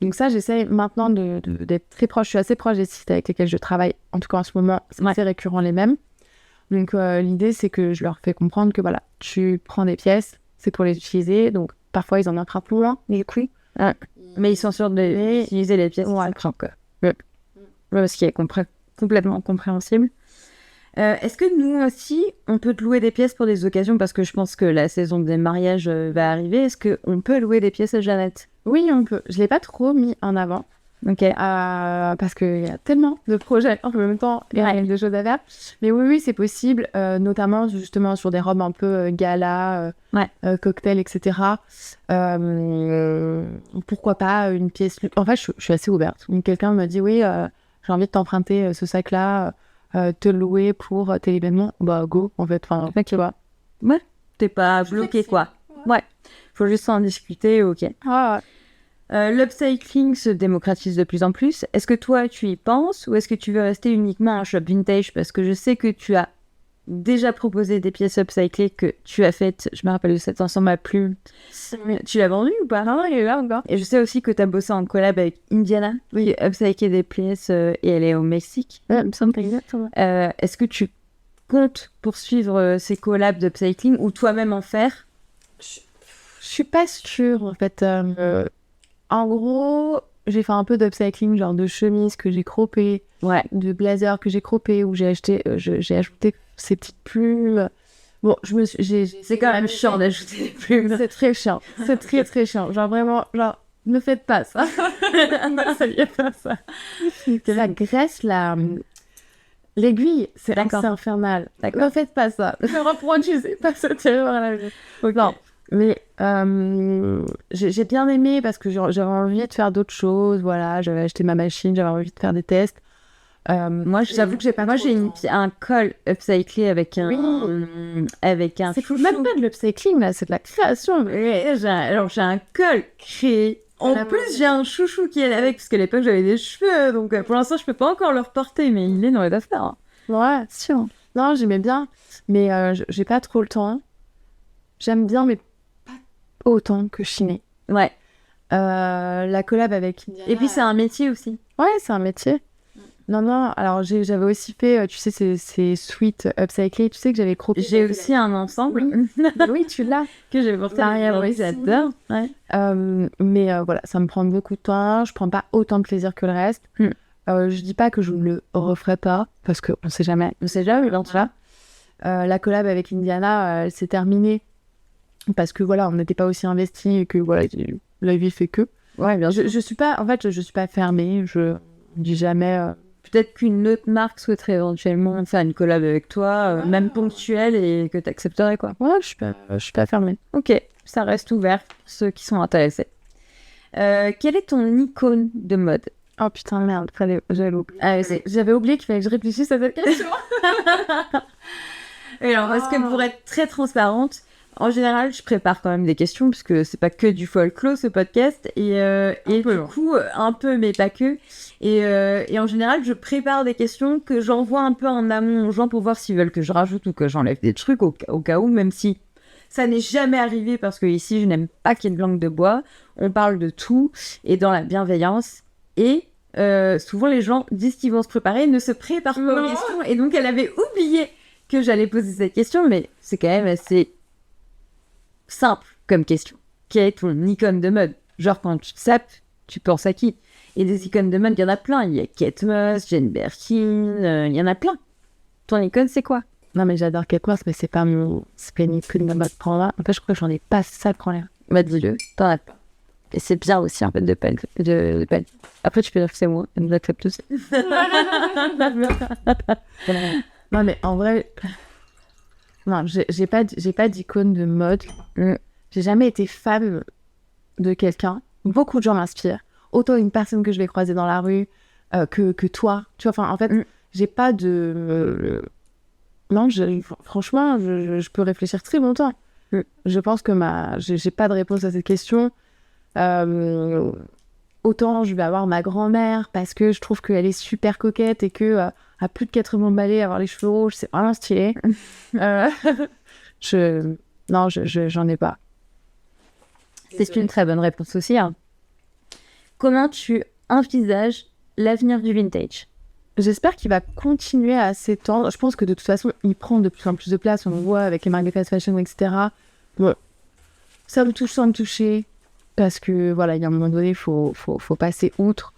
Donc ça, j'essaie maintenant d'être très proche. Je suis assez proche des sites avec lesquels je travaille. En tout cas, en ce moment, c'est assez récurrent les mêmes. Donc l'idée, c'est que je leur fais comprendre que voilà, tu prends des pièces, c'est pour les utiliser. Donc parfois, ils en empruntent plus loin, les prix. Mais ils sont sûrs d'utiliser les pièces. Ouais. Ce qui est complètement compréhensible. Est-ce que nous aussi, on peut te louer des pièces pour des occasions? Parce que je pense que la saison des mariages va arriver. Est-ce qu'on peut louer des pièces à Jeannette? Oui, on peut. Je ne l'ai pas trop mis en avant. Ok. Parce qu'il y a tellement de projets en même temps, il y a de choses à faire. Mais oui, c'est possible, notamment justement sur des robes un peu gala, cocktail, etc. Pourquoi pas une pièce... En fait, je suis assez ouverte. Donc, quelqu'un me dit, oui, j'ai envie de t'emprunter ce sac-là, te louer pour tel événement. Bah, go, en fait. Enfin, tu vois. Ouais, t'es pas bloqué, quoi. Ouais. Faut juste en discuter, ok. L'upcycling se démocratise de plus en plus. Est-ce que toi, tu y penses ou est-ce que tu veux rester uniquement un shop vintage? Parce que je sais que tu as déjà proposé des pièces upcyclées que tu as faites. Je me rappelle de cet ensemble à plumes. Tu l'as vendu ou pas? Non, il est là encore. Et je sais aussi que tu as bossé en collab avec Indiana, qui upcyclé des pièces et elle est au Mexique. Il me semble exactement. Est-ce que tu comptes poursuivre ces collabs d'upcycling ou toi-même en faire? Je suis pas sûre, en fait. En gros, j'ai fait un peu d'upcycling, genre de chemises que j'ai croppées, de blazers que j'ai croppés, où j'ai ajouté ces petites plumes. Bon, c'est quand même chiant d'ajouter des plumes. C'est très chiant. C'est très, très chiant. Genre vraiment, ne faites pas ça. Ne faites pas ça. Ça graisse l'aiguille. C'est infernal. Ne faites pas ça. Ne reproduisez pas cette erreur à la vie. Non. Mais j'ai bien aimé parce que j'avais envie de faire d'autres choses. Voilà, j'avais acheté ma machine, j'avais envie de faire des tests. Moi, j'avoue que j'ai un col upcyclé avec un c'est même pas de l'upcycling là, c'est de la création. J'ai un col créé. En plus, j'ai un chouchou qui est avec parce qu'à l'époque j'avais des cheveux, donc pour l'instant je peux pas encore le reporter, mais il est dans les affaires. Ouais, sûr. Non, j'aimais bien, mais j'ai pas trop le temps. J'aime bien, mais autant que chiner. Ouais. La collab avec Indiana. Et puis c'est un métier aussi. Ouais, c'est un métier. Non, alors j'avais aussi fait, tu sais, ces sweats upcyclés, tu sais que j'avais croppé. J'ai aussi un ensemble. Oui, tu l'as. Que j'ai porté. Oui, j'adore. Ouais. Mais voilà, ça me prend beaucoup de temps, je prends pas autant de plaisir que le reste. Je dis pas que je ne le referai pas, parce qu'on sait jamais. On sait jamais, tu vois. La collab avec Indiana, elle s'est terminée. Parce que voilà, on n'était pas aussi investis et que voilà, la vie fait que. Ouais, bien sûr. Je suis pas, en fait, je suis pas fermée. Je dis jamais. Peut-être qu'une autre marque souhaiterait éventuellement faire une collab avec toi, même ponctuelle, et que tu accepterais quoi. Ouais, je suis pas fermée. Ok, ça reste ouvert pour ceux qui sont intéressés. Quelle est ton icône de mode? Oh putain, merde, j'avais oublié. J'avais oublié qu'il fallait que je réfléchisse à cette question. Et alors, parce que pour être très transparente, en général, je prépare quand même des questions, puisque c'est pas que du folklore, ce podcast, et du coup, un peu, mais pas que. Et en général, je prépare des questions que j'envoie un peu en amont aux gens pour voir s'ils veulent que je rajoute ou que j'enlève des trucs au cas où, même si ça n'est jamais arrivé, parce que ici, je n'aime pas qu'il y ait de langue de bois. On parle de tout, et dans la bienveillance, et souvent les gens disent qu'ils vont se préparer, ne se préparent pas aux questions, et donc elle avait oublié que j'allais poser cette question, mais c'est quand même assez simple comme question. Quelle est ton icône de mode? Genre, quand tu te sapes, tu penses à qui? Et des icônes de mode, il y en a plein. Il y a Kate Moss, Jane Birkin, il y en a plein. Ton icône, c'est quoi? Non, mais j'adore Kate Moss, mais c'est pas une icône de mode. Prends-la. En fait, je crois que j'en ai pas ça de prendre. Bah, dis-le, t'en as pas. Et c'est bien aussi, en fait, de peine. Après, tu peux dire que c'est moi, je l'accepte aussi. Non, mais en vrai... Non, j'ai pas d'icône de mode. J'ai jamais été fan de quelqu'un. Beaucoup de gens m'inspirent. Autant une personne que je vais croiser dans la rue, que toi. Tu vois, enfin, en fait, j'ai pas de... Non, franchement, je peux réfléchir très longtemps. Je pense que j'ai pas de réponse à cette question. Autant je vais avoir ma grand-mère parce que je trouve qu'elle est super coquette et que à plus de 80 balais, avoir les cheveux rouges, c'est vraiment stylé. Non, j'en ai pas. C'est une très bonne réponse aussi. Hein. Comment tu envisages l'avenir du vintage ? J'espère qu'il va continuer à s'étendre. Je pense que de toute façon, il prend de plus en plus de place. On le voit avec les marques de fast fashion, etc. Ouais. Ça me touche sans me toucher. Parce que, voilà, il y a un moment donné, il faut passer outre.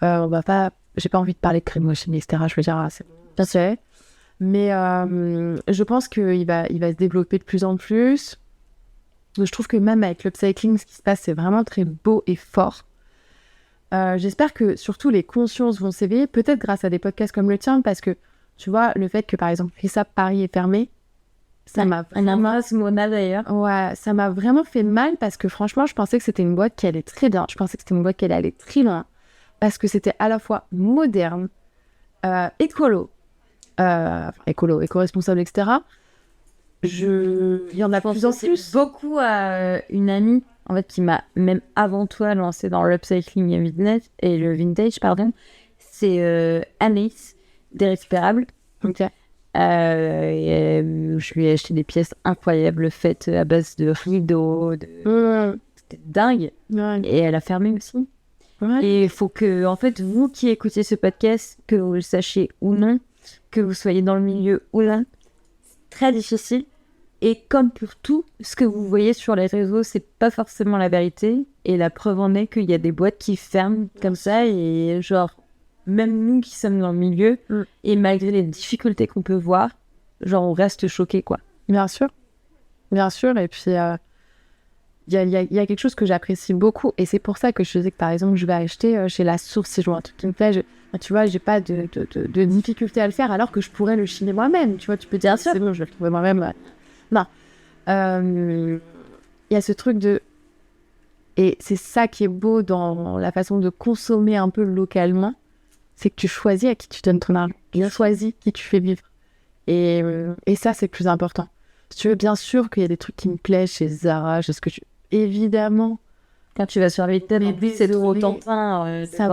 On va pas... J'ai pas envie de parler de greenwashing, etc. Je veux dire, c'est bien sûr. Mais je pense qu'il va se développer de plus en plus. Je trouve que même avec l'upcycling, ce qui se passe, c'est vraiment très beau et fort. J'espère que surtout les consciences vont s'éveiller, peut-être grâce à des podcasts comme le tien, parce que tu vois, le fait que par exemple Hissap Paris est fermé, ça m'a vraiment... Mona d'ailleurs. Ouais, ça m'a vraiment fait mal parce que franchement, je pensais que c'était une boîte qui allait très bien. Je pensais que c'était une boîte qui allait aller très loin parce que c'était à la fois moderne, écolo, éco-responsable, etc. Il y en a plus en plus. Beaucoup à une amie en fait, qui m'a même avant toi lancé dans l'upcycling et le vintage, pardon. C'est Anaïs d'Irrécupérable. Ok. Je lui ai acheté des pièces incroyables faites à base de rideaux. C'était dingue. Ouais. Et elle a fermé aussi. Ouais. Et il faut que, en fait, vous qui écoutez ce podcast, que vous le sachiez ou non, que vous soyez dans le milieu ou non, c'est très difficile. Et comme pour tout, ce que vous voyez sur les réseaux, c'est pas forcément la vérité. Et la preuve en est qu'il y a des boîtes qui ferment comme ça. Et genre, même nous qui sommes dans le milieu, et malgré les difficultés qu'on peut voir, genre, on reste choqués, quoi. Bien sûr. Bien sûr. Et puis, il y a quelque chose que j'apprécie beaucoup. Et c'est pour ça que je disais que, par exemple, je vais acheter chez La Source si je vois un truc qui me plaît. Tu vois, j'ai pas de difficulté à le faire alors que je pourrais le chiner moi-même. Tu vois, tu peux dire, c'est bon, je vais le trouver moi-même. Non. Il y a ce truc de... Et c'est ça qui est beau dans la façon de consommer un peu localement, c'est que tu choisis à qui tu donnes ton argent. Tu choisis qui tu fais vivre. Et ça, c'est le plus important. Si tu veux, bien sûr qu'il y a des trucs qui me plaisent chez Zara, chez ce que tu... Évidemment. Quand tu vas sur Vinted, c'est de autant ça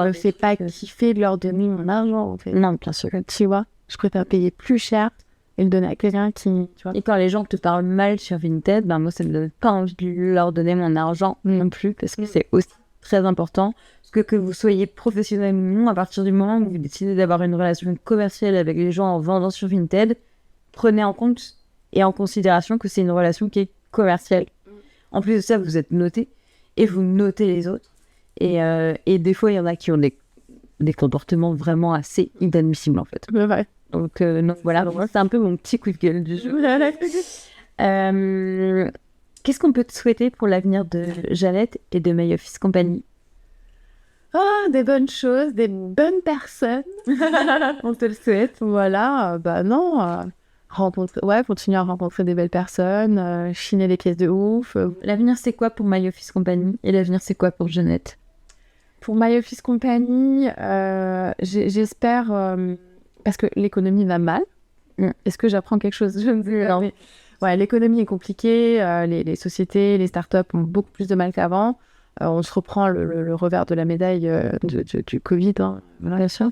me fait pas kiffer de leur donner mon argent, en fait. Non, bien sûr. Tu vois, je préfère payer plus cher et le donner à quelqu'un qui... Tu vois. Et quand les gens te parlent mal sur Vinted, ben moi, ça me donne pas envie de leur donner mon argent non plus, parce que c'est aussi très important. Parce que vous soyez professionnel ou non, à partir du moment où vous décidez d'avoir une relation commerciale avec les gens en vendant sur Vinted, prenez en compte et en considération que c'est une relation qui est commerciale. En plus de ça, vous êtes noté et vous notez les autres. Et des fois, il y en a qui ont des comportements vraiment assez inadmissibles, en fait. Ouais. Donc voilà, c'est un peu mon petit coup de gueule du jeu. Qu'est-ce qu'on peut te souhaiter pour l'avenir de Jeannette et de My Office Company ? Des bonnes choses, des bonnes personnes. On te le souhaite. Voilà, continuer à rencontrer des belles personnes, chiner des pièces de ouf. L'avenir, c'est quoi pour My Office Company ? Et l'avenir, c'est quoi pour Jeannette ? Pour My Office Company, j'espère... parce que l'économie va mal. Est-ce que j'apprends quelque chose ? Je ne sais pas. Ouais, l'économie est compliquée. Les sociétés, les startups ont beaucoup plus de mal qu'avant. On se reprend le revers de la médaille du Covid. Hein. Bien sûr.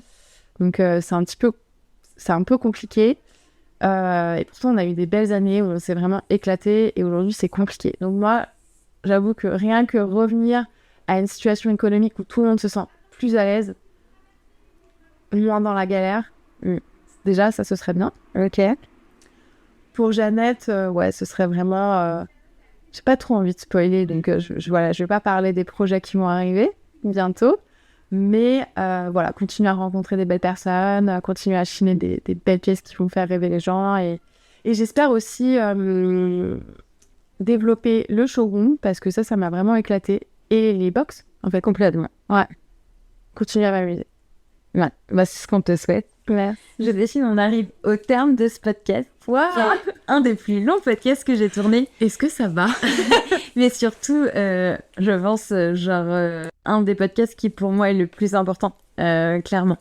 Donc, c'est un peu compliqué. Et pourtant, on a eu des belles années où on s'est vraiment éclaté. Et aujourd'hui, c'est compliqué. Donc moi, j'avoue que rien que revenir à une situation économique où tout le monde se sent plus à l'aise, moins dans la galère, déjà, ça, ce serait bien. Ok. Pour Jeannette, ce serait vraiment... j'ai pas trop envie de spoiler, donc je vais pas parler des projets qui vont arriver bientôt. Mais continuer à rencontrer des belles personnes, continuer à chiner des belles pièces qui vont faire rêver les gens. Et j'espère aussi développer le showroom, parce que ça m'a vraiment éclaté. Et les box, en fait. Complètement. Ouais. Continuer à m'amuser. Ouais, c'est ce qu'on te souhaite. Ouais. Je décide, on arrive au terme de ce podcast. Wow. Un des plus longs podcasts que j'ai tourné. Est-ce que ça va ? Mais surtout, je pense, un des podcasts qui pour moi est le plus important. clairement.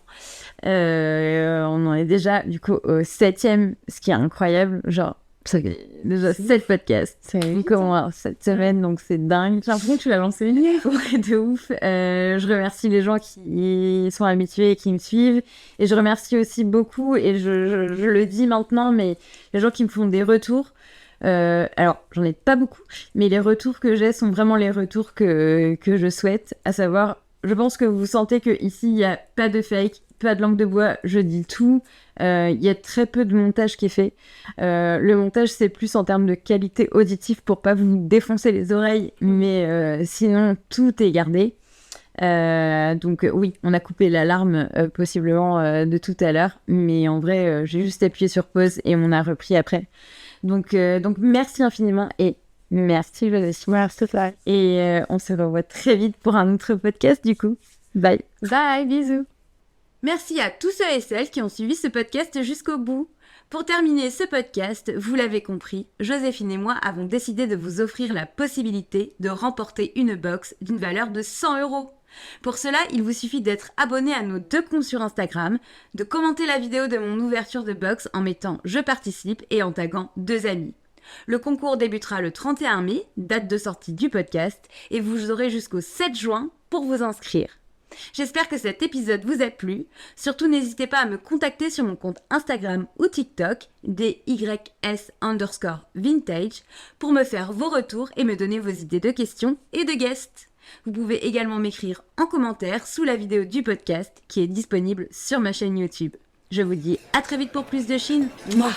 On en est déjà, du coup, au 7e, ce qui est incroyable. Genre, ça fait déjà 7 podcasts. C'est comment cette semaine, donc c'est dingue. J'ai l'impression que tu l'as lancé hier. Ouais, de ouf. Je remercie les gens qui sont habitués et qui me suivent. Et je remercie aussi beaucoup, et je le dis maintenant, mais les gens qui me font des retours. Alors, j'en ai pas beaucoup, mais les retours que j'ai sont vraiment les retours que je souhaite. À savoir, je pense que vous sentez qu'ici, il n'y a pas de fake, pas de langue de bois, je dis tout. Il y a très peu de montage qui est fait. Le montage, c'est plus en termes de qualité auditive pour pas vous défoncer les oreilles, mais sinon, tout est gardé. Donc oui, on a coupé l'alarme possiblement de tout à l'heure, mais en vrai, j'ai juste appuyé sur pause et on a repris après. Donc merci infiniment et merci Joséphine. Merci, Et on se revoit très vite pour un autre podcast du coup. Bye. Bye, bisous. Merci à tous ceux et celles qui ont suivi ce podcast jusqu'au bout. Pour terminer ce podcast, vous l'avez compris, Joséphine et moi avons décidé de vous offrir la possibilité de remporter une box d'une valeur de 100 €. Pour cela, il vous suffit d'être abonné à nos 2 comptes sur Instagram, de commenter la vidéo de mon ouverture de box en mettant « Je participe » et en taguant 2 amis. Le concours débutera le 31 mai, date de sortie du podcast, et vous aurez jusqu'au 7 juin pour vous inscrire. J'espère que cet épisode vous a plu. Surtout, n'hésitez pas à me contacter sur mon compte Instagram ou TikTok, DYS_vintage, pour me faire vos retours et me donner vos idées de questions et de guests. Vous pouvez également m'écrire en commentaire sous la vidéo du podcast qui est disponible sur ma chaîne YouTube. Je vous dis à très vite pour plus de Chine. Mouah.